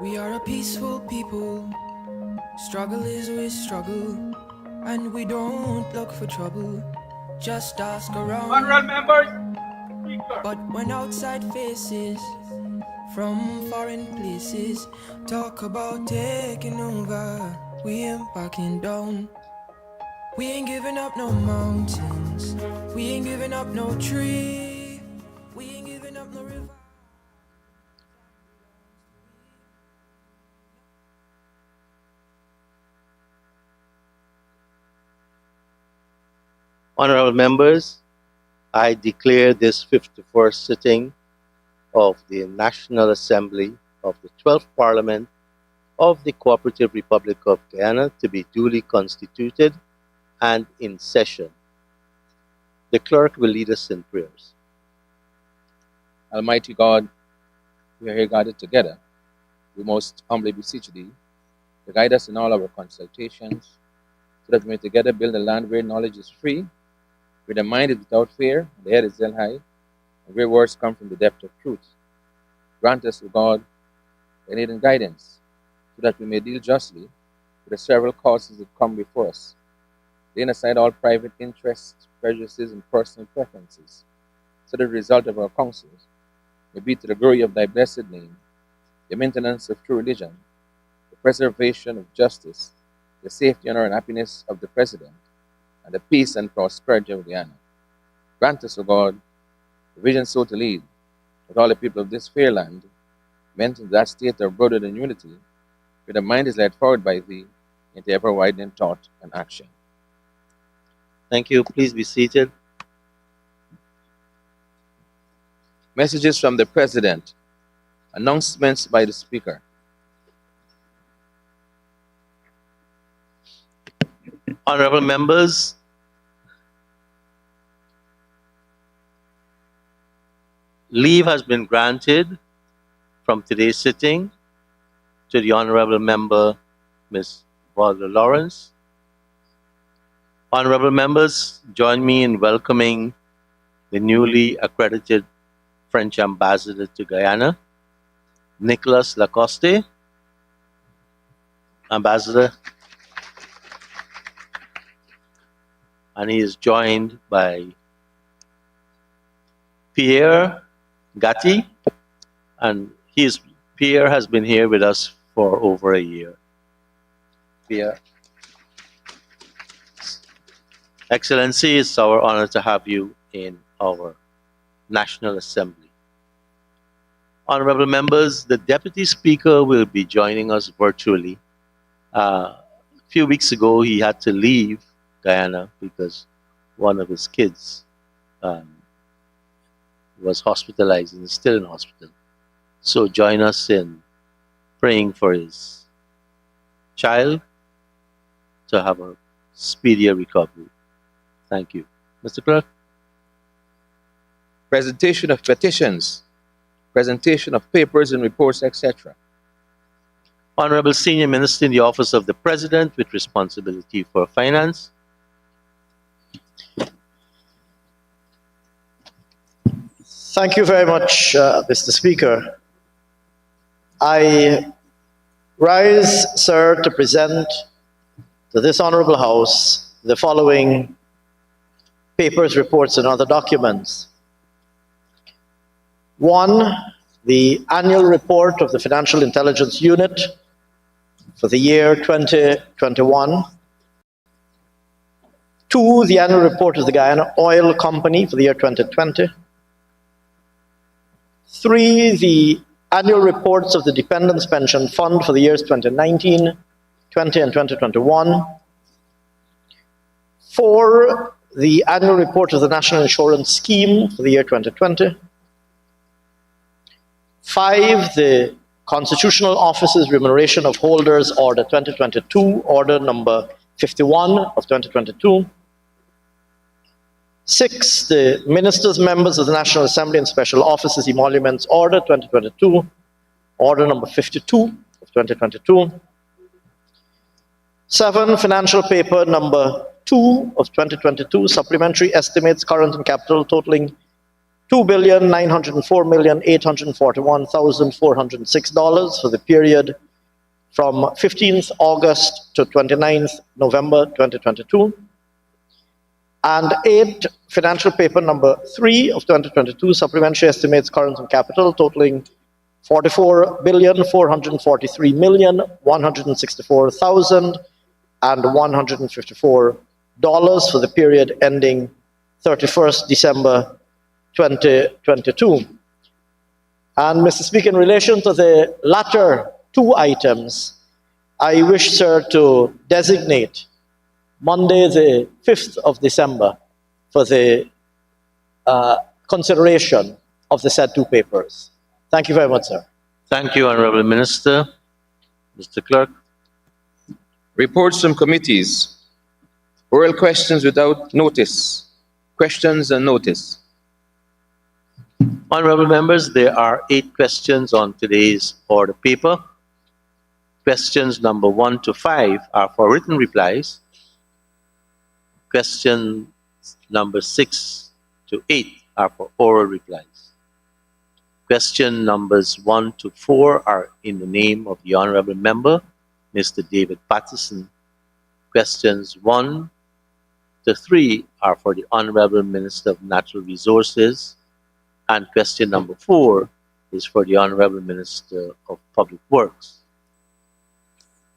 We are a peaceful people. Struggle is we struggle, and we don't look for trouble. Just ask around. Honorable members, Speaker. But when outside faces from foreign places talk about taking over, we ain't backing down. We ain't giving up no mountains. We ain't giving up no tree. We ain't giving up no river. Honorable members, I declare this 54th sitting of the National Assembly of the 12th Parliament of the Cooperative Republic of Guyana to be duly constituted and in session. The clerk will lead us in prayers. Almighty God, we are here gathered together. We most humbly beseech thee to guide us in all our consultations, so that we may together build a land where knowledge is free, where the mind is without fear, and the head is held high, and where words come from the depth of truth. Grant us, O God, thy aid and guidance, so that we may deal justly with the several causes that come before us, laying aside all private interests, prejudices, and personal preferences, so that the result of our counsels may be to the glory of thy blessed name, the maintenance of true religion, the preservation of justice, the safety, honor, and happiness of the President, and the peace and prosperity of Guyana. Grant us, O God, the vision so to lead, that all the people of this fair land, meant in that state of brotherhood and unity, where the mind is led forward by thee into ever-widening thought and action. Thank you. Please be seated. Messages from the President. Announcements by the Speaker. Honorable members, leave has been granted from today's sitting to the Honorable Member, Ms. Valda Lawrence. Honorable members, join me in welcoming the newly accredited French Ambassador to Guyana, Nicolas Lacoste. Ambassador. And he is joined by Pierre Gatti, and Pierre has been here with us for over a year. Pierre. Excellency, it's our honor to have you in our National Assembly. Honorable members, the Deputy Speaker will be joining us virtually. A few weeks ago, he had to leave Guyana because one of his kids was hospitalized and is still in hospital. So join us in praying for his child to have a speedier recovery. Thank you. Mr. Clerk. Presentation of petitions, presentation of papers and reports, etc. Honorable Senior Minister in the Office of the President with responsibility for finance. Thank you very much, Mr. Speaker. I rise, sir, to present to this Honorable House the following papers, reports, and other documents. One, the annual report of the Financial Intelligence Unit for the year 2021. Two, the annual report of the Guyana Oil Company for the year 2020. Three, the annual reports of the Dependents Pension Fund for the years 2019, 20, and 2021. Four, the annual report of the National Insurance Scheme for the year 2020. Five, the Constitutional Office's Remuneration of Holders Order 2022, Order number 51 of 2022. Six, the Ministers, Members of the National Assembly and Special Officers Emoluments Order 2022, Order number 52 of 2022. Seven, Financial Paper number 2 of 2022, Supplementary Estimates, Current and Capital, totaling $2,904,841,406 for the period from 15th August to 29th November 2022. And 8, financial paper number 3 of 2022, supplementary estimates current and capital totaling $44,443,164,154 for the period ending 31st December 2022. And Mr. Speaker, in relation to the latter 2 items, I wish, sir, to designate Monday, the 5th of December for the consideration of the said 2 papers. Thank you very much, sir. Thank you, Honorable Minister. Mr. Clerk. Reports from committees. Oral questions without notice. Questions and notice. Honorable members, there are 8 questions on today's order paper. Questions number 1 to 5 are for written replies. Questions number 6 to 8 are for oral replies. Question numbers 1 to 4 are in the name of the Honorable Member, Mr. David Patterson. Questions 1 to 3 are for the Honorable Minister of Natural Resources. And question number 4 is for the Honorable Minister of Public Works.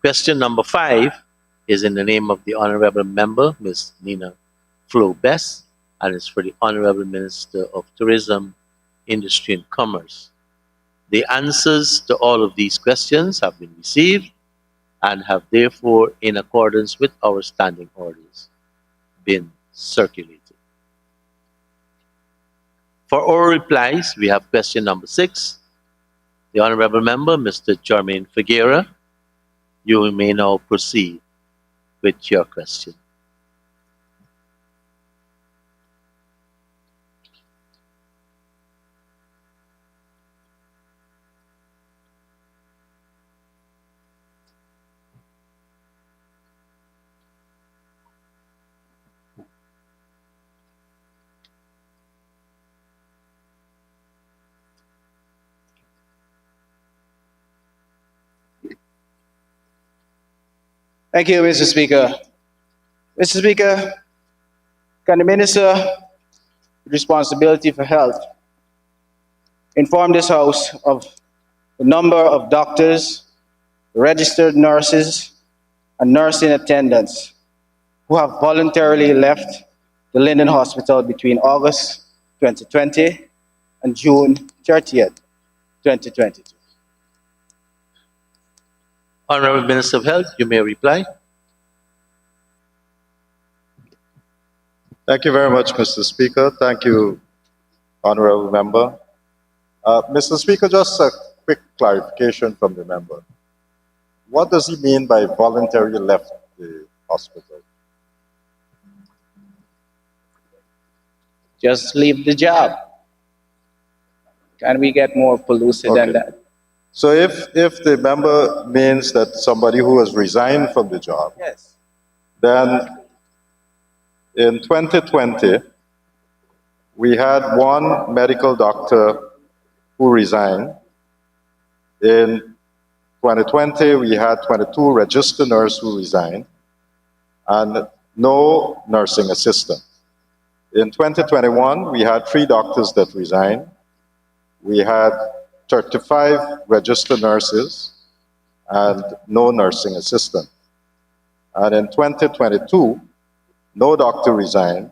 Question number 5 is in the name of the Honorable Member, Ms. Nina Flo Bess, and is for the Honorable Minister of Tourism, Industry and Commerce. The answers to all of these questions have been received and have therefore, in accordance with our standing orders, been circulated. For oral replies, we have question number 6. The Honorable Member, Mr. Jermaine Figuera, you may now proceed with your question. Thank you, Mr. Speaker. Mr. Speaker, can the Minister with responsibility for health inform this House of the number of doctors, registered nurses, and nursing attendants who have voluntarily left the Linden Hospital between August 2020 and June 30th, 2022? Honorable Minister of Health, you may reply. Thank you very much, Mr. Speaker. Thank you, Honorable Member. Mr. Speaker, just a quick clarification from the member. What does he mean by voluntarily left the hospital? Just leave the job. Can we get more pellucid than that? So if the member means that somebody who has resigned from the job, Yes. then in 2020, we had 1 medical doctor who resigned. In 2020, we had 22 registered nurses who resigned and no nursing assistant. In 2021, we had 3 doctors that resigned. We had 35 registered nurses and no nursing assistant. And in 2022, no doctor resigned.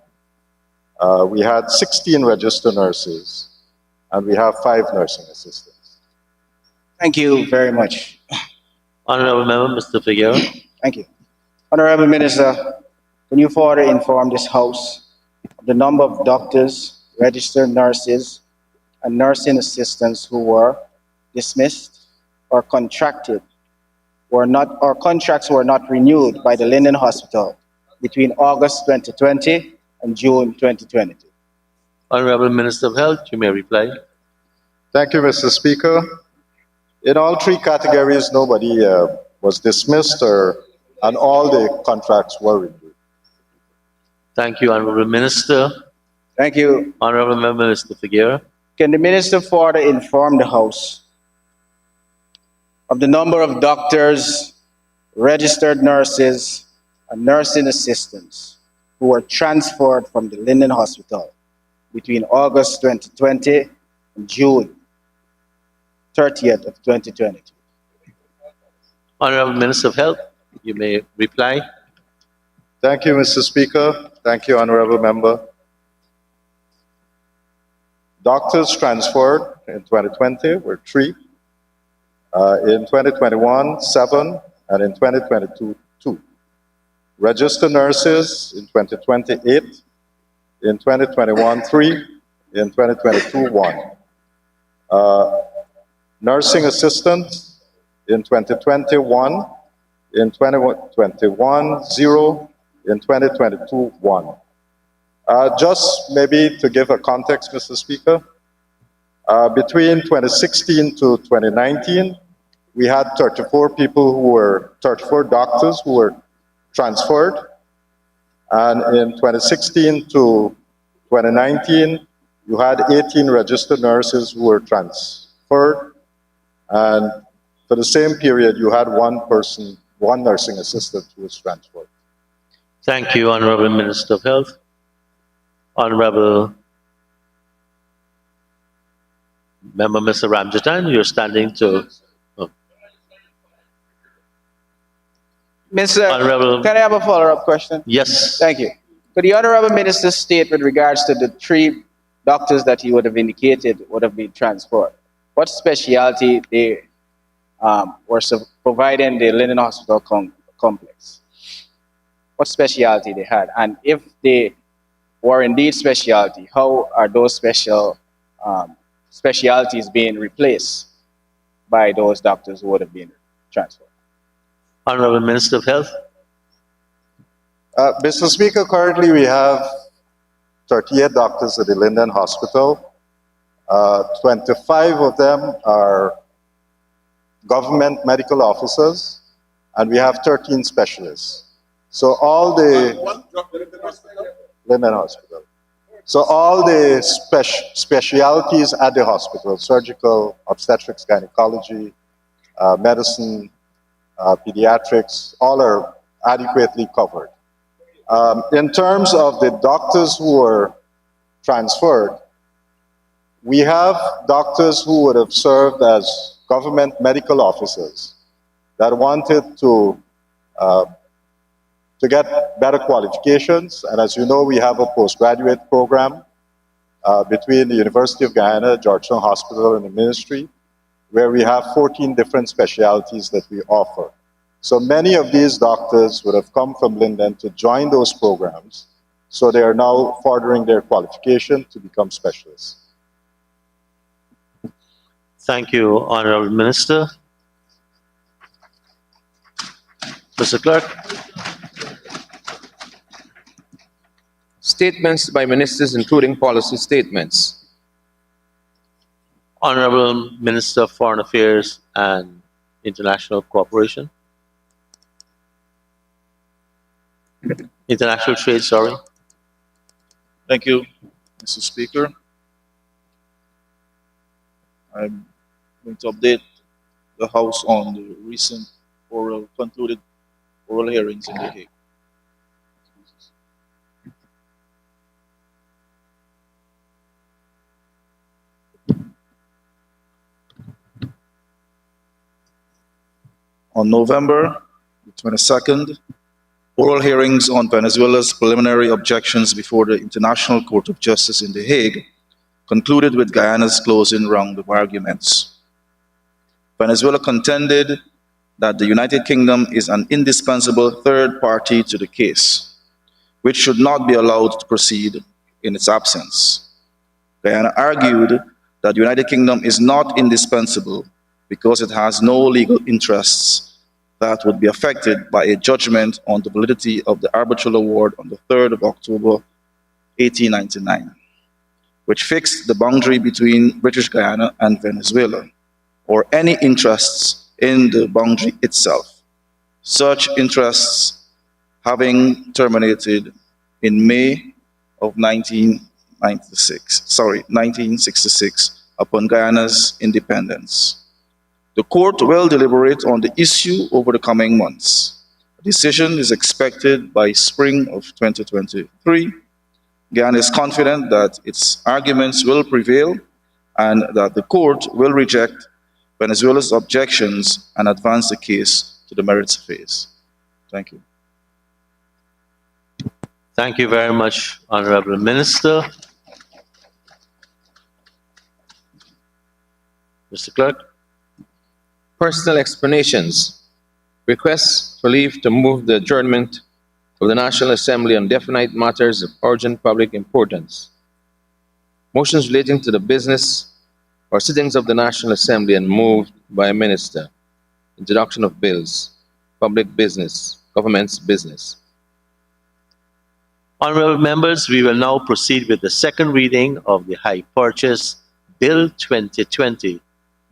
We had 16 registered nurses and we have 5 nursing assistants. Thank you very much. Honorable Member, Mr. Figuera. Thank you. Honorable Minister, can you further inform this House of the number of doctors, registered nurses, and nursing assistants who were dismissed or contracted or contracts were not renewed by the Linden Hospital between August 2020 and June 2022? Honorable Minister of Health, you may reply. Thank you, Mr. Speaker. In all 3 categories, nobody was dismissed and all the contracts were renewed. Thank you, Honorable Minister. Thank you. Honorable Member Mr. Figueroa. Can the Minister further inform the House of the number of doctors, registered nurses, and nursing assistants who were transferred from the Linden Hospital between August 2020 and June 30th of 2022? Honorable Minister of Health, you may reply. Thank you, Mr. Speaker. Thank you, Honorable Member. Doctors transferred in 2020 were 3, in 2021, 7, and in 2022, 2. Registered nurses in 2020, 8, in 2021, 3, in 2022, 1. Nursing assistants in 2020, 1, in 2021, 0, in 2022, 1. Just maybe to give a context, Mr. Speaker, between 2016 to 2019, we had 34 doctors who were transferred. And in 2016 to 2019, you had 18 registered nurses who were transferred. And for the same period, you had one nursing assistant who was transferred. Thank you, Honorable Minister of Health. Honorable Member Mr. Ramjatan, you're standing to... Mr. Honorable... Can I have a follow-up question? Yes. Thank you. Could the Honorable Minister state with regards to the 3 doctors that he would have indicated would have been transferred, what specialty they were providing the Linden Hospital complex? What specialty they had? And if they were indeed specialty, how are those specialties being replaced by those doctors who would have been transferred? Honorable Minister of Health. Mr. Speaker, currently we have 38 doctors at the Linden Hospital. 25 of them are government medical officers, and we have 13 specialists. So all the Linden Hospital. So all the specialties at the hospital, surgical, obstetrics, gynecology, medicine, pediatrics, all are adequately covered. In terms of the doctors who were transferred, we have doctors who would have served as government medical officers that wanted to get better qualifications. And as you know, we have a postgraduate program between the University of Guyana, Georgetown Hospital, and the Ministry, where we have 14 different specialties that we offer. So many of these doctors would have come from Linden to join those programs, so they are now furthering their qualification to become specialists. Thank you, Honorable Minister. Mr. Clerk. Statements by ministers, including policy statements. Honorable Minister of Foreign Affairs and International Cooperation. International Trade, sorry. Thank you, Mr. Speaker. I'm going to update the House on the recent concluded oral hearings in The Hague. On November 22nd, oral hearings on Venezuela's preliminary objections before the International Court of Justice in The Hague concluded with Guyana's closing round of arguments. Venezuela contended that the United Kingdom is an indispensable third party to the case, which should not be allowed to proceed in its absence. Guyana argued that the United Kingdom is not indispensable because it has no legal interests that would be affected by a judgment on the validity of the arbitral award on the 3rd of October, 1899, which fixed the boundary between British Guyana and Venezuela, or any interests in the boundary itself, such interests having terminated in May of 19 1966 upon Guyana's independence. The court will deliberate on the issue over the coming months. A decision is expected by spring of 2023. Guyana is confident that its arguments will prevail and that the court will reject Venezuela's objections and advance the case to the merits phase. Thank you. Thank you very much, Honorable Minister. Mr. Clerk. Personal explanations. Requests for leave to move the adjournment of the National Assembly on definite matters of urgent public importance. Motions relating to the business or sittings of the National Assembly and moved by a minister. Introduction of bills. Public business. Government's business. Honorable members, we will now proceed with the second reading of the High Purchase Bill 2020,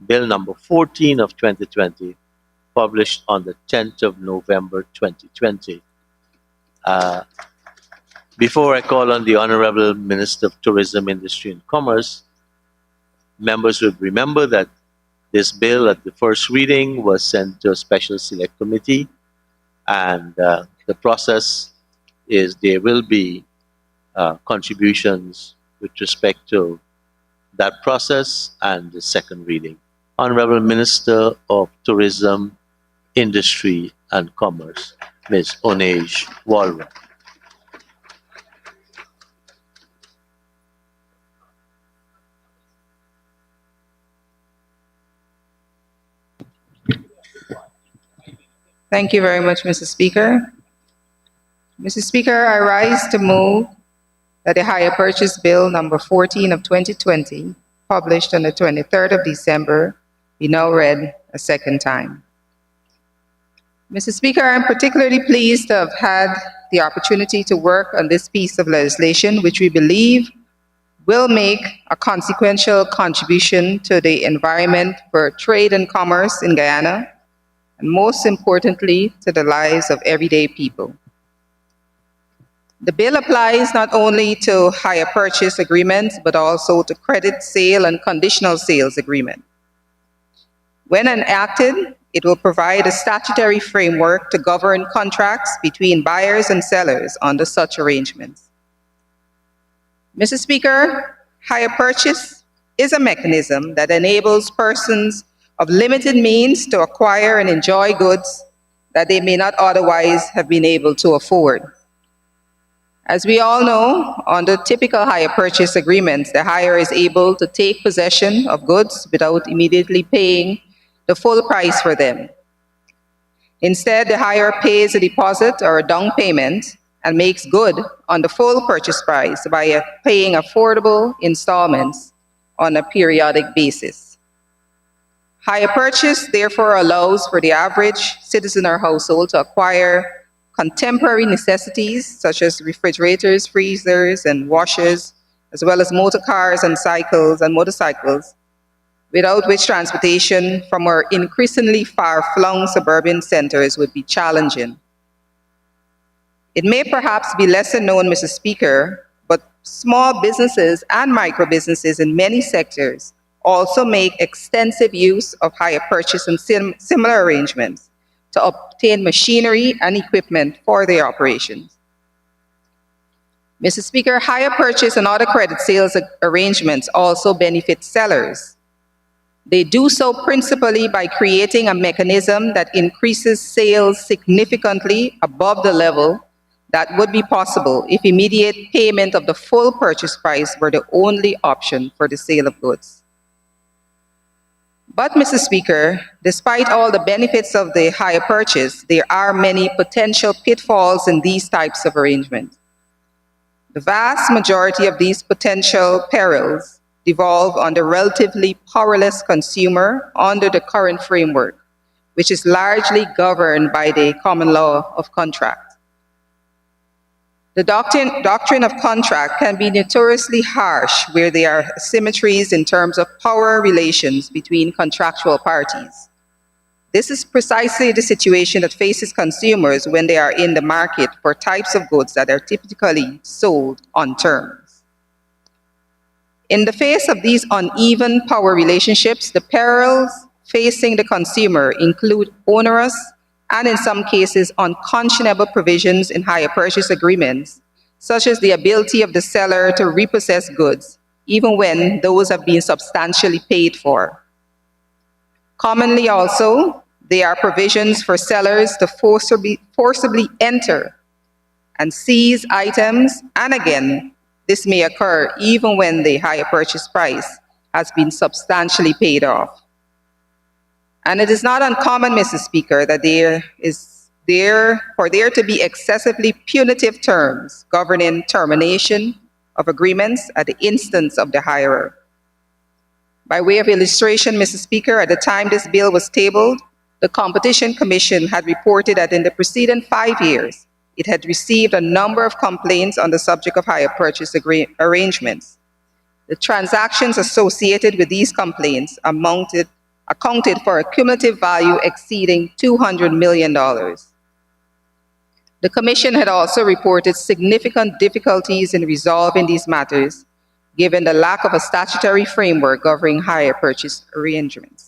Bill number 14 of 2020, published on the 10th of November 2020. Before I call on the Honorable Minister of Tourism, Industry and Commerce, members would remember that this bill at the first reading was sent to a special select committee, and the process is there will be contributions with respect to that process and the second reading. Honorable Minister of Tourism, Industry and Commerce, Ms. Onej Walra. Thank you very much, Mr. Speaker. Mr. Speaker, I rise to move that the Hire Purchase Bill number 14 of 2020, published on the 23rd of December, be now read a second time. Mr. Speaker, I'm particularly pleased to have had the opportunity to work on this piece of legislation, which we believe will make a consequential contribution to the environment for trade and commerce in Guyana, and most importantly, to the lives of everyday people. The bill applies not only to hire purchase agreements, but also to credit sale and conditional sales agreement. When enacted, it will provide a statutory framework to govern contracts between buyers and sellers under such arrangements. Mr. Speaker, hire purchase is a mechanism that enables persons of limited means to acquire and enjoy goods that they may not otherwise have been able to afford. As we all know, under typical hire purchase agreements, the hire is able to take possession of goods without immediately paying the full price for them. Instead, the hire pays a deposit or a down payment and makes good on the full purchase price by paying affordable installments on a periodic basis. Hire purchase therefore allows for the average citizen or household to acquire contemporary necessities such as refrigerators, freezers, and washers, as well as motor cars and cycles and motorcycles, without which transportation from our increasingly far-flung suburban centers would be challenging. It may perhaps be lesser known, Mr. Speaker, but small businesses and micro-businesses in many sectors also make extensive use of hire purchase and similar arrangements to obtain machinery and equipment for their operations. Mr. Speaker, hire purchase and other credit sales arrangements also benefit sellers. They do so principally by creating a mechanism that increases sales significantly above the level that would be possible if immediate payment of the full purchase price were the only option for the sale of goods. But, Mr. Speaker, despite all the benefits of the hire purchase, there are many potential pitfalls in these types of arrangements. The vast majority of these potential perils devolve on the relatively powerless consumer under the current framework, which is largely governed by the common law of contract. The doctrine of contract can be notoriously harsh where there are asymmetries in terms of power relations between contractual parties. This is precisely the situation that faces consumers when they are in the market for types of goods that are typically sold on terms. In the face of these uneven power relationships, the perils facing the consumer include onerous and in some cases unconscionable provisions in hire purchase agreements, such as the ability of the seller to repossess goods, even when those have been substantially paid for. Commonly also, there are provisions for sellers to forcibly enter and seize items, and again, this may occur even when the hire purchase price has been substantially paid off. And it is not uncommon, Mr. Speaker, that for there to be excessively punitive terms governing termination of agreements at the instance of the hirer. By way of illustration, Mr. Speaker, at the time this bill was tabled, the Competition Commission had reported that in the preceding 5 years, it had received a number of complaints on the subject of hire purchase arrangements. The transactions associated with these complaints accounted for a cumulative value exceeding $200 million. The Commission had also reported significant difficulties in resolving these matters, given the lack of a statutory framework governing hire purchase arrangements.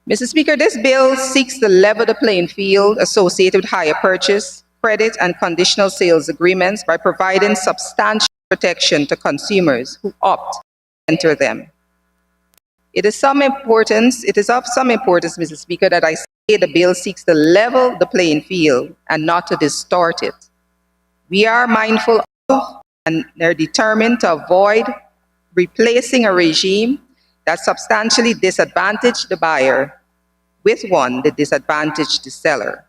Mr. Speaker, this bill seeks to level the playing field associated with hire purchase, credit, and conditional sales agreements by providing substantial protection to consumers who opt to enter them. It is of some importance, Mr. Speaker, that I say the bill seeks to level the playing field and not to distort it. We are mindful of and are determined to avoid replacing a regime that substantially disadvantaged the buyer with one that disadvantaged the seller.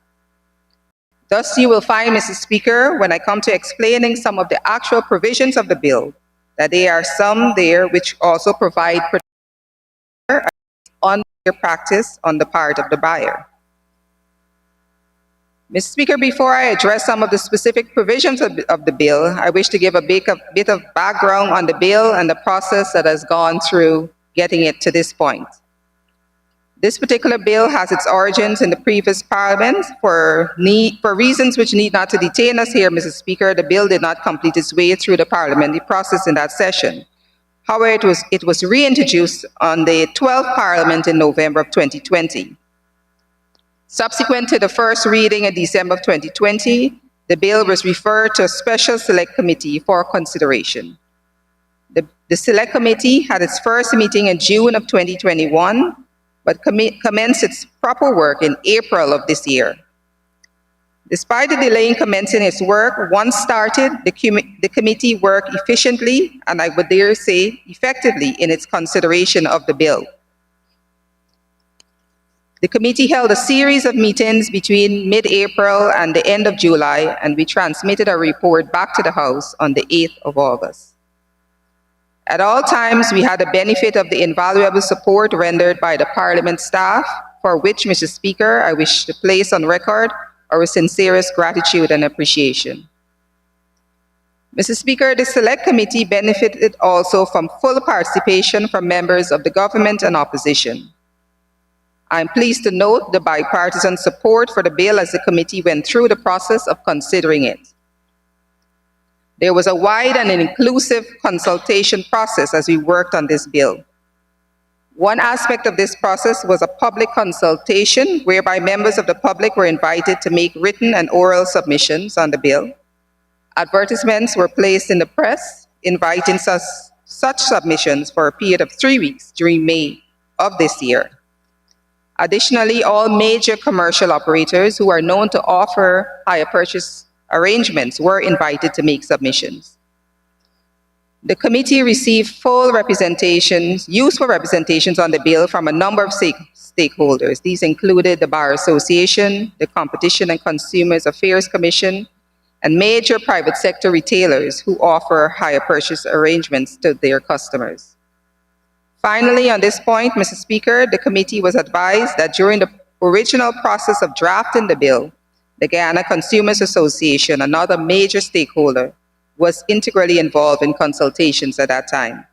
Thus, you will find, Mr. Speaker, when I come to explaining some of the actual provisions of the bill, that there are some there which also provide protection against unfair practice on the part of the buyer. Mr. Speaker, before I address some of the specific provisions of the bill, I wish to give a bit of background on the bill and the process that has gone through getting it to this point. This particular bill has its origins in the previous Parliament. For reasons which need not to detain us here, Mr. Speaker, the bill did not complete its way through the parliamentary process in that session. However, it was reintroduced on the 12th Parliament in November of 2020. Subsequent to the first reading in December of 2020, the bill was referred to a special select committee for consideration. The select committee had its first meeting in June of 2021, but commenced its proper work in April of this year. Despite the delay in commencing its work, once started, the committee worked efficiently, and I would dare say effectively, in its consideration of the bill. The committee held a series of meetings between mid-April and the end of July, and we transmitted a report back to the House on the 8th of August. At all times, we had the benefit of the invaluable support rendered by the Parliament staff, for which, Mr. Speaker, I wish to place on record our sincerest gratitude and appreciation. Mr. Speaker, the Select Committee benefited also from full participation from members of the government and opposition. I am pleased to note the bipartisan support for the bill as the committee went through the process of considering it. There was a wide and inclusive consultation process as we worked on this bill. One aspect of this process was a public consultation whereby members of the public were invited to make written and oral submissions on the bill. Advertisements were placed in the press inviting such submissions for a period of 3 weeks during May of this year. Additionally, all major commercial operators who are known to offer hire purchase arrangements were invited to make submissions. The committee received useful representations on the bill from a number of stakeholders. These included the Bar Association, the Competition and Consumers Affairs Commission, and major private sector retailers who offer hire purchase arrangements to their customers. Finally, on this point, Mr. Speaker, the committee was advised that during the original process of drafting the bill, the Guyana Consumers Association, another major stakeholder, was integrally involved in consultations at that time.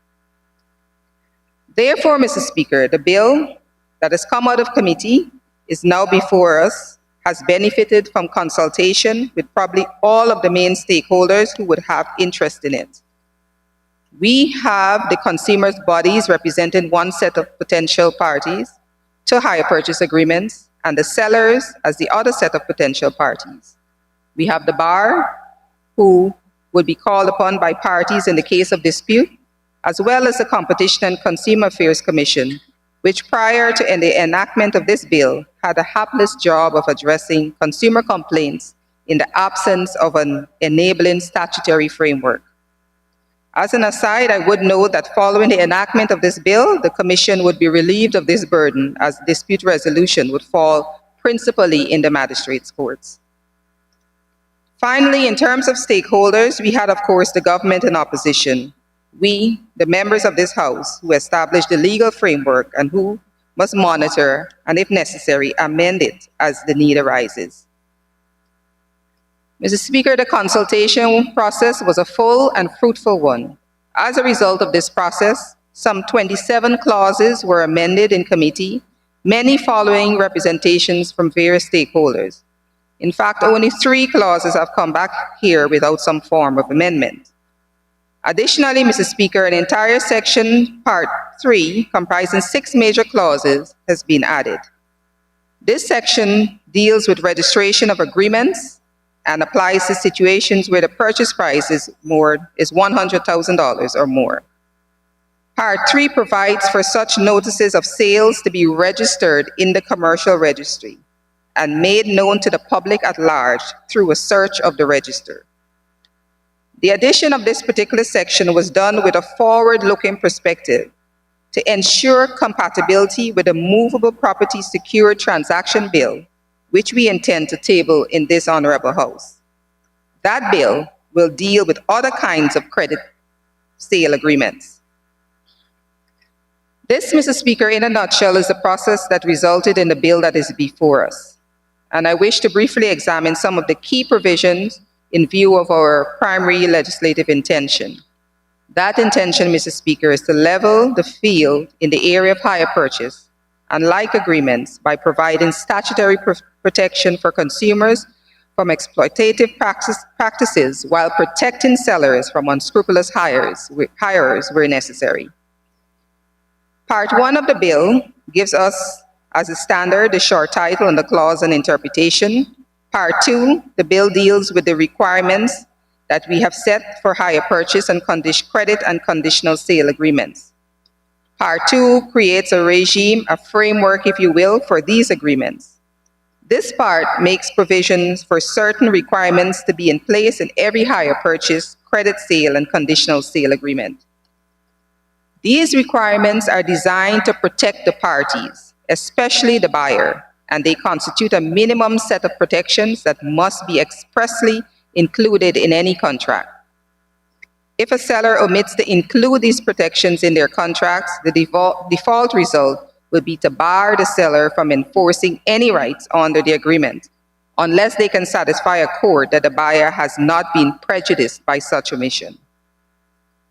Therefore, Mr. Speaker, the bill that has come out of committee is now before us, has benefited from consultation with probably all of the main stakeholders who would have interest in it. We have the consumers' bodies representing one set of potential parties to hire purchase agreements, and the sellers as the other set of potential parties. We have the bar, who would be called upon by parties in the case of dispute, as well as the Competition and Consumer Affairs Commission, which prior to the enactment of this bill had a hapless job of addressing consumer complaints in the absence of an enabling statutory framework. As an aside, I would note that following the enactment of this bill, the Commission would be relieved of this burden as dispute resolution would fall principally in the magistrates' courts. Finally, in terms of stakeholders, we had, of course, the government and opposition. We, the members of this House, who established the legal framework and who must monitor and, if necessary, amend it as the need arises. Mr. Speaker, the consultation process was a full and fruitful one. As a result of this process, some 27 clauses were amended in committee, many following representations from various stakeholders. In fact, only 3 clauses have come back here without some form of amendment. Additionally, Mr. Speaker, an entire section, Part 3, comprising 6 major clauses, has been added. This section deals with registration of agreements and applies to situations where the purchase price is $100,000 or more. Part 3 provides for such notices of sales to be registered in the commercial registry and made known to the public at large through a search of the register. The addition of this particular section was done with a forward-looking perspective to ensure compatibility with the Movable Property Secured Transaction Bill, which we intend to table in this Honorable House. That bill will deal with other kinds of credit sale agreements. This, Mr. Speaker, in a nutshell, is the process that resulted in the bill that is before us. And I wish to briefly examine some of the key provisions in view of our primary legislative intention. That intention, Mr. Speaker, is to level the field in the area of hire purchase and like agreements by providing statutory protection for consumers from exploitative practices while protecting sellers from unscrupulous hirers where necessary. Part 1 of the bill gives us as a standard the short title and the clause and interpretation. Part 2, the bill deals with the requirements that we have set for hire purchase and credit and conditional sale agreements. Part 2 creates a regime, a framework, if you will, for these agreements. This part makes provisions for certain requirements to be in place in every hire purchase, credit sale, and conditional sale agreement. These requirements are designed to protect the parties, especially the buyer, and they constitute a minimum set of protections that must be expressly included in any contract. If a seller omits to include these protections in their contracts, the default result will be to bar the seller from enforcing any rights under the agreement, unless they can satisfy a court that the buyer has not been prejudiced by such omission.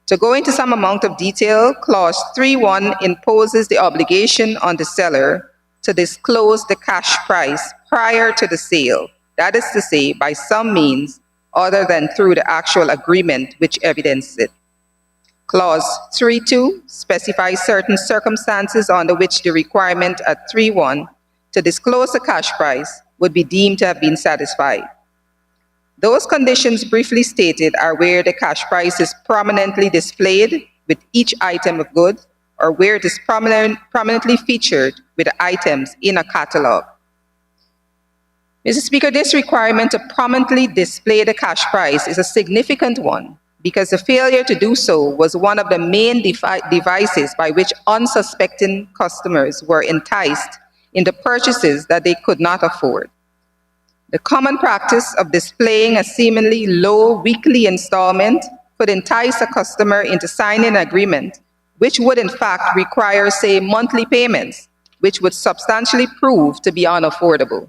To go into some amount of detail, Clause 3.1 imposes the obligation on the seller to disclose the cash price prior to the sale, that is to say, by some means other than through the actual agreement which evidences it. Clause 3.2 specifies certain circumstances under which the requirement at 3.1 to disclose the cash price would be deemed to have been satisfied. Those conditions briefly stated are where the cash price is prominently displayed with each item of goods, or where it is prominently featured with the items in a catalog. Mr. Speaker, this requirement to prominently display the cash price is a significant one because the failure to do so was one of the main devices by which unsuspecting customers were enticed into purchases that they could not afford. The common practice of displaying a seemingly low weekly installment could entice a customer into signing an agreement which would in fact require, say, monthly payments, which would substantially prove to be unaffordable.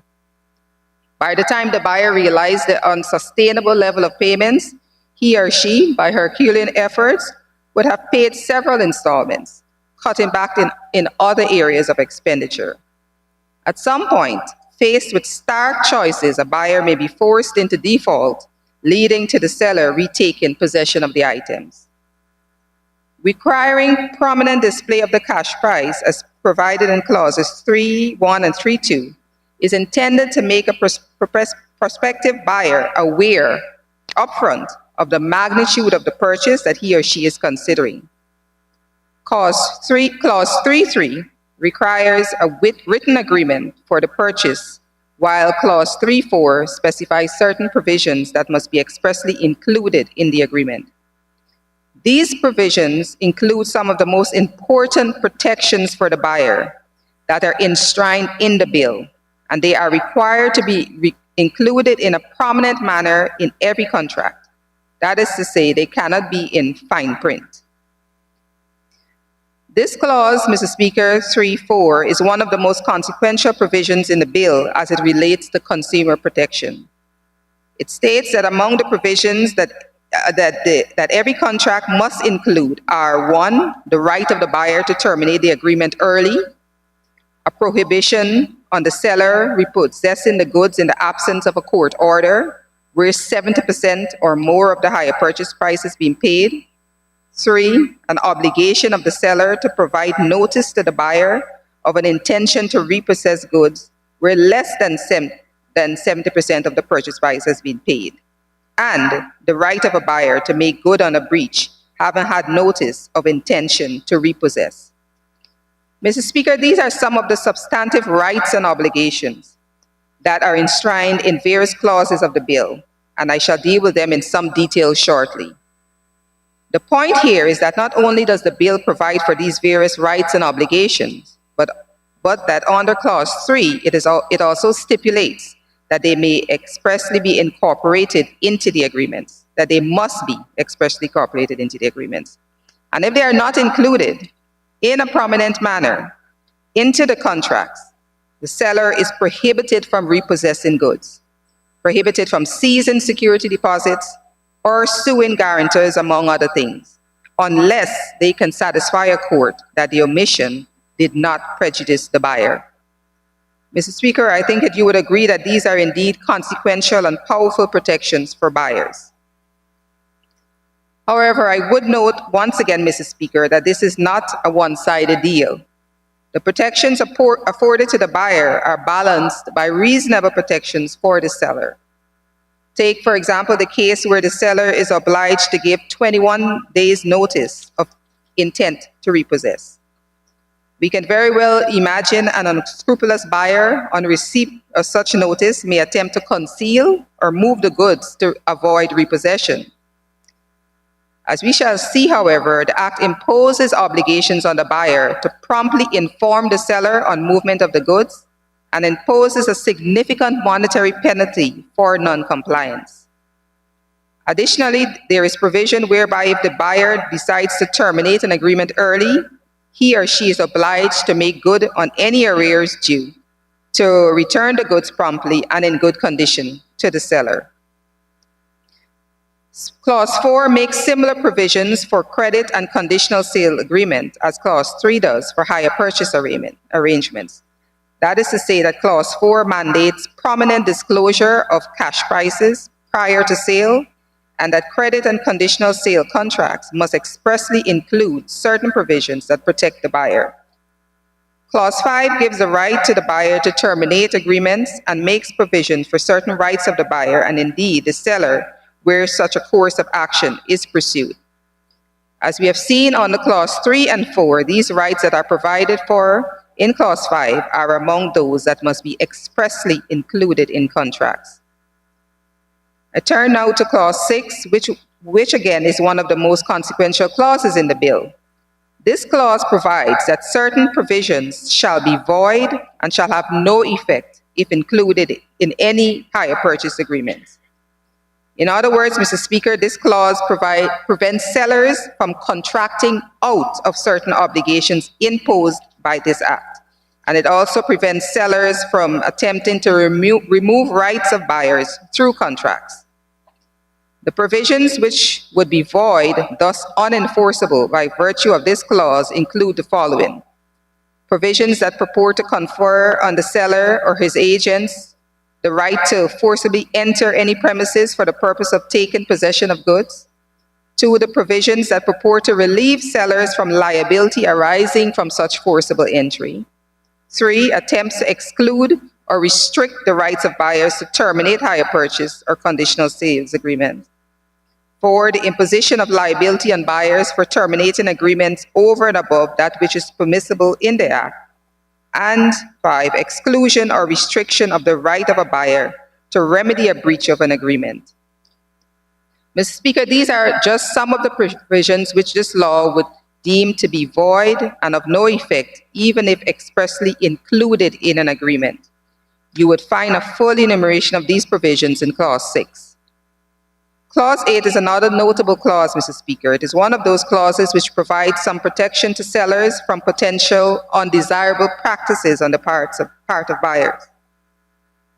By the time the buyer realized the unsustainable level of payments, he or she, by Herculean efforts, would have paid several installments, cutting back in other areas of expenditure. At some point, faced with stark choices, a buyer may be forced into default, leading to the seller retaking possession of the items. requiring prominent display of the cash price as provided in clauses 3.1 and 3.2 is intended to make a prospective buyer aware upfront of the magnitude of the purchase that he or she is considering. Clause 3.3 requires a written agreement for the purchase, while Clause 3.4 specifies certain provisions that must be expressly included in the agreement. These provisions include some of the most important protections for the buyer that are enshrined in the bill, and they are required to be included in a prominent manner in every contract. That is to say, they cannot be in fine print. This clause, Mr. Speaker, 3.4, is one of the most consequential provisions in the bill as it relates to consumer protection. It states that among the provisions that every contract must include are: 1, the right of the buyer to terminate the agreement early; a prohibition on the seller repossessing the goods in the absence of a court order, where 70% or more of the higher purchase price is being paid; 3, an obligation of the seller to provide notice to the buyer of an intention to repossess goods where less than 70% of the purchase price has been paid; and the right of a buyer to make good on a breach having had notice of intention to repossess. Mr. Speaker, these are some of the substantive rights and obligations that are enshrined in various clauses of the bill, and I shall deal with them in some detail shortly. The point here is that not only does the bill provide for these various rights and obligations, but that under Clause 3, it also stipulates that they may expressly be incorporated into the agreements, that they must be expressly incorporated into the agreements. And if they are not included in a prominent manner into the contracts, the seller is prohibited from repossessing goods, prohibited from seizing security deposits, or suing guarantors, among other things, unless they can satisfy a court that the omission did not prejudice the buyer. Mr. Speaker, I think that you would agree that these are indeed consequential and powerful protections for buyers. However, I would note once again, Mr. Speaker, that this is not a one-sided deal. The protections afforded to the buyer are balanced by reasonable protections for the seller. Take, for example, the case where the seller is obliged to give 21 days notice of intent to repossess. We can very well imagine an unscrupulous buyer on receipt of such notice may attempt to conceal or move the goods to avoid repossession. As we shall see, however, the Act imposes obligations on the buyer to promptly inform the seller on movement of the goods and imposes a significant monetary penalty for non-compliance. Additionally, there is provision whereby if the buyer decides to terminate an agreement early, he or she is obliged to make good on any arrears due, to return the goods promptly and in good condition to the seller. Clause 4 makes similar provisions for credit and conditional sale agreement as Clause 3 does for hire purchase arrangements. That is to say that Clause 4 mandates prominent disclosure of cash prices prior to sale, and that credit and conditional sale contracts must expressly include certain provisions that protect the buyer. Clause 5 gives the right to the buyer to terminate agreements and makes provision for certain rights of the buyer and indeed the seller where such a course of action is pursued. As we have seen on the Clause 3 and 4, these rights that are provided for in Clause 5 are among those that must be expressly included in contracts. I turn now to Clause 6, which again is one of the most consequential clauses in the bill. This clause provides that certain provisions shall be void and shall have no effect if included in any hire purchase agreements. In other words, Mr. Speaker, this clause prevents sellers from contracting out of certain obligations imposed by this Act. And it also prevents sellers from attempting to remove rights of buyers through contracts. The provisions which would be void, thus unenforceable by virtue of this clause, include the following: provisions that purport to confer on the seller or his agents the right to forcibly enter any premises for the purpose of taking possession of goods; 2, the provisions that purport to relieve sellers from liability arising from such forcible entry. 3, attempts to exclude or restrict the rights of buyers to terminate hire purchase or conditional sales agreements. 4, the imposition of liability on buyers for terminating agreements over and above that which is permissible in the Act. And 5, exclusion or restriction of the right of a buyer to remedy a breach of an agreement. Mr. Speaker, these are just some of the provisions which this law would deem to be void and of no effect, even if expressly included in an agreement. You would find a full enumeration of these provisions in Clause 6. Clause 8 is another notable clause, Mr. Speaker. It is one of those clauses which provides some protection to sellers from potential undesirable practices on the part of buyers.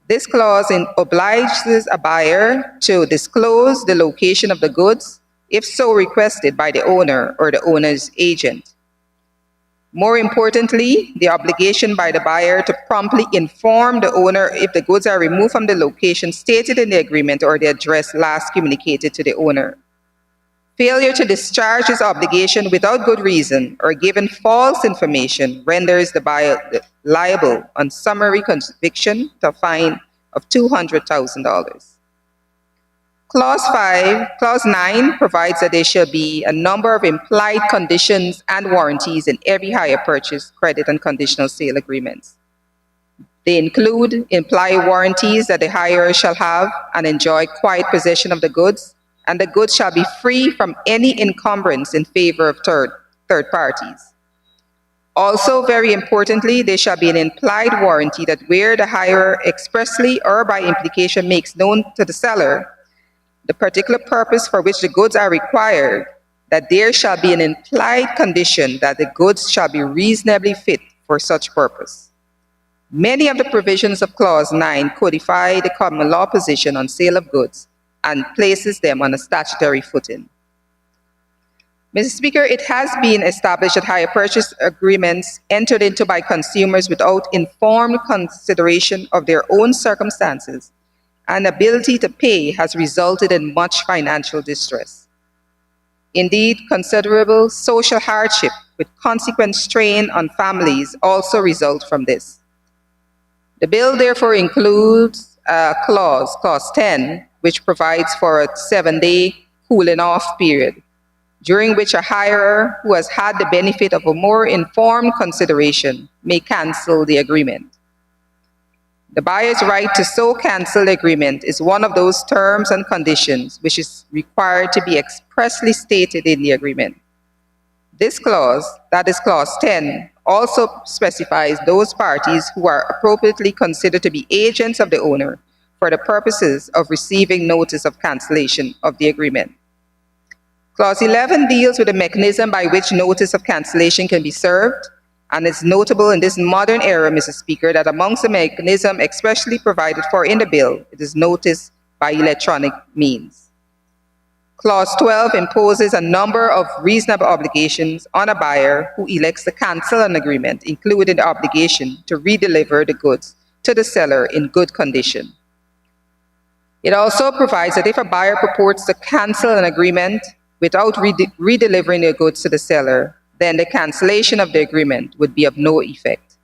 This clause obliges a buyer to disclose the location of the goods, if so requested by the owner or the owner's agent. More importantly, the obligation by the buyer to promptly inform the owner if the goods are removed from the location stated in the agreement or the address last communicated to the owner. Failure to discharge this obligation without good reason or given false information renders the buyer liable on summary conviction to a fine of $200,000. Clause 9 provides that there shall be a number of implied conditions and warranties in every hire purchase, credit, and conditional sale agreements. They include implied warranties that the hirer shall have and enjoy quiet possession of the goods, and the goods shall be free from any encumbrance in favor of third parties. Also, very importantly, there shall be an implied warranty that where the hirer expressly or by implication makes known to the seller the particular purpose for which the goods are required, that there shall be an implied condition that the goods shall be reasonably fit for such purpose. Many of the provisions of Clause 9 codify the common law position on sale of goods and places them on a statutory footing. Mr. Speaker, it has been established that hire purchase agreements entered into by consumers without informed consideration of their own circumstances and ability to pay has resulted in much financial distress. Indeed, considerable social hardship with consequent strain on families also result from this. The bill therefore includes a clause 10, which provides for a 7-day cooling off period, during which a hirer who has had the benefit of a more informed consideration may cancel the agreement. The buyer's right to so cancel the agreement is one of those terms and conditions which is required to be expressly stated in the agreement. This clause, that is Clause 10, also specifies those parties who are appropriately considered to be agents of the owner for the purposes of receiving notice of cancellation of the agreement. Clause 11 deals with the mechanism by which notice of cancellation can be served, and it's notable in this modern era, Mr. Speaker, that amongst the mechanism expressly provided for in the bill, it is notice by electronic means. Clause 12 imposes a number of reasonable obligations on a buyer who elects to cancel an agreement, including the obligation to redeliver the goods to the seller in good condition. It also provides that if a buyer purports to cancel an agreement without redelivering the goods to the seller, then the cancellation of the agreement would be of no effect.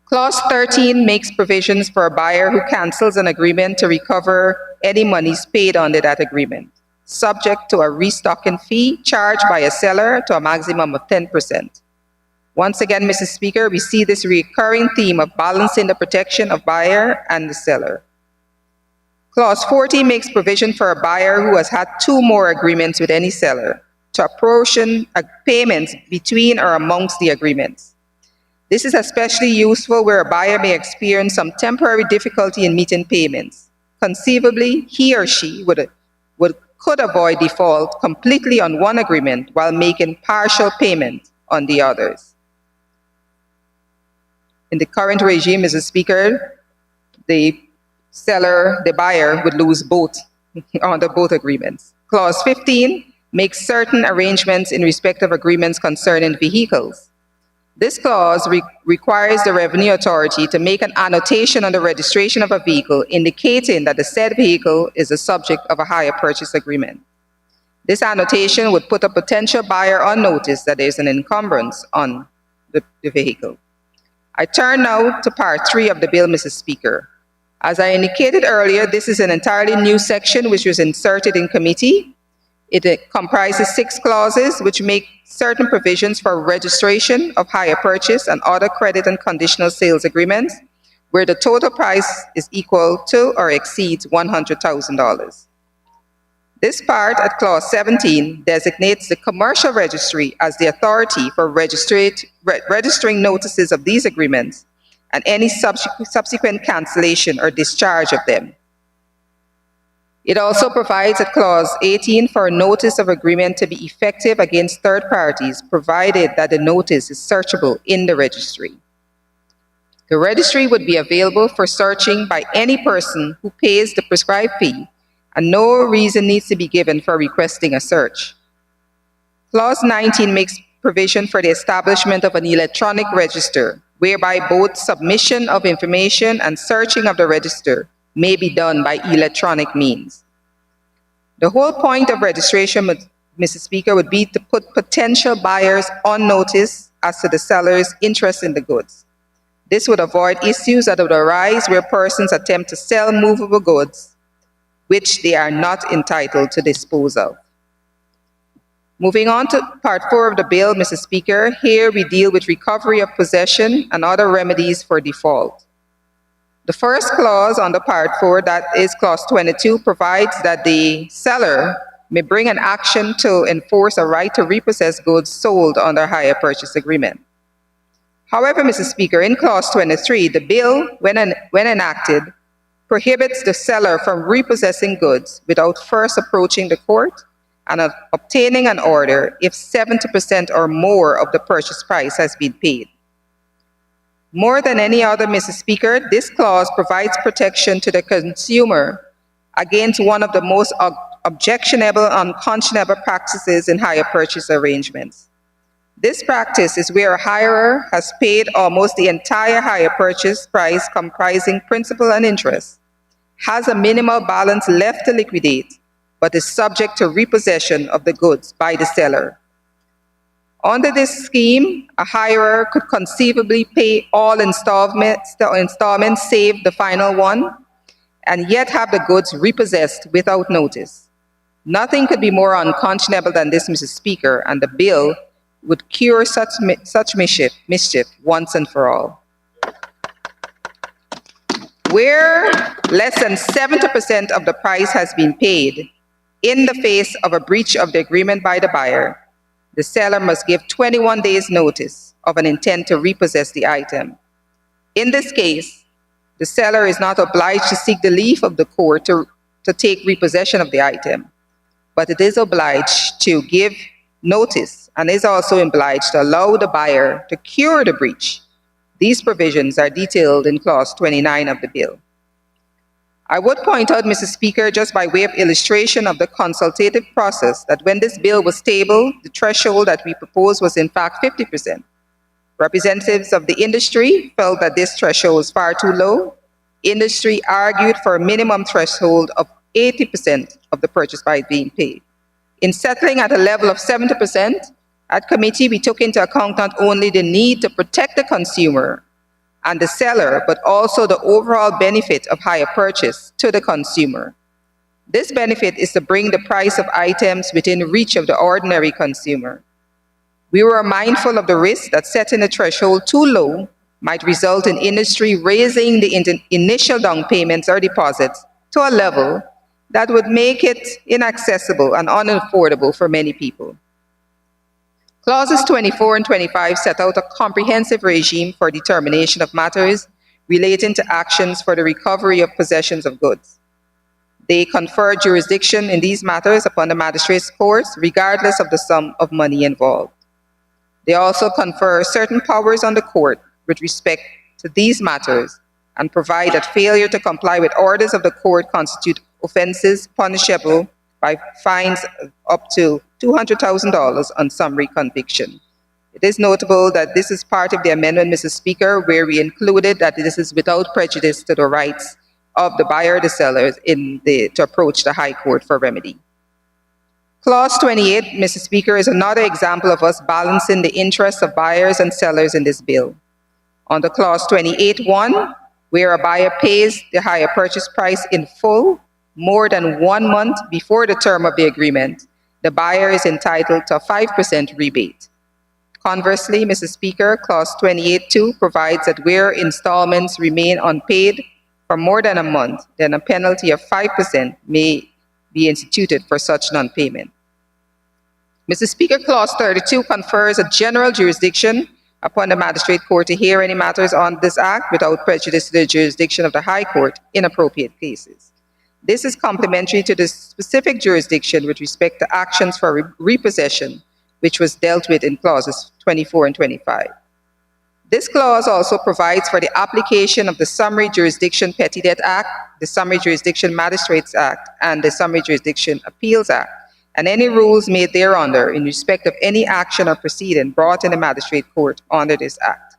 Clause 13 makes provisions for a buyer who cancels an agreement to recover any monies paid under that agreement, subject to a restocking fee charged by a seller to a maximum of 10%. Once again, Mr. Speaker, we see this recurring theme of balancing the protection of buyer and the seller. Clause 14 makes provision for a buyer who has had 2 more agreements with any seller to apportion payments between or amongst the agreements. This is especially useful where a buyer may experience some temporary difficulty in meeting payments. Conceivably, he or she could avoid default completely on one agreement while making partial payment on the others. In the current regime, Mr. Speaker, the buyer would lose both under both agreements. Clause 15 makes certain arrangements in respect of agreements concerning vehicles. This clause requires the Revenue Authority to make an annotation on the registration of a vehicle indicating that the said vehicle is the subject of a hire purchase agreement. This annotation would put a potential buyer on notice that there is an encumbrance on the vehicle. I turn now to Part 3 of the bill, Mrs. Speaker. As I indicated earlier, this is an entirely new section which was inserted in committee. It comprises 6 clauses which make certain provisions for registration of hire purchase and other credit and conditional sales agreements where the total price is equal to or exceeds $100,000. This part at Clause 17 designates the commercial registry as the authority for registering notices of these agreements and any subsequent cancellation or discharge of them. It also provides at Clause 18 for a notice of agreement to be effective against third parties, provided that the notice is searchable in the registry. The registry would be available for searching by any person who pays the prescribed fee, and no reason needs to be given for requesting a search. Clause 19 makes provision for the establishment of an electronic register, whereby both submission of information and searching of the register may be done by electronic means. The whole point of registration, Mr. Speaker, would be to put potential buyers on notice as to the seller's interest in the goods. This would avoid issues that would arise where persons attempt to sell movable goods which they are not entitled to dispose of. Moving on to Part 4 of the bill, Mr. Speaker, here we deal with recovery of possession and other remedies for default. The first clause under Part 4, that is Clause 22, provides that the seller may bring an action to enforce a right to repossess goods sold under hire purchase agreement. However, Mr. Speaker, in Clause 23, the bill, when enacted, prohibits the seller from repossessing goods without first approaching the court and obtaining an order if 70% or more of the purchase price has been paid. More than any other, Mr. Speaker, this clause provides protection to the consumer against one of the most objectionable and unconscionable practices in hire purchase arrangements. This practice is where a hirer has paid almost the entire hire purchase price comprising principal and interest, has a minimal balance left to liquidate, but is subject to repossession of the goods by the seller. Under this scheme, a hirer could conceivably pay all installments save the final one, and yet have the goods repossessed without notice. Nothing could be more unconscionable than this, Mr. Speaker, and the bill would cure such mischief once and for all. Where less than 70% of the price has been paid in the face of a breach of the agreement by the buyer, the seller must give 21 days notice of an intent to repossess the item. In this case, the seller is not obliged to seek the leave of the court to take repossession of the item, but it is obliged to give notice and is also obliged to allow the buyer to cure the breach. These provisions are detailed in Clause 29 of the bill. I would point out, Mr. Speaker, just by way of illustration of the consultative process, that when this bill was tabled, the threshold that we proposed was in fact 50%. Representatives of the industry felt that this threshold was far too low. Industry argued for a minimum threshold of 80% of the purchase price being paid. In settling at a level of 70%, at committee, we took into account not only the need to protect the consumer and the seller, but also the overall benefit of hire purchase to the consumer. This benefit is to bring the price of items within reach of the ordinary consumer. We were mindful of the risk that setting the threshold too low might result in industry raising the initial down payments or deposits to a level that would make it inaccessible and unaffordable for many people. Clauses 24 and 25 set out a comprehensive regime for determination of matters relating to actions for the recovery of possessions of goods. They confer jurisdiction in these matters upon the magistrates' courts, regardless of the sum of money involved. They also confer certain powers on the court with respect to these matters and provide that failure to comply with orders of the court constitute offenses punishable by fines up to $200,000 on summary conviction. It is notable that this is part of the amendment, Mr. Speaker, where we included that this is without prejudice to the rights of the buyer or the sellers to approach the High Court for remedy. Clause 28, Mr. Speaker, is another example of us balancing the interests of buyers and sellers in this bill. Under Clause 28(1), where a buyer pays the higher purchase price in full more than 1 month before the term of the agreement, the buyer is entitled to a 5% rebate. Conversely, Mr. Speaker, Clause 28(2) provides that where installments remain unpaid for more than a month, then a penalty of 5% may be instituted for such non-payment. Mr. Speaker, Clause 32 confers a general jurisdiction upon the Magistrate Court to hear any matters on this Act without prejudice to the jurisdiction of the High Court in appropriate cases. This is complementary to the specific jurisdiction with respect to actions for repossession, which was dealt with in Clauses 24 and 25. This clause also provides for the application of the Summary Jurisdiction Petty Debt Act, the Summary Jurisdiction Magistrates Act, and the Summary Jurisdiction Appeals Act, and any rules made thereunder in respect of any action or proceeding brought in the Magistrate Court under this Act.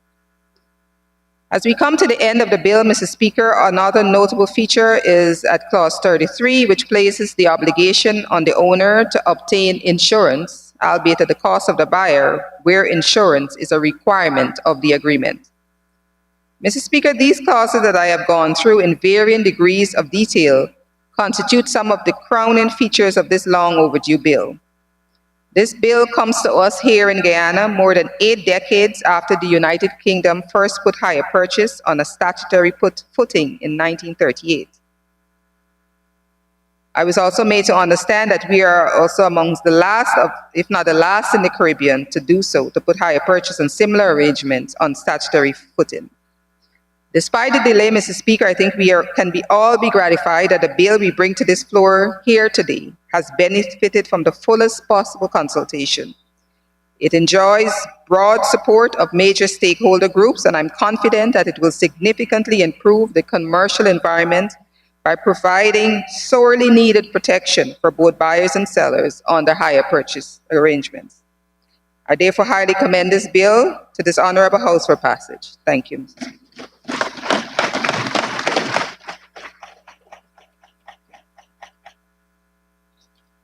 As we come to the end of the bill, Mr. Speaker, another notable feature is at Clause 33, which places the obligation on the owner to obtain insurance, albeit at the cost of the buyer, where insurance is a requirement of the agreement. Mr. Speaker, these clauses that I have gone through in varying degrees of detail constitute some of the crowning features of this long overdue bill. This bill comes to us here in Guyana more than 8 decades after the United Kingdom first put hire purchase on a statutory footing in 1938. I was also made to understand that we are also amongst the last of, if not the last in the Caribbean to do so, to put hire purchase and similar arrangements on statutory footing. Despite the delay, Mr. Speaker, I think we can all be gratified that the bill we bring to this floor here today has benefited from the fullest possible consultation. It enjoys broad support of major stakeholder groups, and I'm confident that it will significantly improve the commercial environment by providing sorely needed protection for both buyers and sellers under hire purchase arrangements. I therefore highly commend this bill to this honorable House for passage. Thank you, Mr. Speaker.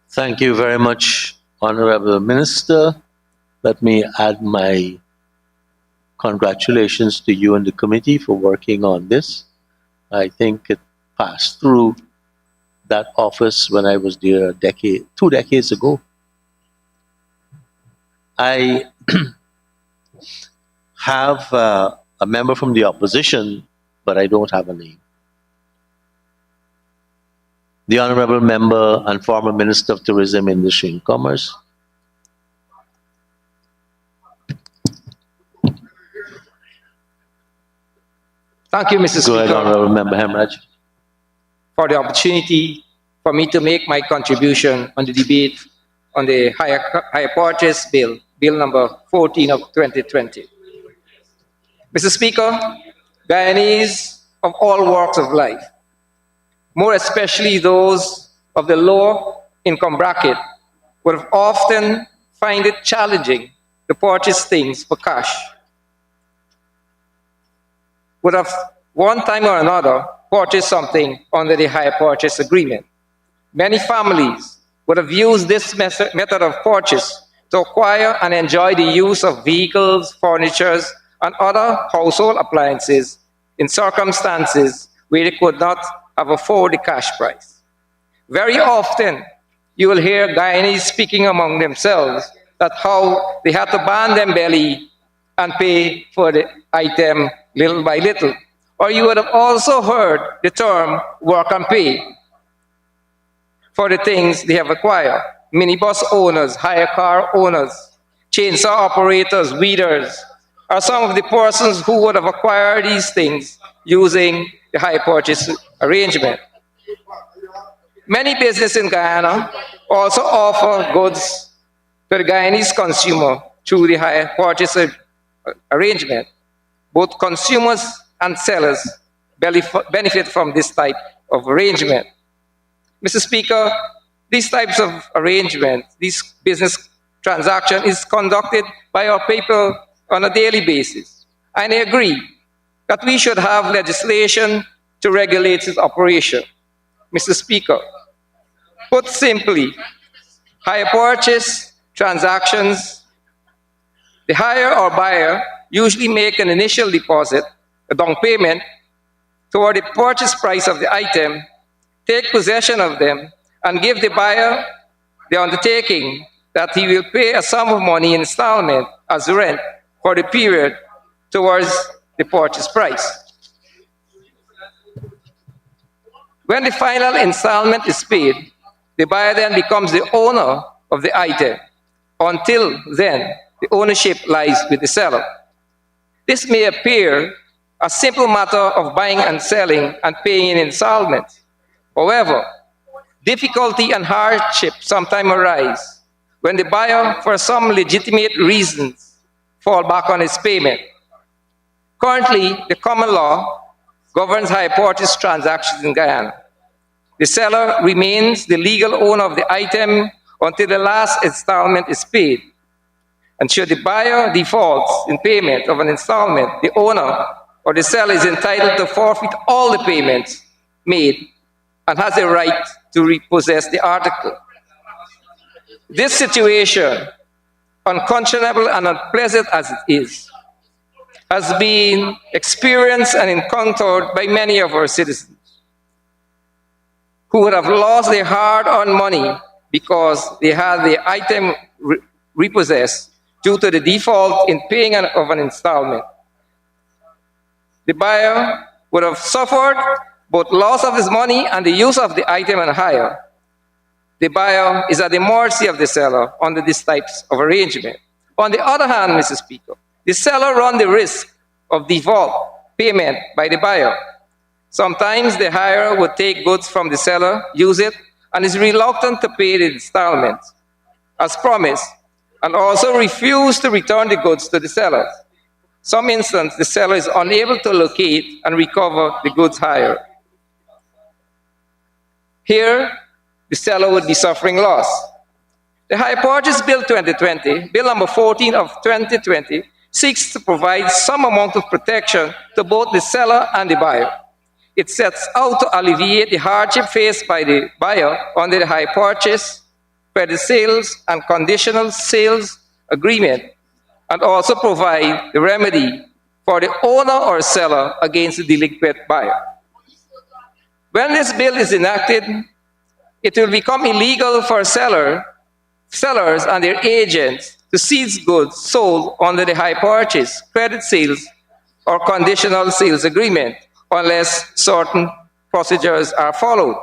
Thank you very much, Honorable Minister. Let me add my congratulations to you and the committee for working on this. I think it passed through that office when I was there 2 decades ago. I have a member from the opposition, but I don't have a name. The Honorable Member and former Minister of Tourism, Industry and Commerce. Thank you, Mr. Speaker. Go ahead, Honorable Member Hemraj. For the opportunity for me to make my contribution on the debate on the hire purchase bill, Bill number 14 of 2020. Mr. Speaker, Guyanese of all walks of life, more especially those of the lower income bracket, would often find it challenging to purchase things for cash. Would have one time or another purchased something under the hire purchase agreement. Many families would have used this method of purchase to acquire and enjoy the use of vehicles, furniture, and other household appliances in circumstances where they could not have afforded the cash price. Very often, you will hear Guyanese speaking among themselves that how they had to band their belly and pay for the item little by little. Or you would have also heard the term work and pay for the things they have acquired. Minibus owners, hire car owners, chainsaw operators, weeders, are some of the persons who would have acquired these things using the hire purchase arrangement. Many businesses in Guyana also offer goods to the Guyanese consumer through the hire purchase arrangement. Both consumers and sellers benefit from this type of arrangement. Mr. Speaker, these types of arrangements, this business transaction is conducted by our people on a daily basis. And I agree that we should have legislation to regulate its operation. Mr. Speaker, put simply, hire purchase transactions, the hire or buyer usually make an initial deposit, a down payment, toward the purchase price of the item, take possession of them, and give the buyer the undertaking that he will pay a sum of money in installment as rent for the period towards the purchase price. When the final installment is paid, the buyer then becomes the owner of the item. Until then, the ownership lies with the seller. This may appear a simple matter of buying and selling and paying in installments. However, difficulty and hardship sometimes arise when the buyer, for some legitimate reasons, fall back on his payment. Currently, the common law governs hire purchase transactions in Guyana. The seller remains the legal owner of the item until the last installment is paid. And should the buyer default in payment of an installment, the owner or the seller is entitled to forfeit all the payments made and has the right to repossess the article. This situation, unconscionable and unpleasant as it is, has been experienced and encountered by many of our citizens who would have lost their hard-earned money because they had the item repossessed due to the default in paying of an installment. The buyer would have suffered both loss of his money and the use of the item on hire. The buyer is at the mercy of the seller under these types of arrangement. On the other hand, Mr. Speaker, the seller runs the risk of default payment by the buyer. Sometimes the hirer would take goods from the seller, use it, and is reluctant to pay the installments as promised, and also refuse to return the goods to the seller. Some instances, the seller is unable to locate and recover the goods hired. Here, the seller would be suffering loss. The Hire Purchase Bill 2020, Bill number 14 of 2020, seeks to provide some amount of protection to both the seller and the buyer. It sets out to alleviate the hardship faced by the buyer under the hire purchase, credit sales, and conditional sales agreement, and also provide the remedy for the owner or seller against the delinquent buyer. When this bill is enacted, it will become illegal for sellers and their agents to seize goods sold under the hire purchase, credit sales, or conditional sales agreement, unless certain procedures are followed.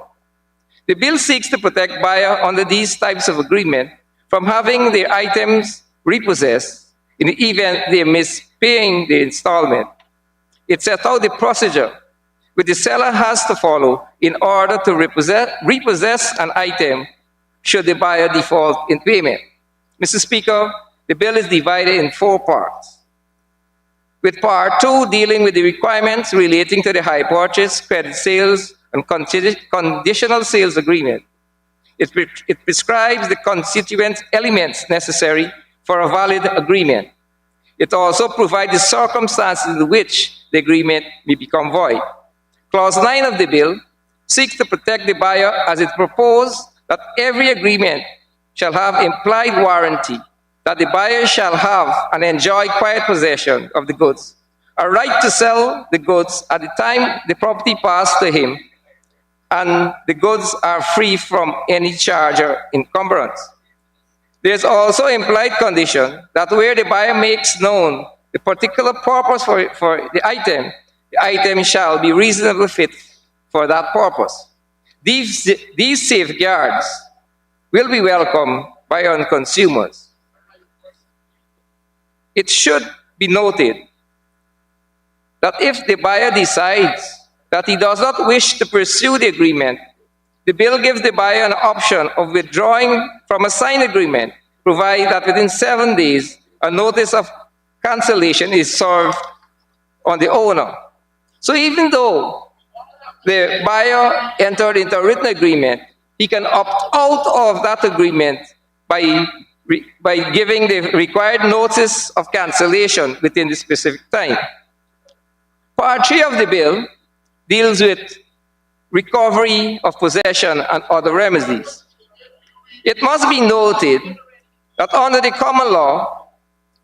The bill seeks to protect buyers under these types of agreement from having their items repossessed in the event they miss paying the installment. It sets out the procedure which the seller has to follow in order to repossess an item should the buyer default in payment. Mr. Speaker, the bill is divided in 4 parts, with Part 2 dealing with the requirements relating to the hire purchase, credit sales, and conditional sales agreement. It prescribes the constituent elements necessary for a valid agreement. It also provides the circumstances in which the agreement may become void. Clause 9 of the bill seeks to protect the buyer as it proposed that every agreement shall have implied warranty that the buyer shall have and enjoy quiet possession of the goods, a right to sell the goods at the time the property passed to him, and the goods are free from any charge or encumbrance. There is also implied condition that where the buyer makes known the particular purpose for the item shall be reasonably fit for that purpose. These safeguards will be welcomed by our consumers. It should be noted that if the buyer decides that he does not wish to pursue the agreement, the bill gives the buyer an option of withdrawing from a signed agreement, provided that within 7 days, a notice of cancellation is served on the owner. So even though the buyer entered into a written agreement, he can opt out of that agreement by giving the required notice of cancellation within the specific time. Part 3 of the bill deals with recovery of possession and other remedies. It must be noted that under the common law,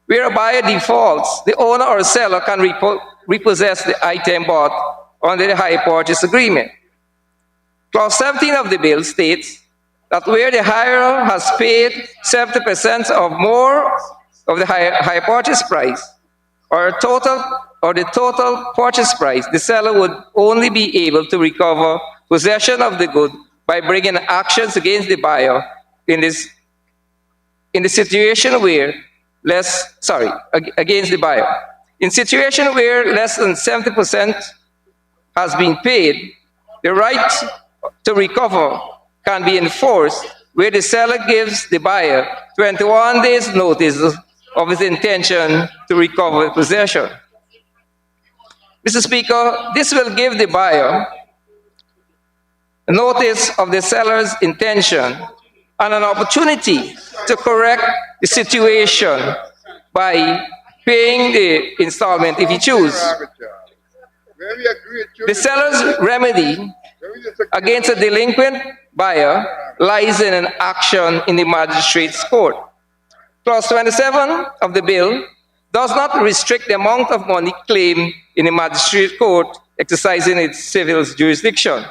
where a buyer defaults, the owner or seller can repossess the item bought under the hire purchase agreement. Clause 17 of the bill states that where the hirer has paid 70% or more of the hire purchase price, or the total purchase price, the seller would only be able to recover possession of the good by bringing actions against the buyer in the situation where against the buyer. In situation where less than 70% has been paid, the right to recover can be enforced where the seller gives the buyer 21 days notice of his intention to recover possession. Mr. Speaker, this will give the buyer notice of the seller's intention and an opportunity to correct the situation by paying the installment if he chooses. The seller's remedy against a delinquent buyer lies in an action in the magistrate's court. Clause 27 of the bill does not restrict the amount of money claimed in the magistrate court exercising its civil jurisdiction.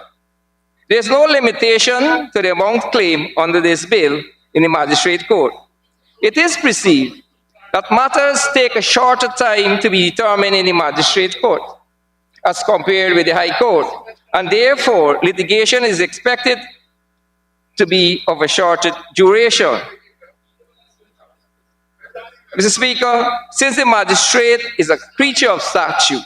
There is no limitation to the amount claimed under this bill in the magistrate court. It is perceived that matters take a shorter time to be determined in the magistrate court as compared with the high court, and therefore litigation is expected to be of a shorter duration. Mr. Speaker, since the magistrate is a creature of statute,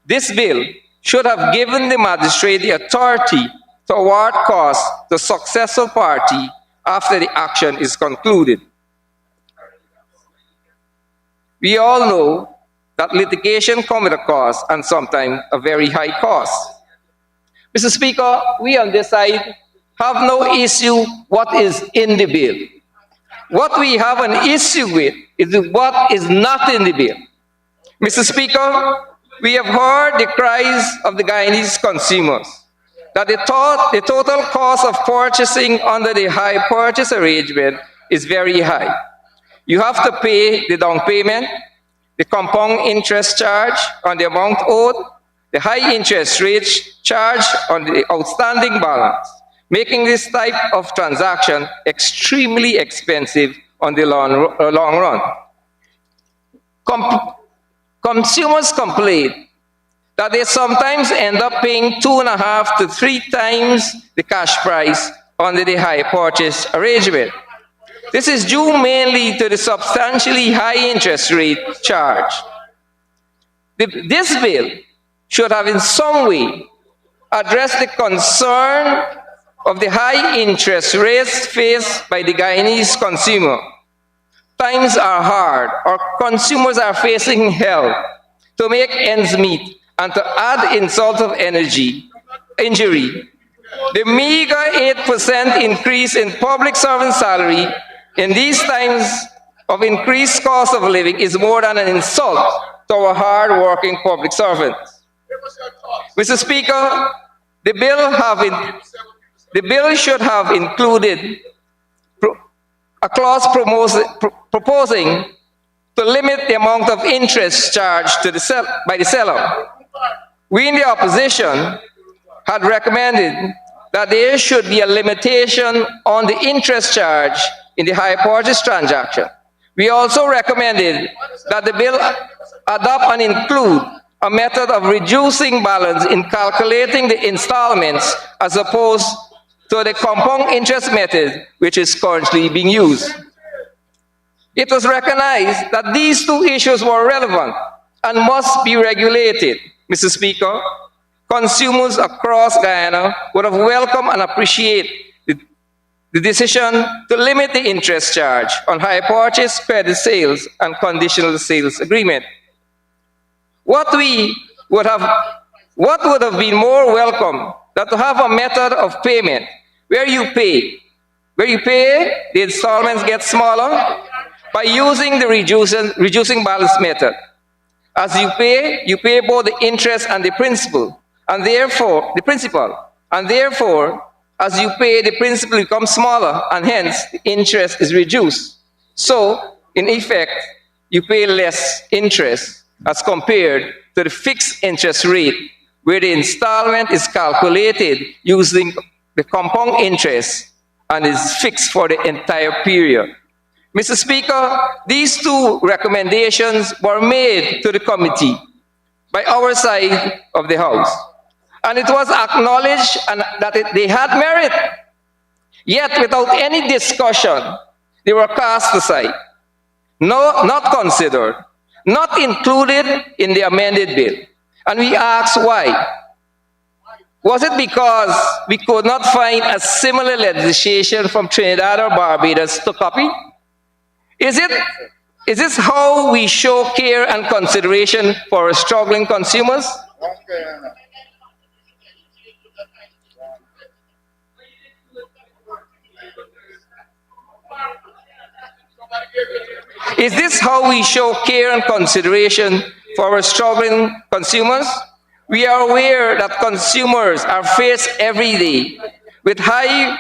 this bill should have given the magistrate the authority to award costs to the successful party after the action is concluded. We all know that litigation comes with a cost, and sometimes a very high cost. Mr. Speaker, we on this side have no issue what is in the bill. What we have an issue with is what is not in the bill. Mr. Speaker, we have heard the cries of the Guyanese consumers that the total cost of purchasing under the hire purchase arrangement is very high. You have to pay the down payment, the compound interest charge on the amount owed, the high interest rate charged on the outstanding balance, making this type of transaction extremely expensive on the long run. Consumers complain that they sometimes end up paying 2.5 to 3 times the cash price under the hire purchase arrangement. This is due mainly to the substantially high interest rate charge. This bill should have in some way addressed the concern of the high interest rates faced by the Guyanese consumer. Times are hard, our consumers are facing hell to make ends meet, and to add insult of injury, the meager 8% increase in public servant salary in these times of increased cost of living is more than an insult to our hard-working public servants. Mr. Speaker, the bill should have included a clause proposing to limit the amount of interest charged by the seller. We in the opposition had recommended that there should be a limitation on the interest charge in the hire purchase transaction. We also recommended that the bill adopt and include a method of reducing balance in calculating the installments as opposed to the compound interest method which is currently being used. It was recognized that these two issues were relevant and must be regulated. Mr. Speaker, consumers across Guyana would have welcomed and appreciated the decision to limit the interest charge on hire purchase, credit sales, and conditional sales agreement. What would have been more welcome than to have a method of payment where you pay, the installments get smaller by using the reducing balance method. As you pay both the interest and the principal, and therefore, As you pay, the principal becomes smaller, and hence the interest is reduced. So, in effect, you pay less interest as compared to the fixed interest rate, where the installment is calculated using the compound interest and is fixed for the entire period. Mr. Speaker, these two recommendations were made to the committee by our side of the House, and it was acknowledged that they had merit. Yet, without any discussion, they were cast aside, not considered, not included in the amended bill. And we asked why. Was it because we could not find a similar legislation from Trinidad or Barbados to copy? Is this how we show care and consideration for struggling consumers? Is this how we show care and consideration for our struggling consumers? We are aware that consumers are faced every day with high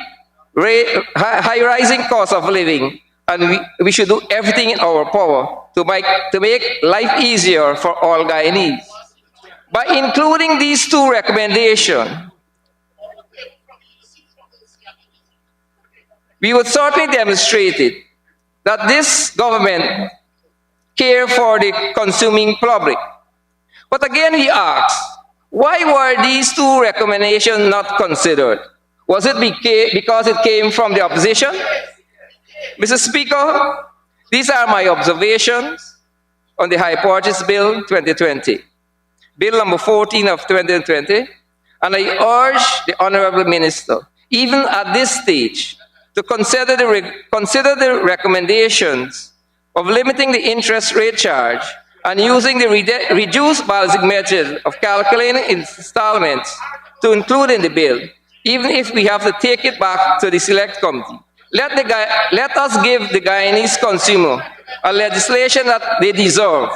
rising costs of living, and we should do everything in our power to make life easier for all Guyanese. By including these two recommendations, we would certainly demonstrate it that this government cares for the consuming public. But again, we ask, why were these two recommendations not considered? Was it because it came from the opposition? Mr. Speaker, these are my observations on the High Purchase Bill 2020, Bill number 14 of 2020, and I urge the Honorable Minister, even at this stage, to consider the recommendations of limiting the interest rate charge and using the reduced basic method of calculating installments to include in the bill, even if we have to take it back to the select committee. Let us give the Guyanese consumer a legislation that they deserve,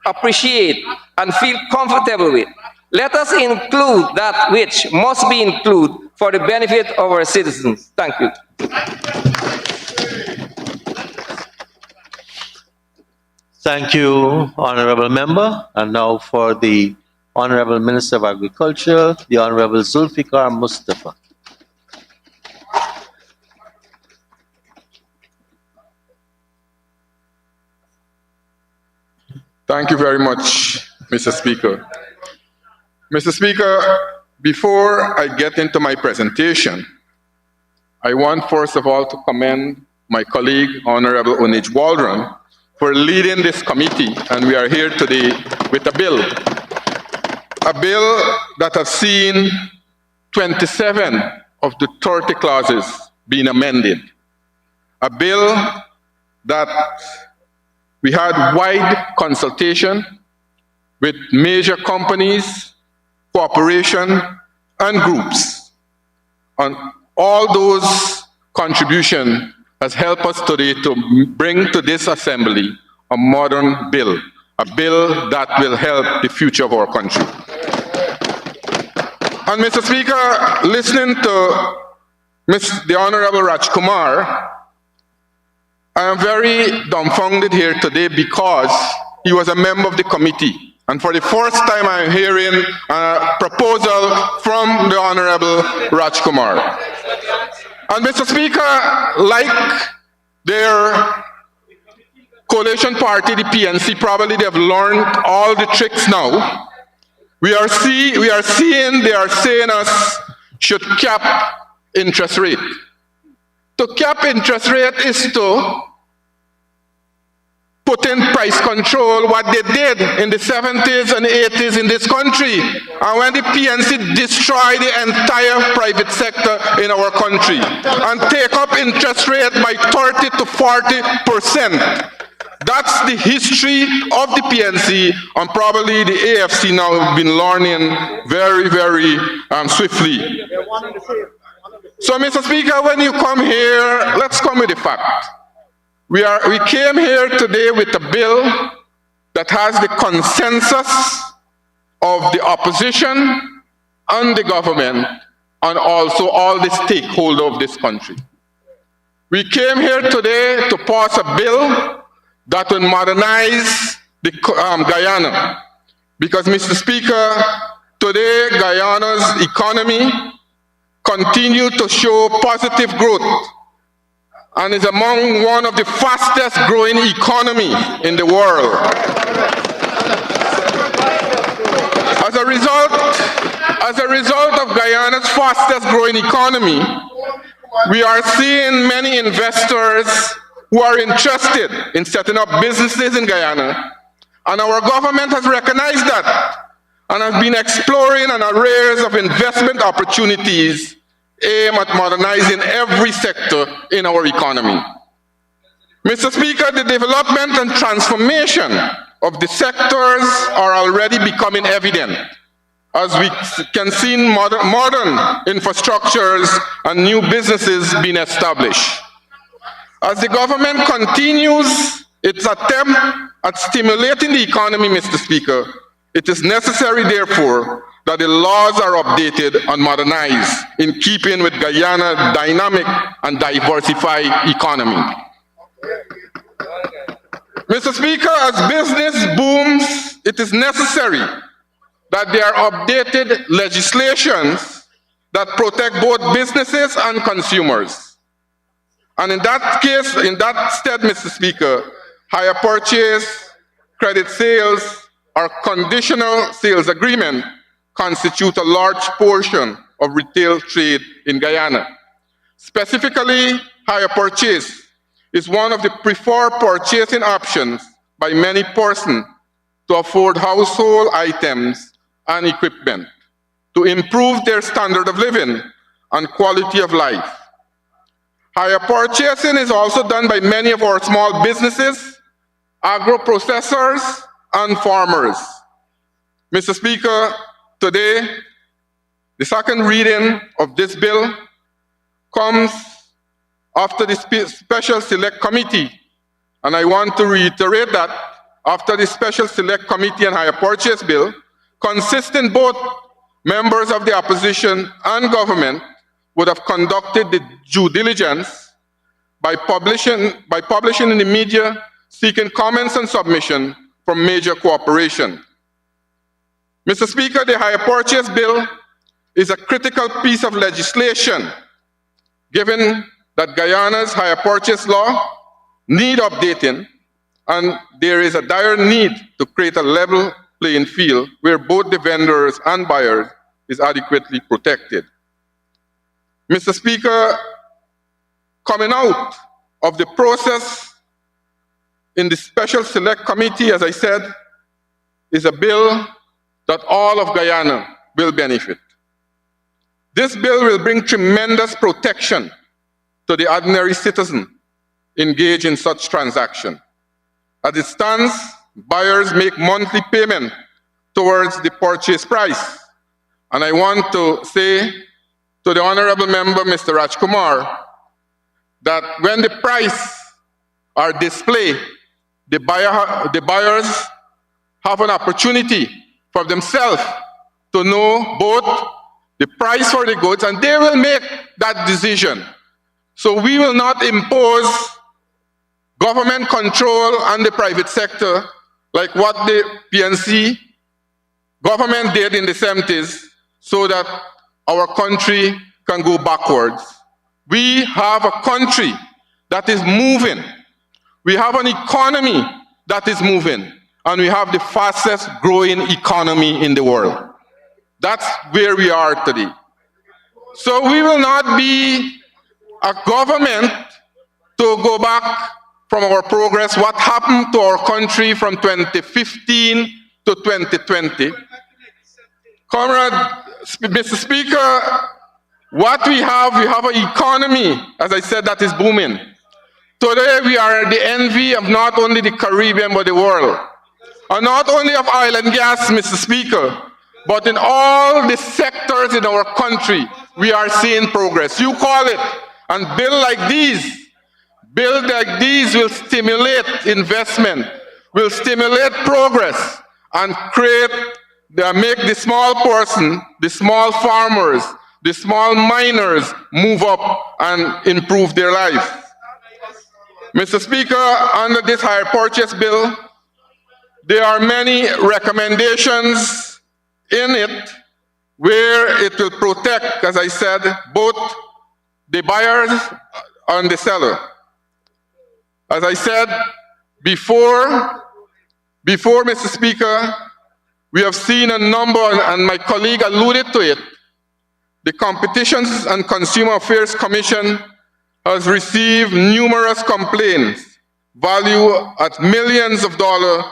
appreciate, and feel comfortable with. Let us include that which must be included for the benefit of our citizens. Thank you. Thank you, Honorable Member. And now for the Honorable Minister of Agriculture, the Honorable Zulfikar Mustafa. Thank you very much, Mr. Speaker. Mr. Speaker, before I get into my presentation, I want first of all to commend my colleague, Honorable Onij Waldron, for leading this committee, and we are here today with a bill that has seen 27 of the 30 clauses being amended, a bill that we had wide consultation with major companies, cooperation, and groups. And all those contributions has helped us today to bring to this assembly a modern bill, a bill that will help the future of our country. And Mr. Speaker, listening to the Honorable Rajkumar, I am very dumbfounded here today because he was a member of the committee. And for the first time, I'm hearing a proposal from the Honorable Rajkumar. And Mr. Speaker, like their coalition party, the PNC, probably they've learned all the tricks now. We are seeing they are saying us should cap interest rate. To cap interest rate is to put in price control, what they did in the 70s and 80s in this country. And when the PNC destroyed the entire private sector in our country and take up interest rate by 30 to 40%. That's the history of the PNC, and probably the AFC now have been learning very, very swiftly. So, Mr. Speaker, when you come here, let's come with the fact. We came here today with a bill that has the consensus of the opposition and the government and also all the stakeholders of this country. We came here today to pass a bill that will modernize the Guyana. Because, Mr. Speaker, today Guyana's economy continues to show positive growth and is among one of the fastest growing economies in the world. As a result of Guyana's fastest growing economy, we are seeing many investors who are interested in setting up businesses in Guyana, and our government has recognized that and has been exploring an array of investment opportunities aimed at modernizing every sector in our economy. Mr. Speaker, the development and transformation of the sectors are already becoming evident, as we can see modern infrastructures and new businesses being established. As the government continues its attempt at stimulating the economy, Mr. Speaker, it is necessary, therefore, that the laws are updated and modernized in keeping with Guyana's dynamic and diversified economy. Mr. Speaker, as business booms, it is necessary that there are updated legislations that protect both businesses and consumers. And in that case, in that stead, Mr. Speaker, hire purchase, credit sales, or conditional sales agreement constitute a large portion of retail trade in Guyana. Specifically, hire purchase is one of the preferred purchasing options by many persons to afford household items and equipment, to improve their standard of living and quality of life. Hire purchasing is also done by many of our small businesses, agro-processors, and farmers. Mr. Speaker, today, the second reading of this bill comes after the Special Select Committee, and I want to reiterate that after the Special Select Committee on Hire Purchase Bill, consistent both members of the opposition and government would have conducted the due diligence by publishing in the media, seeking comments and submission from major corporations. Mr. Speaker, the Hire Purchase Bill is a critical piece of legislation, given that Guyana's hire purchase law need updating, and there is a dire need to create a level playing field where both the vendors and buyers is adequately protected. Mr. Speaker, coming out of the process in the Special Select Committee, as I said, is a bill that all of Guyana will benefit. This bill will bring tremendous protection to the ordinary citizen engaged in such transaction. As it stands, buyers make monthly payment towards the purchase price. And I want to say to the Honorable Member, Mr. Rajkumar, that when the price are displayed, the buyers have an opportunity for themselves to know both the price for the goods, and they will make that decision. So we will not impose government control on the private sector like what the PNC government did in the 70s so that our country can go backwards. We have a country that is moving. We have an economy that is moving, and we have the fastest growing economy in the world. That's where we are today. So we will not be a government to go back from our progress, what happened to our country from 2015 to 2020. Comrade, Mr. Speaker, what we have an economy, as I said, that is booming. Today we are the envy of not only the Caribbean, but the world. And not only of oil and gas, Mr. Speaker, but in all the sectors in our country, we are seeing progress. You call it, and bills like these will stimulate investment, will stimulate progress, and make the small person, the small farmers, the small miners move up and improve their life. Mr. Speaker, under this hire purchase bill, there are many recommendations in it where it will protect, as I said, both the buyers and the seller. As I said before, Mr. Speaker, we have seen a number, and my colleague alluded to it, the Competitions and Consumer Affairs Commission has received numerous complaints valued at millions of dollars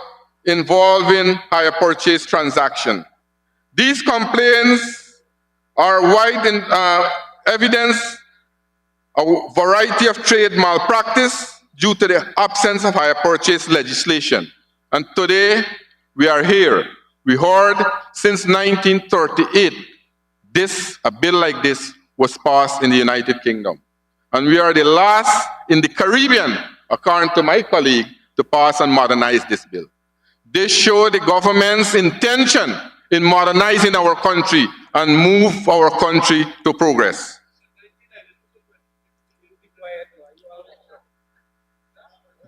involving hire purchase transactions. These complaints are wide in evidence a variety of trade malpractice due to the absence of hire purchase legislation. And today we are here. We heard since 1938, a bill like this was passed in the United Kingdom. And we are the last in the Caribbean, according to my colleague, to pass and modernize this bill. This shows the government's intention in modernizing our country and move our country to progress.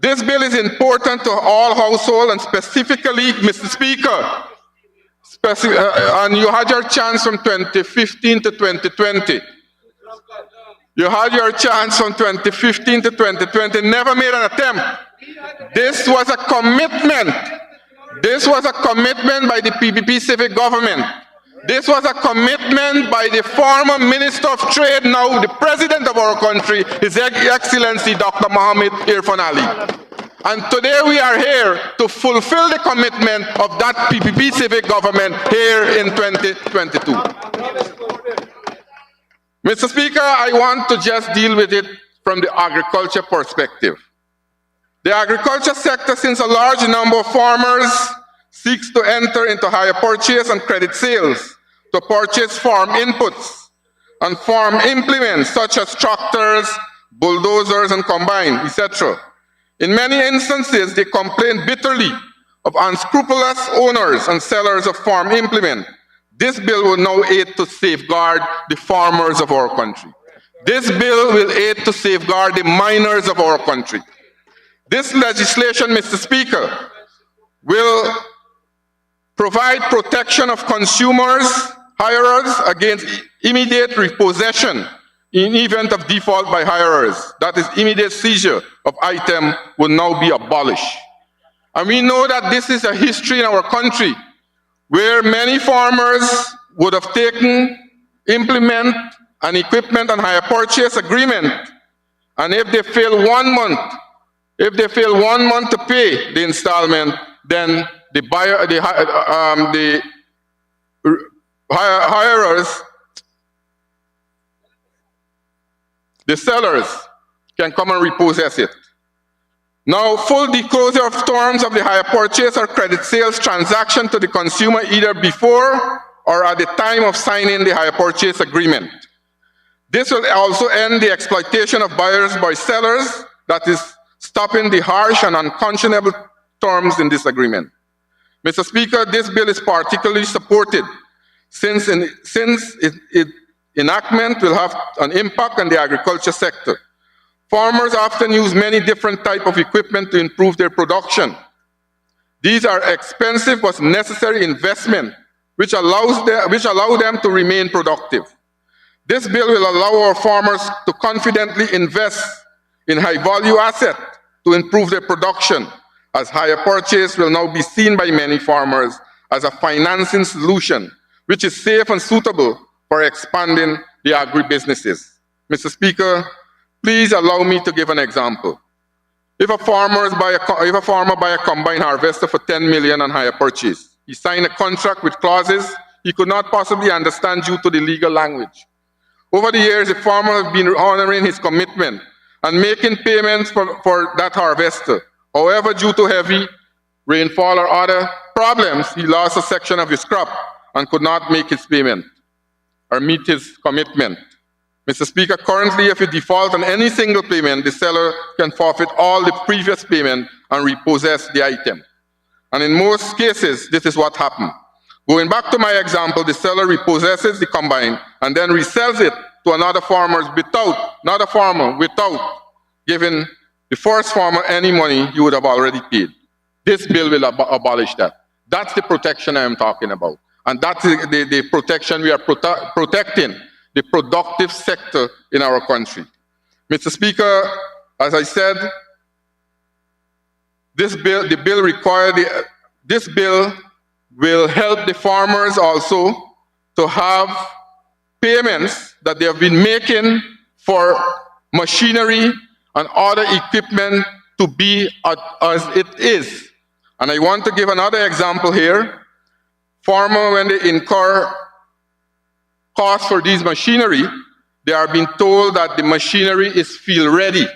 This bill is important to all households, and specifically, Mr. Speaker, and you had your chance from 2015 to 2020. You had your chance from 2015 to 2020, never made an attempt. This was a commitment. This was a commitment by the PPP civic government. This was a commitment by the former Minister of Trade, now the President of our country, His Excellency Dr. Mohammed Irfan Ali. And today we are here to fulfill the commitment of that PPP civic government here in 2022. Mr. Speaker, I want to just deal with it from the agriculture perspective. The agriculture sector, since a large number of farmers seeks to enter into hire purchase and credit sales to purchase farm inputs and farm implements such as tractors, bulldozers, and combine, etc. In many instances, they complain bitterly of unscrupulous owners and sellers of farm implement. This bill will now aid to safeguard the farmers of our country. This bill will aid to safeguard the miners of our country. This legislation, Mr. Speaker, will provide protection of consumers, hirers against immediate repossession in event of default by hirers. That is, immediate seizure of item will now be abolished. And we know that this is a history in our country where many farmers would have taken implement and equipment and hire purchase agreement, and if they fail 1 month, to pay the installment, then the buyer, the hirers, the sellers can come and repossess it. Now, full disclosure of terms of the hire purchase or credit sales transaction to the consumer either before or at the time of signing the hire purchase agreement. This will also end the exploitation of buyers by sellers, that is, stopping the harsh and unconscionable terms in this agreement. Mr. Speaker, this bill is particularly supported since its enactment will have an impact on the agriculture sector. Farmers often use many different types of equipment to improve their production. These are expensive but necessary investment which allow them to remain productive. This bill will allow our farmers to confidently invest in high-value assets to improve their production, as hire purchase will now be seen by many farmers as a financing solution which is safe and suitable for expanding the agribusinesses. Mr. Speaker, please allow me to give an example. If a farmer buy a combine harvester for $10 million on hire purchase, he signed a contract with clauses he could not possibly understand due to the legal language. Over the years, the farmer has been honoring his commitment and making payments for that harvester. However, due to heavy rainfall or other problems, he lost a section of his crop and could not make his payment or meet his commitment. Mr. Speaker, currently, if you default on any single payment, the seller can forfeit all the previous payment and repossess the item. And in most cases, this is what happened. Going back to my example, the seller repossesses the combine and then resells it to another farmer without giving the first farmer any money you would have already paid. This bill will abolish that. That's the protection I am talking about. And that's the protection we are protecting, the productive sector in our country. Mr. Speaker, as I said, this bill will help the farmers also to have payments that they have been making for machinery and other equipment to be as it is. And I want to give another example here. Farmers, when they incur costs for these machinery, they are being told that the machinery is field ready.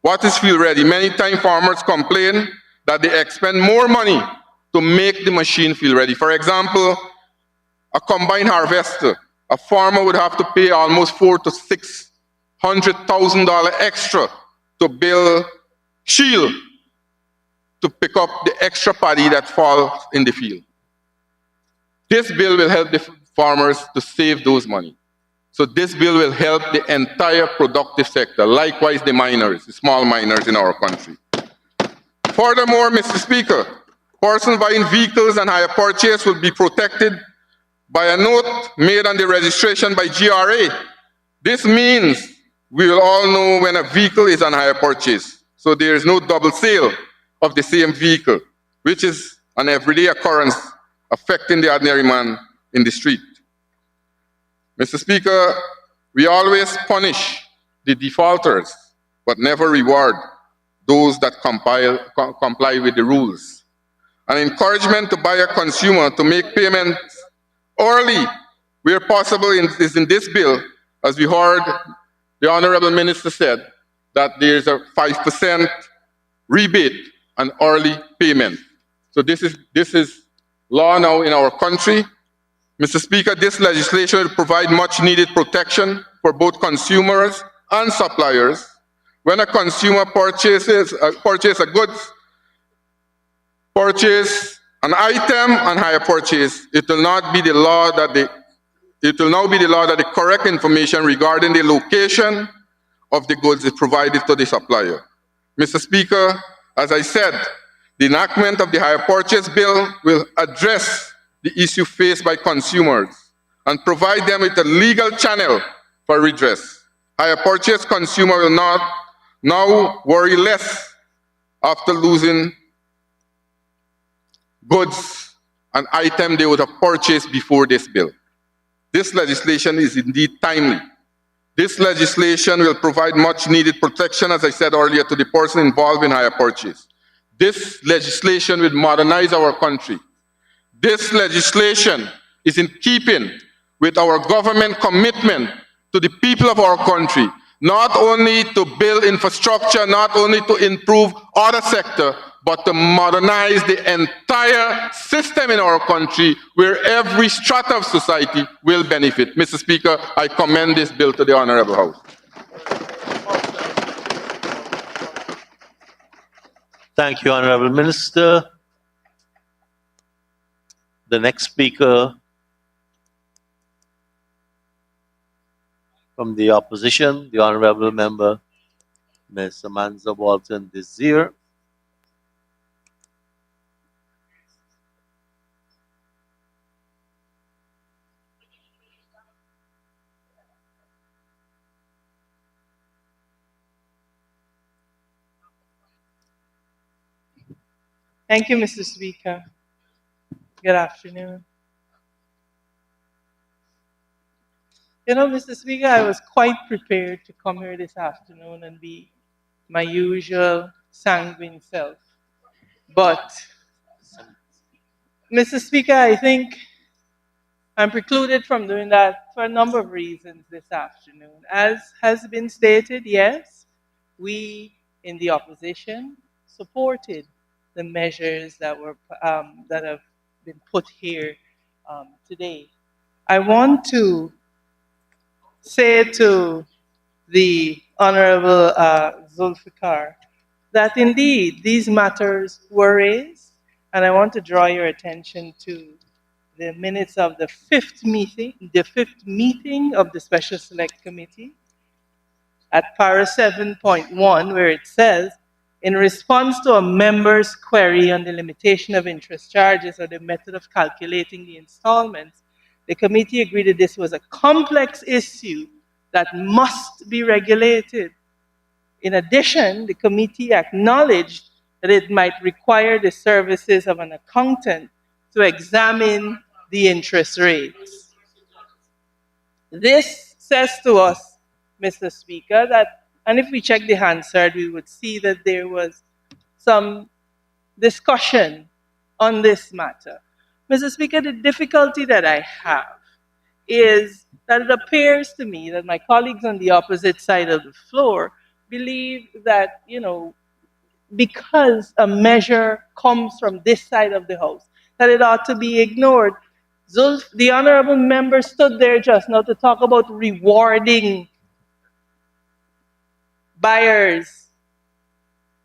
What is field ready? Many times farmers complain that they expend more money to make the machine field ready. For example, a combine harvester, a farmer would have to pay almost $400,000 to $600,000 extra to build shield to pick up the extra paddy that falls in the field. This bill will help the farmers to save those money. So this bill will help the entire productive sector, likewise the miners, the small miners in our country. Furthermore, Mr. Speaker, persons buying vehicles and hire purchase will be protected by a note made on the registration by GRA. This means we will all know when a vehicle is on hire purchase. So there is no double sale of the same vehicle, which is an everyday occurrence affecting the ordinary man in the street. Mr. Speaker, we always punish the defaulters, but never reward those that comply with the rules. An encouragement to buyer consumer to make payments early where possible is in this bill, as we heard the Honorable Minister said, that there is a 5% rebate on early payment. So this is law now in our country. Mr. Speaker, this legislation will provide much needed protection for both consumers and suppliers. When a consumer purchases a goods, purchase an item and hire purchase, it will now be the law that the correct information regarding the location of the goods is provided to the supplier. Mr. Speaker, as I said, the enactment of the hire purchase bill will address the issue faced by consumers and provide them with a legal channel for redress. Hire purchase consumer will not now worry less after losing goods and items they would have purchased before this bill. This legislation is indeed timely. This legislation will provide much needed protection, as I said earlier, to the person involved in hire purchase. This legislation will modernize our country. This legislation is in keeping with our government commitment to the people of our country, not only to build infrastructure, not only to improve other sectors, but to modernize the entire system in our country where every strata of society will benefit. Mr. Speaker, I commend this bill to the Honorable House. Thank you, Honorable Minister. The next speaker from the opposition, the Honorable Member, Ms. Samantha Walton Desir. Thank you, Mr. Speaker. Good afternoon. You know, Mr. Speaker, I was quite prepared to come here this afternoon and be my usual sanguine self. But, Mr. Speaker, I think I'm precluded from doing that for a number of reasons this afternoon. As has been stated, yes, we in the opposition supported the measures that have been put here today. I want to say to the Honorable Zulfikar that indeed these matters were raised, and I want to draw your attention to the minutes of the fifth meeting of the Special Select Committee at para 7.1, where it says, in response to a member's query on the limitation of interest charges or the method of calculating the installments, the committee agreed that this was a complex issue that must be regulated. In addition, the committee acknowledged that it might require the services of an accountant to examine the interest rates. This says to us, Mr. Speaker, that, and if we check the Hansard, we would see that there was some discussion on this matter. Mr. Speaker, the difficulty that I have is that it appears to me that my colleagues on the opposite side of the floor believe that, because a measure comes from this side of the House, that it ought to be ignored. The honorable member stood there just now to talk about rewarding buyers.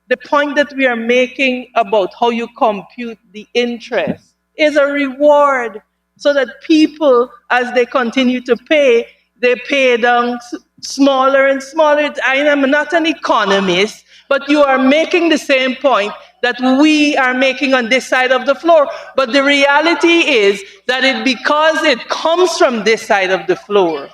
The point that we are making about how you compute the interest is a reward so that people, as they continue to pay, they pay down smaller and smaller. I am not an economist, but you are making the same point that we are making on this side of the floor. But the reality is that because it comes from this side of the floor,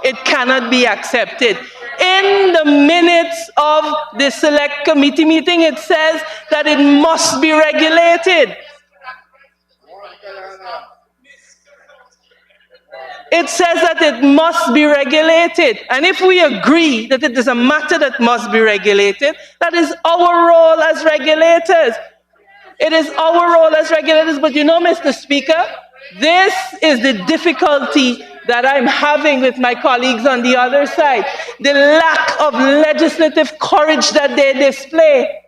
it cannot be accepted. In the minutes of the select committee meeting, it says that it must be regulated. It says that it must be regulated. And if we agree that it is a matter that must be regulated, that is our role as regulators. It is our role as regulators. But Mr. Speaker, this is the difficulty that I'm having with my colleagues on the other side. The lack of legislative courage that they display.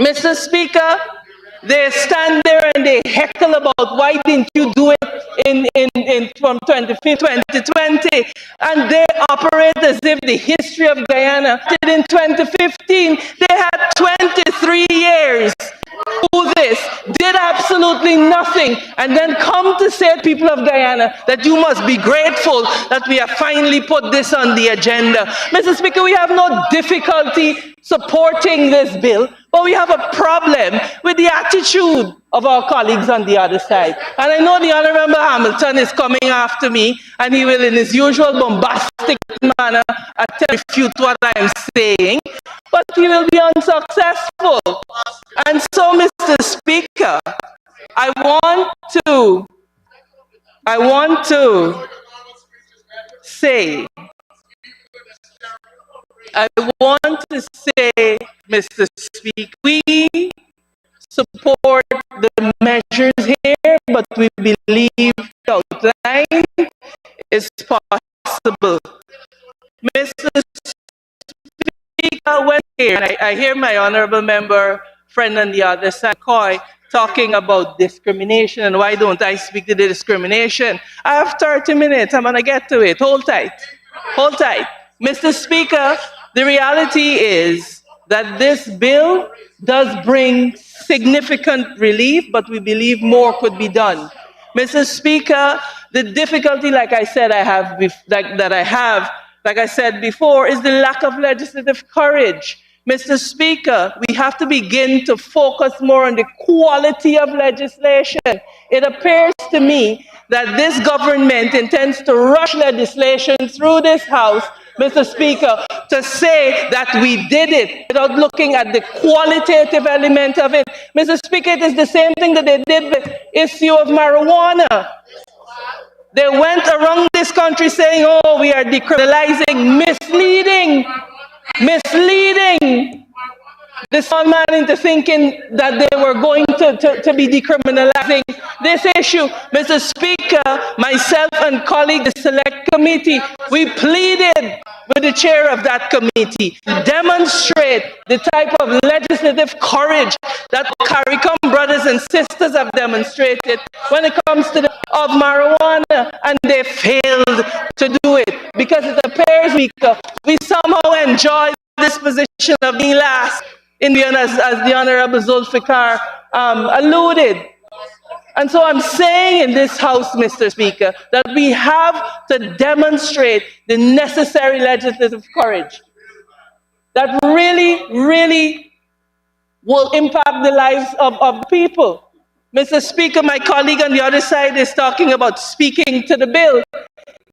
Mr. Speaker, they stand there and they heckle about why didn't you do it from 2020, and they operate as if the history of Guyana in 2015. They had 23 years to do this, did absolutely nothing, and then come to say, people of Guyana, that you must be grateful that we have finally put this on the agenda. Mr. Speaker, we have no difficulty supporting this bill, but we have a problem with the attitude of our colleagues on the other side. And I know the Honourable Member Hamilton is coming after me, and he will, in his usual bombastic manner, attempt to refute what I'm saying, but he will be unsuccessful. And so, Mr. Speaker, I want to say, Mr. Speaker, we support the measures here, but we believe the outline is possible. Mr. Speaker, when here, I hear my honourable member friend on the other side, Coy, talking about discrimination and why don't I speak to the discrimination. I have 30 minutes, I'm gonna get to it. Hold tight. Mr. Speaker, the reality is that this bill does bring significant relief, but we believe more could be done. Mr. Speaker, the difficulty, like I said before, is the lack of legislative courage. Mr. Speaker, we have to begin to focus more on the quality of legislation. It appears to me that this government intends to rush legislation through this House, Mr. Speaker, to say that we did it without looking at the qualitative element of it. Mr. Speaker, it is the same thing that they did with the issue of marijuana. They went around this country saying, oh, we are decriminalizing, misleading the small man into thinking that they were going to be decriminalizing this issue. Mr. Speaker, myself and colleagues, the Select Committee, we pleaded with the chair of that committee to demonstrate the type of legislative courage that CARICOM brothers and sisters have demonstrated when it comes to of marijuana, and they failed to do it because it appears we somehow enjoy this position of being last. in Guyana, as the Honorable Zulfikar alluded. And so I'm saying in this House, Mr. Speaker, that we have to demonstrate the necessary legislative courage that really, really will impact the lives of people. Mr. Speaker, my colleague on the other side is talking about speaking to the bill.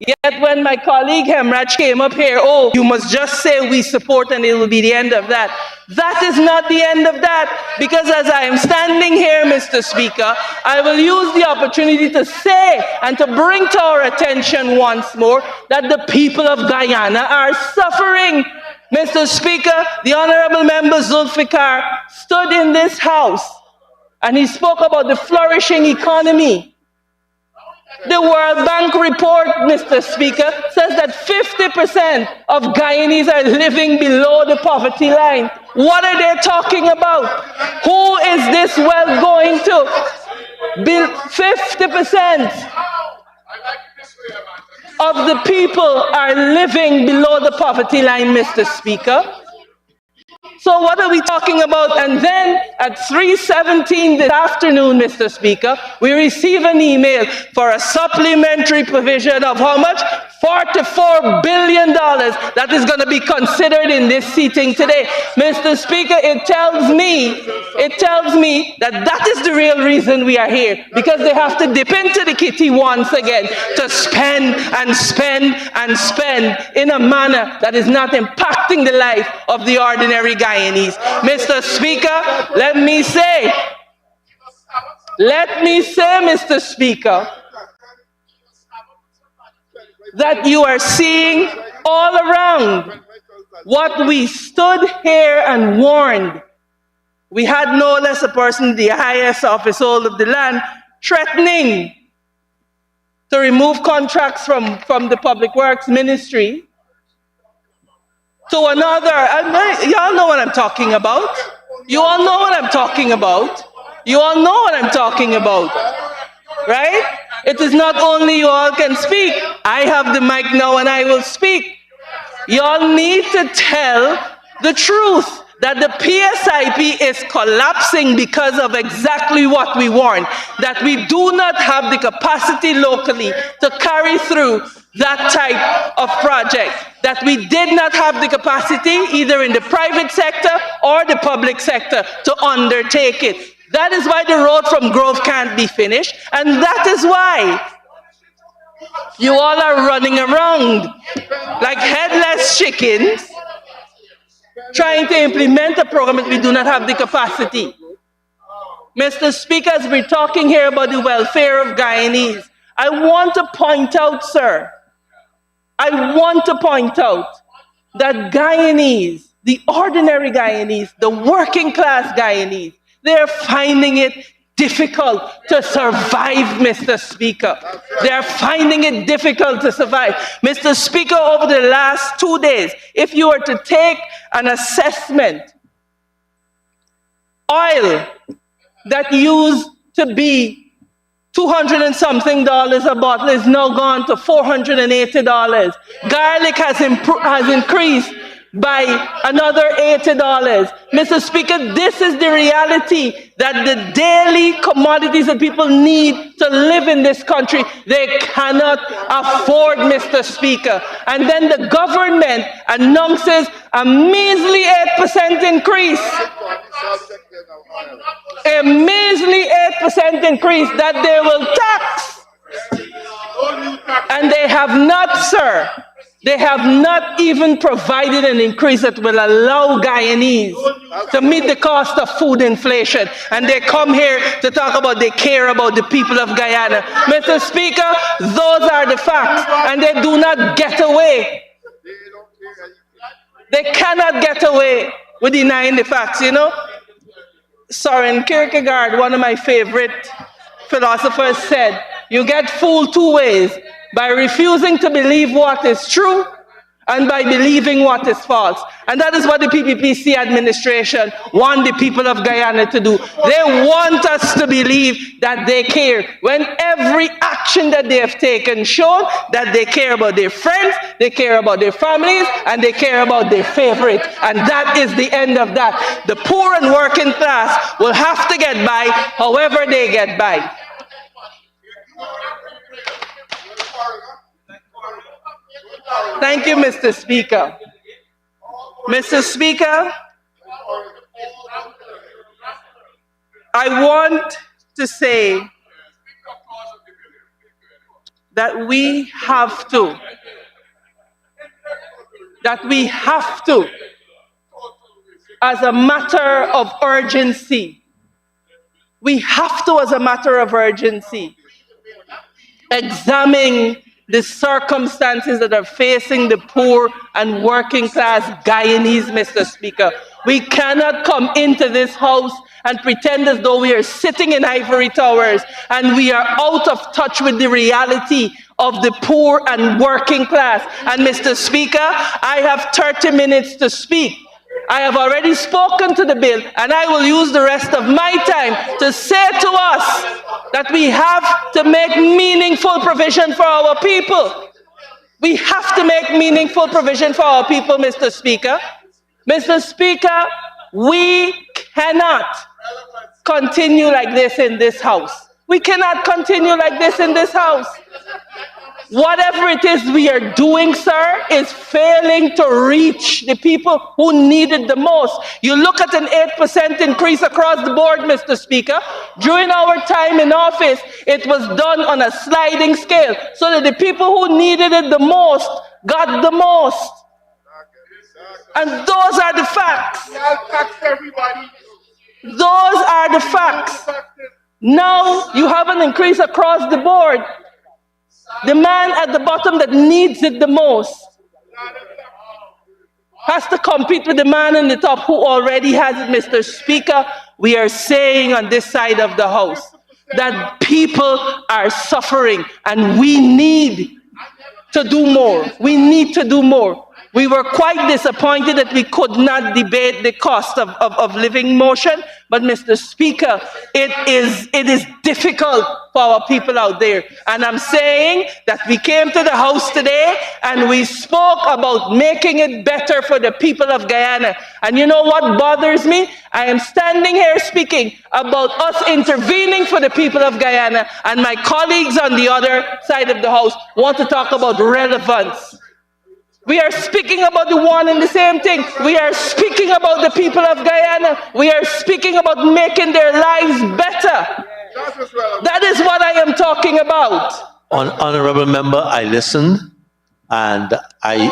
Yet when my colleague Hemraj came up here, oh, you must just say we support and it will be the end of that. That is not the end of that, because as I am standing here, Mr. Speaker, I will use the opportunity to say and to bring to our attention once more that the people of Guyana are suffering. Mr. Speaker, the Honorable Member Zulfikar stood in this House and he spoke about the flourishing economy. The World Bank report, Mr. Speaker, says that 50% of Guyanese are living below the poverty line. What are they talking about? Who is this wealth going to? 50% of the people are living below the poverty line, Mr. Speaker. So what are we talking about? And then at 3:17 this afternoon, Mr. Speaker, we receive an email for a supplementary provision of how much? $44 billion that is going to be considered in this seating today. Mr. Speaker, it tells me that that is the real reason we are here, because they have to dip into the kitty once again to spend and spend and spend in a manner that is not impacting the life of the ordinary Guyanese. Mr. Speaker, let me say, Mr. Speaker, that you are seeing all around what we stood here and warned. We had no less a person, the highest official of the land, threatening to remove contracts from the Public Works Ministry to another. Y'all know what I'm talking about. You all know what I'm talking about. You all know what I'm talking about. Right? It is not only you all can speak. I have the mic now and I will speak. You all need to tell the truth that the PSIP is collapsing because of exactly what we warned, that we do not have the capacity locally to carry through that type of project, that we did not have the capacity either in the private sector or the public sector to undertake it. That is why the road from Grove can't be finished, and that is why you all are running around like headless chickens trying to implement a program that we do not have the capacity. Mr. Speaker, as we're talking here about the welfare of Guyanese, I want to point out, sir, that Guyanese, the ordinary Guyanese, the working class Guyanese, they're finding it difficult to survive, Mr. Speaker. They're finding it difficult to survive. Mr. Speaker, over the last 2 days, if you were to take an assessment, oil that used to be $200 and something a bottle is now gone to $480. Garlic has increased by another $80. Mr. Speaker, this is the reality, that the daily commodities that people need to live in this country, they cannot afford, Mr. Speaker. And then the government announces a measly 8% increase. A measly 8% increase that they will tax. And they have not, sir. They have not even provided an increase that will allow Guyanese to meet the cost of food inflation. And they come here to talk about they care about the people of Guyana. Mr. Speaker, those are the facts, and they do not get away. They cannot get away with denying the facts, you know. Soren Kierkegaard, one of my favorite philosophers, said, you get fooled two ways: by refusing to believe what is true and by believing what is false. And that is what the PPPC administration want the people of Guyana to do. They want us to believe that they care, when every action that they have taken shown that they care about their friends, they care about their families, and they care about their favorite. And that is the end of that. The poor and working class will have to get by however they get by. Thank you, Mr. Speaker. Mr. Speaker, I want to say that we have to, as a matter of urgency, examine the circumstances that are facing the poor and working class Guyanese, Mr. Speaker. We cannot come into this house and pretend as though we are sitting in ivory towers and we are out of touch with the reality of the poor and working class. And Mr. Speaker, I have 30 minutes to speak. I have already spoken to the bill, and I will use the rest of my time to say to us that we have to make meaningful provision for our people. We have to make meaningful provision for our people, Mr. Speaker. Mr. Speaker, we cannot continue like this in this house. We cannot continue like this in this house. Whatever it is we are doing, sir, is failing to reach the people who need it the most. You look at an 8% increase across the board, Mr. Speaker. During our time in office, it was done on a sliding scale so that the people who needed it the most got the most. And those are the facts. Those are the facts. Now you have an increase across the board. The man at the bottom that needs it the most has to compete with the man in the top who already has it, Mr. Speaker. We are saying on this side of the house that people are suffering and we need to do more. We need to do more. We were quite disappointed that we could not debate the cost of living motion, but Mr. Speaker, it is difficult for our people out there. And I'm saying that we came to the House today and we spoke about making it better for the people of Guyana. And you know what bothers me? I am standing here speaking about us intervening for the people of Guyana, and my colleagues on the other side of the House want to talk about relevance. We are speaking about the one and the same thing. We are speaking about the people of Guyana. We are speaking about making their lives better. That is what I am talking about. Honorable member, I listened and I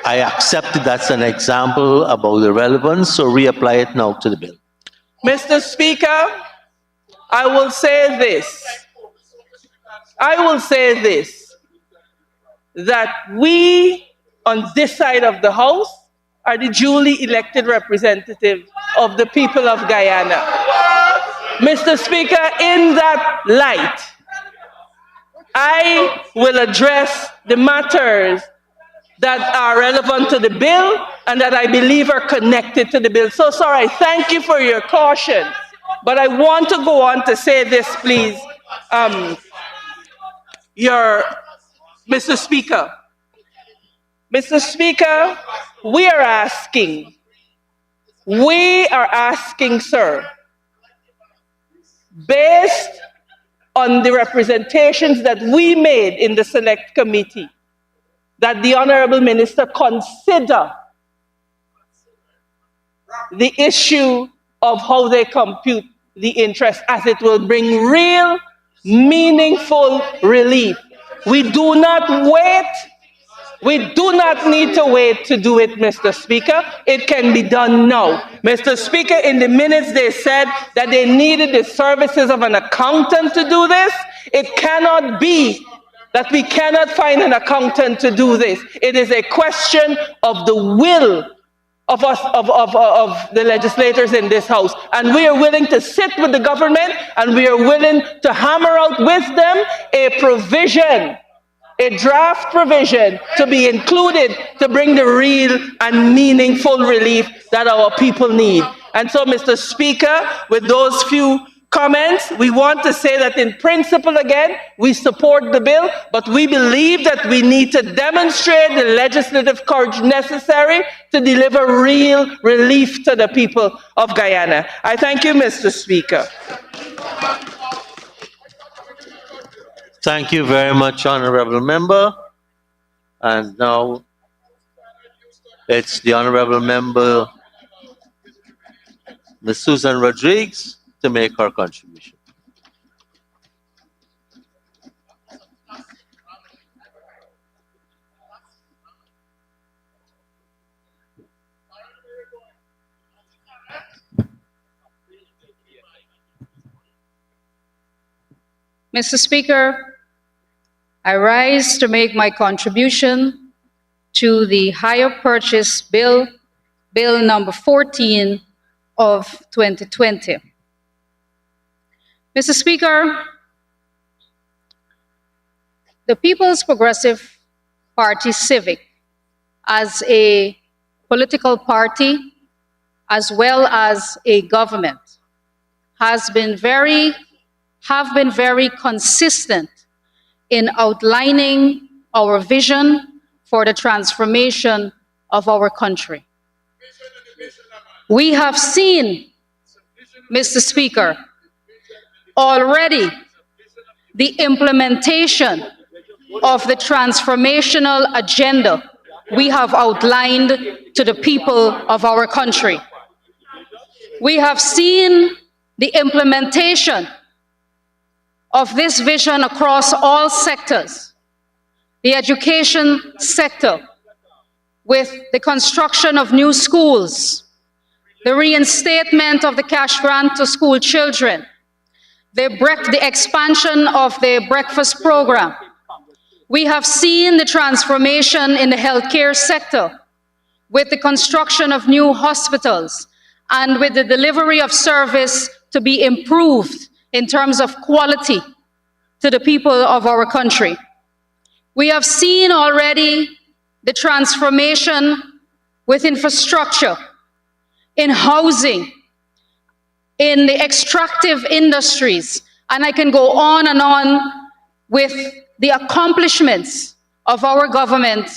accepted that's an example about the relevance, so reapply it now to the bill. Mr. Speaker, I will say this, that we on this side of the House are the duly elected representative of the people of Guyana. Mr. Speaker, in that light, I will address the matters that are relevant to the bill and that I believe are connected to the bill. So, sir, I thank you for your caution, but I want to go on to say this, please. Mr. Speaker, we are asking, sir, based on the representations that we made in the Select Committee, that the Honorable Minister consider the issue of how they compute the interest, as it will bring real, meaningful relief. We do not wait. We do not need to wait to do it, Mr. Speaker. It can be done now. Mr. Speaker, in the minutes they said that they needed the services of an accountant to do this. It cannot be that we cannot find an accountant to do this. It is a question of the will of us, of the legislators in this House. And we are willing to sit with the government and we are willing to hammer out with them a provision a draft provision to be included to bring the real and meaningful relief that our people need. And so, Mr. Speaker, with those few comments, we want to say that in principle, again, we support the bill, but we believe that we need to demonstrate the legislative courage necessary to deliver real relief to the people of Guyana. I thank you, Mr. Speaker. Thank you very much, Honorable Member. And now it's the Honorable Member, Ms. Susan Rodriguez, to make her contribution. Mr. Speaker, I rise to make my contribution to the Hire Purchase Bill, Bill number 14 of 2020. Mr. Speaker, the People's Progressive Party Civic, as a political party as well as a government, have been very consistent in outlining our vision for the transformation of our country. We have seen, Mr. Speaker, already the implementation of the transformational agenda we have outlined to the people of our country. We have seen the implementation of this vision across all sectors. The education sector, with the construction of new schools, the reinstatement of the cash grant to school children, the expansion of the breakfast program. We have seen the transformation in the healthcare sector with the construction of new hospitals and with the delivery of service to be improved in terms of quality to the people of our country. We have seen already the transformation with infrastructure, in housing, in the extractive industries, and I can go on and on with the accomplishments of our government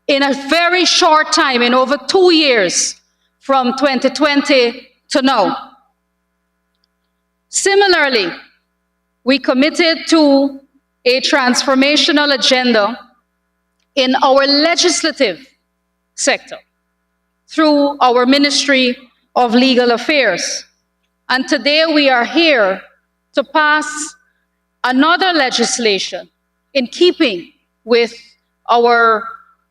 in a very short time, in over 2 years, from 2020 to now. Similarly, we committed to a transformational agenda in our legislative sector through our Ministry of Legal Affairs. And today we are here to pass another legislation in keeping with our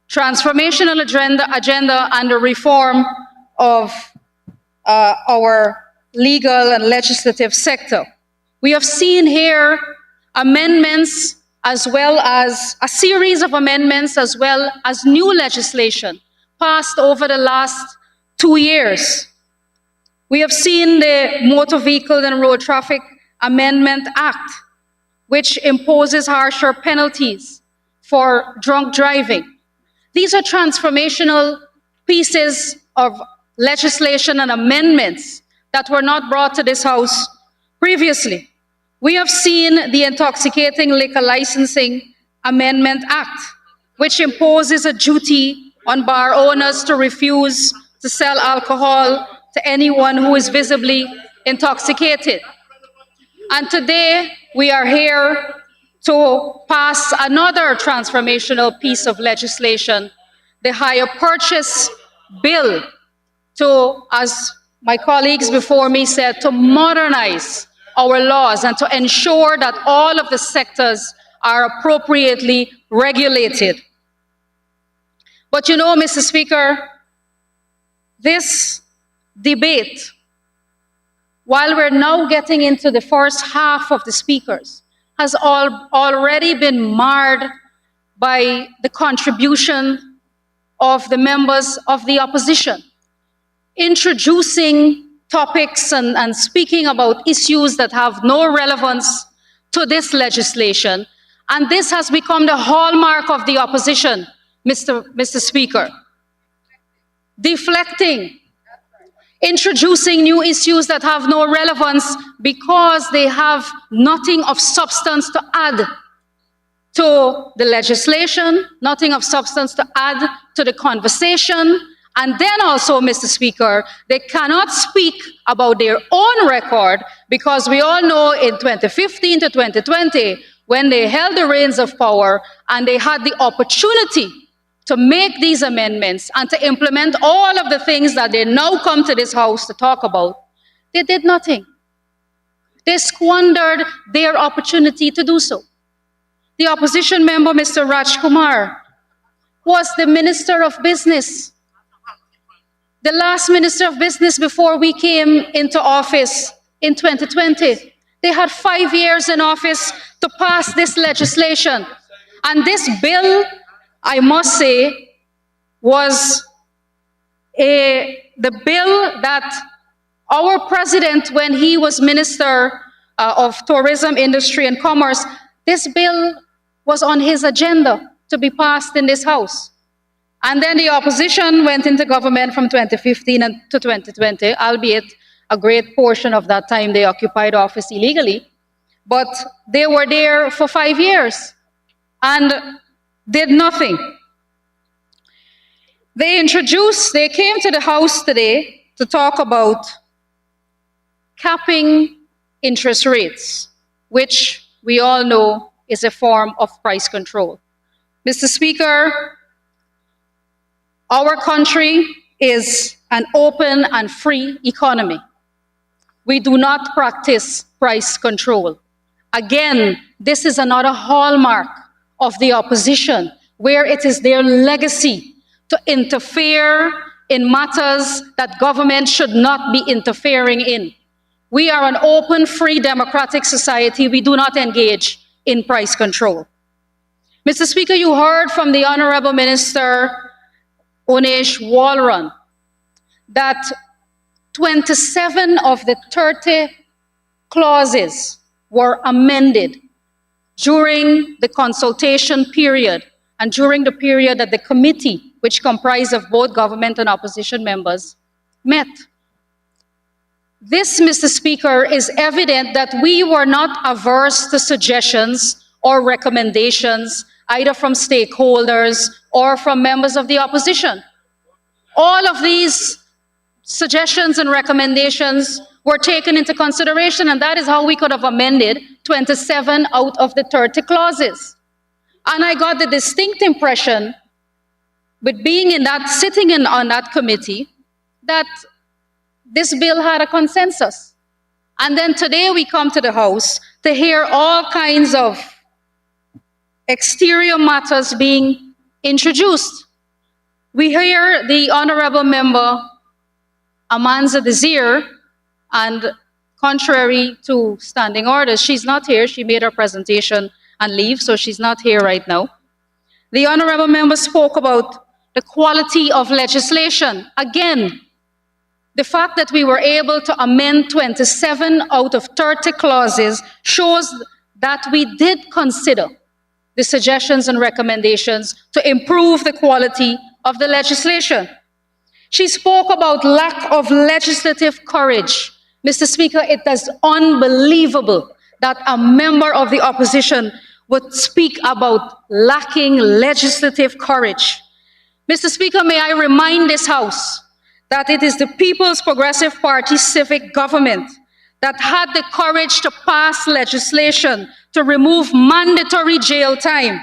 transformational agenda and the reform of our legal and legislative sector. We have seen here amendments as well as a series of amendments as well as new legislation passed over the last 2 years. We have seen the Motor Vehicle and Road Traffic Amendment Act, which imposes harsher penalties for drunk driving. These are transformational pieces of legislation and amendments that were not brought to this House previously. We have seen the Intoxicating Liquor Licensing Amendment Act, which imposes a duty on bar owners to refuse to sell alcohol to anyone who is visibly intoxicated. And today, we are here to pass another transformational piece of legislation, the Hire Purchase Bill, to, as my colleagues before me said, to modernize our laws and to ensure that all of the sectors are appropriately regulated. But you know, Mr. Speaker, this debate, while we're now getting into the first half of the speakers, has already been marred by the contribution of the members of the opposition, introducing topics and speaking about issues that have no relevance to this legislation And this has become the hallmark of the opposition, Mr. Speaker. Deflecting, introducing new issues that have no relevance because they have nothing of substance to add to the legislation, nothing of substance to add to the conversation. And then also, Mr. Speaker, they cannot speak about their own record because we all know in 2015 to 2020, when they held the reins of power and they had the opportunity to make these amendments and to implement all of the things that they now come to this House to talk about, they did nothing. They squandered their opportunity to do so. The opposition member, Mr. Rajkumar, was the Minister of Business. The last Minister of Business before we came into office in 2020. They had 5 years in office to pass this legislation. And this bill, I must say, was the bill that our president, when he was Minister of Tourism, Industry and Commerce, this bill was on his agenda to be passed in this House. And then the opposition went into government from 2015 to 2020, albeit a great portion of that time they occupied office illegally. But they were there for 5 years and did nothing. They came to the House today to talk about capping interest rates, which we all know is a form of price control. Mr. Speaker, our country is an open and free economy. We do not practice price control. Again, this is another hallmark of the opposition, where it is their legacy to interfere in matters that government should not be interfering in. We are an open, free, democratic society. We do not engage in price control. Mr. Speaker, you heard from the Honorable Minister Unesh Walran that 27 of the 30 clauses were amended during the consultation period and during the period that the committee, which comprised of both government and opposition members, met. This, Mr. Speaker, is evident that we were not averse to suggestions or recommendations, either from stakeholders or from members of the opposition. All of these suggestions and recommendations were taken into consideration, and that is how we could have amended 27 out of the 30 clauses. And I got the distinct impression, with being sitting on that committee, that this bill had a consensus. And then today we come to the House to hear all kinds of exterior matters being introduced. We hear the Honorable Member Amanza Desir, and contrary to standing orders, she's not here. She made her presentation and leave, so she's not here right now. The Honorable Member spoke about the quality of legislation. Again, the fact that we were able to amend 27 out of 30 clauses shows that we did consider the suggestions and recommendations to improve the quality of the legislation. She spoke about lack of legislative courage. Mr. Speaker, it is unbelievable that a member of the opposition would speak about lacking legislative courage. Mr. Speaker, may I remind this House that it is the People's Progressive Party civic government that had the courage to pass legislation to remove mandatory jail time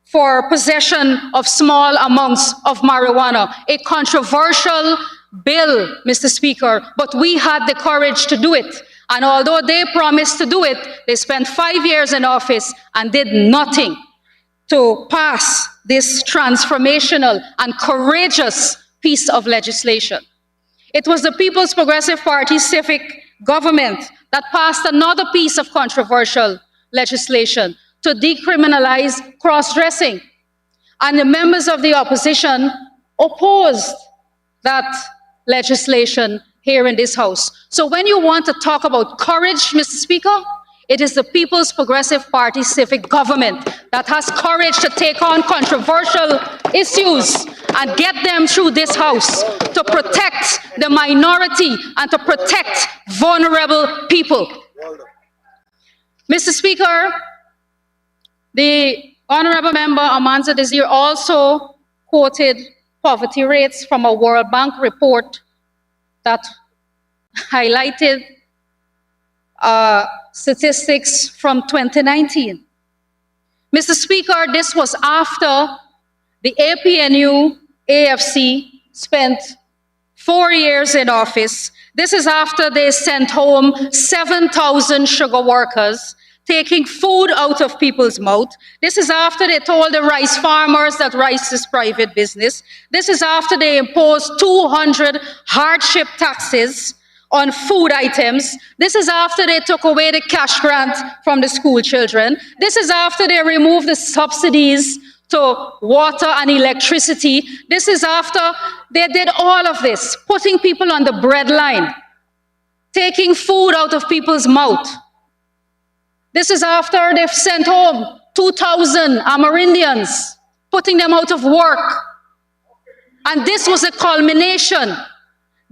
for possession of small amounts of marijuana. A controversial bill, Mr. Speaker, but we had the courage to do it. And although they promised to do it, they spent 5 years in office and did nothing to pass this transformational and courageous piece of legislation. It was the People's Progressive Party civic government that passed another piece of controversial legislation to decriminalize cross-dressing. And the members of the opposition opposed that legislation here in this House. So when you want to talk about courage, Mr. Speaker, It is the People's Progressive Party civic government that has courage to take on controversial issues and get them through this House to protect the minority and to protect vulnerable people. Mr. Speaker, the Honorable Member Amanza Desir also quoted poverty rates from a World Bank report that highlighted statistics from 2019. Mr. Speaker, this was after the APNU AFC spent 4 years in office. This is after they sent home 7,000 sugar workers, taking food out of people's mouth. This is after they told the rice farmers that rice is private business. This is after they imposed 200 hardship taxes on food items. This is after they took away the cash grant from the school children. This is after they removed the subsidies to water and electricity. This is after they did all of this, putting people on the breadline, taking food out of people's mouth. This is after they've sent home 2,000 Amerindians, putting them out of work. And this was a culmination.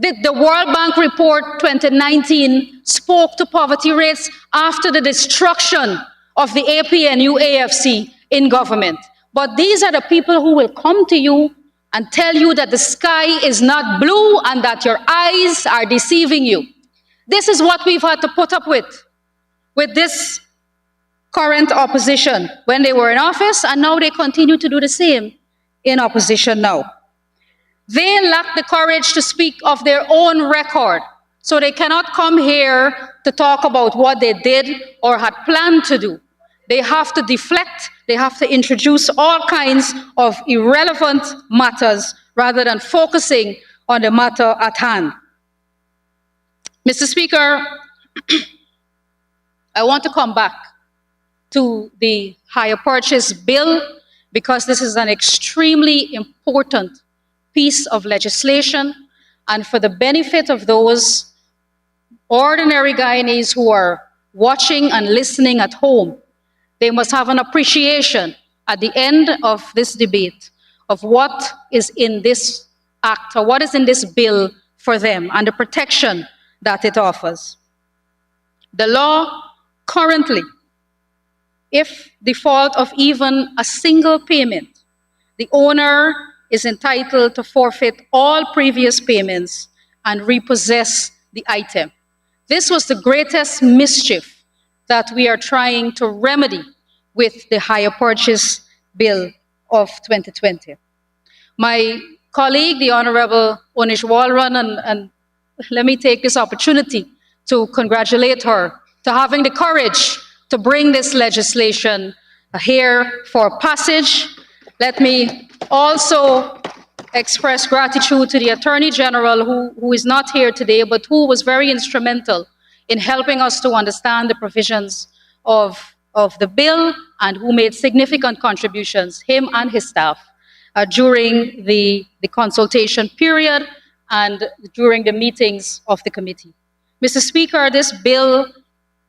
The World Bank report 2019 spoke to poverty rates after the destruction of the APNU AFC in government. But these are the people who will come to you and tell you that the sky is not blue and that your eyes are deceiving you. This is what we've had to put up with this current opposition when they were in office, and now they continue to do the same in opposition now. They lack the courage to speak of their own record, so they cannot come here to talk about what they did or had planned to do. They have to deflect, they have to introduce all kinds of irrelevant matters rather than focusing on the matter at hand. Mr. Speaker, I want to come back to the hire purchase bill because this is an extremely important piece of legislation, and for the benefit of those ordinary Guyanese who are watching and listening at home, they must have an appreciation at the end of this debate of what is in this act or what is in this bill for them and the protection that it offers. The law currently, if default of even a single payment, the owner is entitled to forfeit all previous payments and repossess the item. This was the greatest mischief that we are trying to remedy with the hire purchase bill of 2020. My colleague, the Honorable Onish Walron, and let me take this opportunity to congratulate her to having the courage to bring this legislation here for passage. Let me also express gratitude to the Attorney General who is not here today, but who was very instrumental in helping us to understand the provisions of the bill and who made significant contributions, him and his staff, during the consultation period and during the meetings of the committee. Mr. Speaker, this bill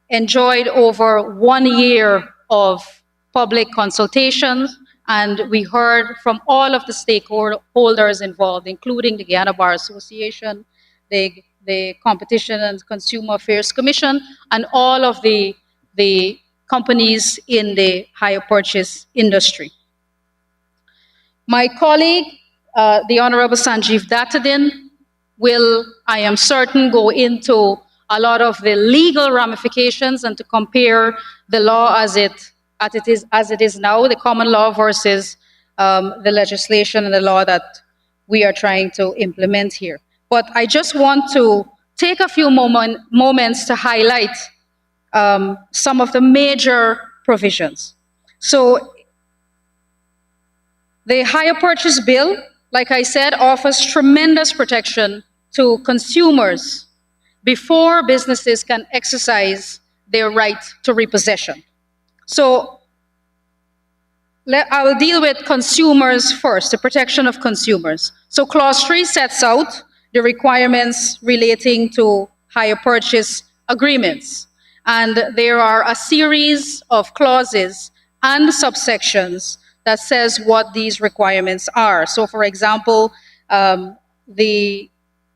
enjoyed over 1 year of public consultations, and we heard from all of the stakeholders involved, including the Guyana Bar Association, the Competition and Consumer Affairs Commission, and all of the companies in the hire purchase industry. My colleague, the Honorable Sanjeev Dattadin, will, I am certain, go into a lot of the legal ramifications and to compare the law as it is now, the common law versus the legislation and the law that we are trying to implement here. But I just want to take a few moments to highlight some of the major provisions. So the hire purchase bill, like I said, offers tremendous protection to consumers before businesses can exercise their right to repossession. So I will deal with consumers first, the protection of consumers. So Clause 3 sets out the requirements relating to hire purchase agreements. And there are a series of clauses and subsections that says what these requirements are. So for example, the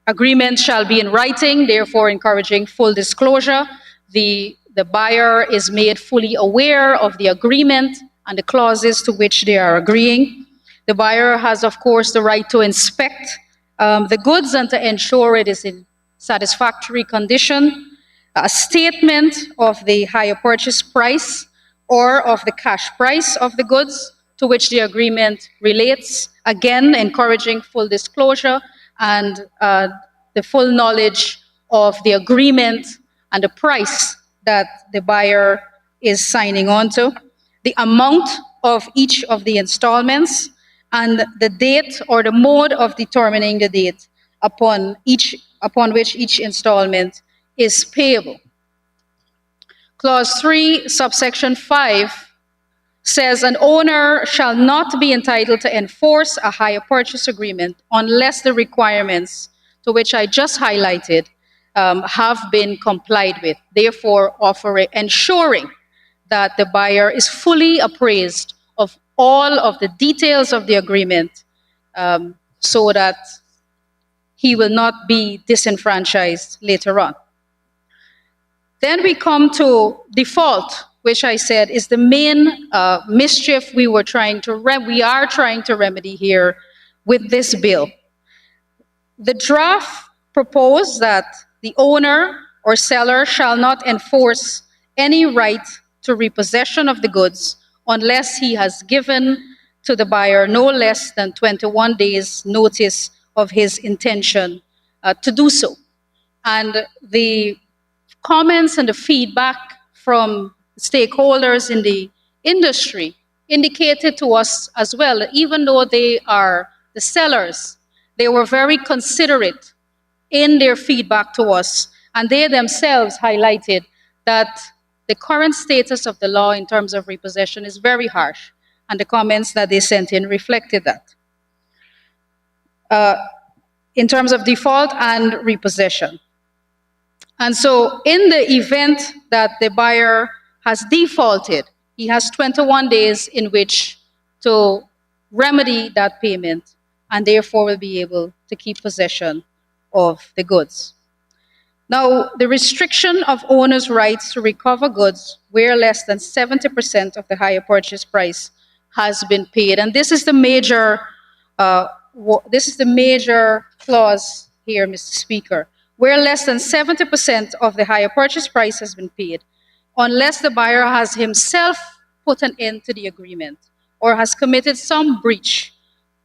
agreement shall be in writing, therefore encouraging full disclosure. The buyer is made fully aware of the agreement and the clauses to which they are agreeing. The buyer has, of course, the right to inspect the goods and to ensure it is in satisfactory condition. A statement of the hire purchase price or of the cash price of the goods to which the agreement relates, again, encouraging full disclosure and the full knowledge of the agreement and the price that the buyer is signing on to, the amount of each of the installments, and the date or the mode of determining the date upon which each installment is payable. Clause 3, subsection 5 says an owner shall not be entitled to enforce a hire purchase agreement unless the requirements to which I just highlighted have been complied with, therefore ensuring that the buyer is fully appraised of all of the details of the agreement so that he will not be disenfranchised later on. Then we come to default, which I said is the main mischief we are trying to remedy here with this bill. The draft proposed that the owner or seller shall not enforce any right to repossession of the goods unless he has given to the buyer no less than 21 days notice of his intention to do so. And the comments and the feedback from stakeholders in the industry indicated to us as well, even though they are the sellers, they were very considerate in their feedback to us, and they themselves highlighted that the current status of the law in terms of repossession is very harsh, and the comments that they sent in reflected that. In terms of default and repossession. And so in the event that the buyer has defaulted, he has 21 days in which to remedy that payment and therefore will be able to keep possession of the goods. Now, the restriction of owners' rights to recover goods where less than 70% of the hire purchase price has been paid. And this is the major clause here, Mr. Speaker, where less than 70% of the hire purchase price has been paid, unless the buyer has himself put an end to the agreement or has committed some breach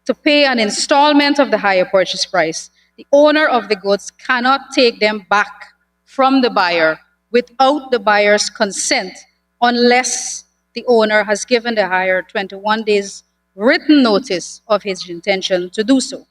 to pay an installment of the hire purchase price, the owner of the goods cannot take them back from the buyer without the buyer's consent unless the owner has given the buyer 21 days written notice of his intention to do so.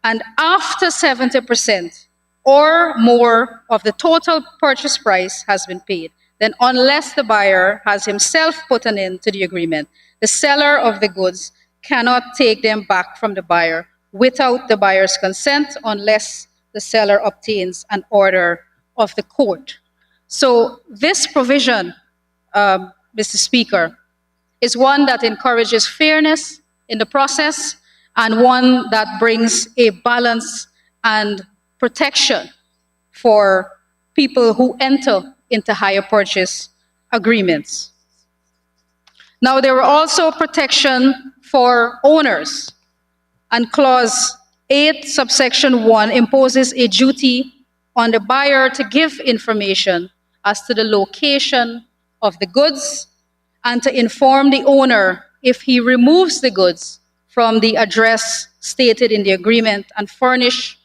And after 70% or more of the total purchase price has been paid, then unless the buyer has himself put an end to the agreement, the seller of the goods cannot take them back from the buyer without the buyer's consent unless the seller obtains an order of the court. So this provision, Mr. Speaker, is one that encourages fairness in the process and one that brings a balance and protection for people who enter into hire purchase agreements. Now, there were also protection for owners, and Clause 8, subsection 1 imposes a duty on the buyer to give information as to the location of the goods and to inform the owner if he removes the goods from the address stated in the agreement and furnish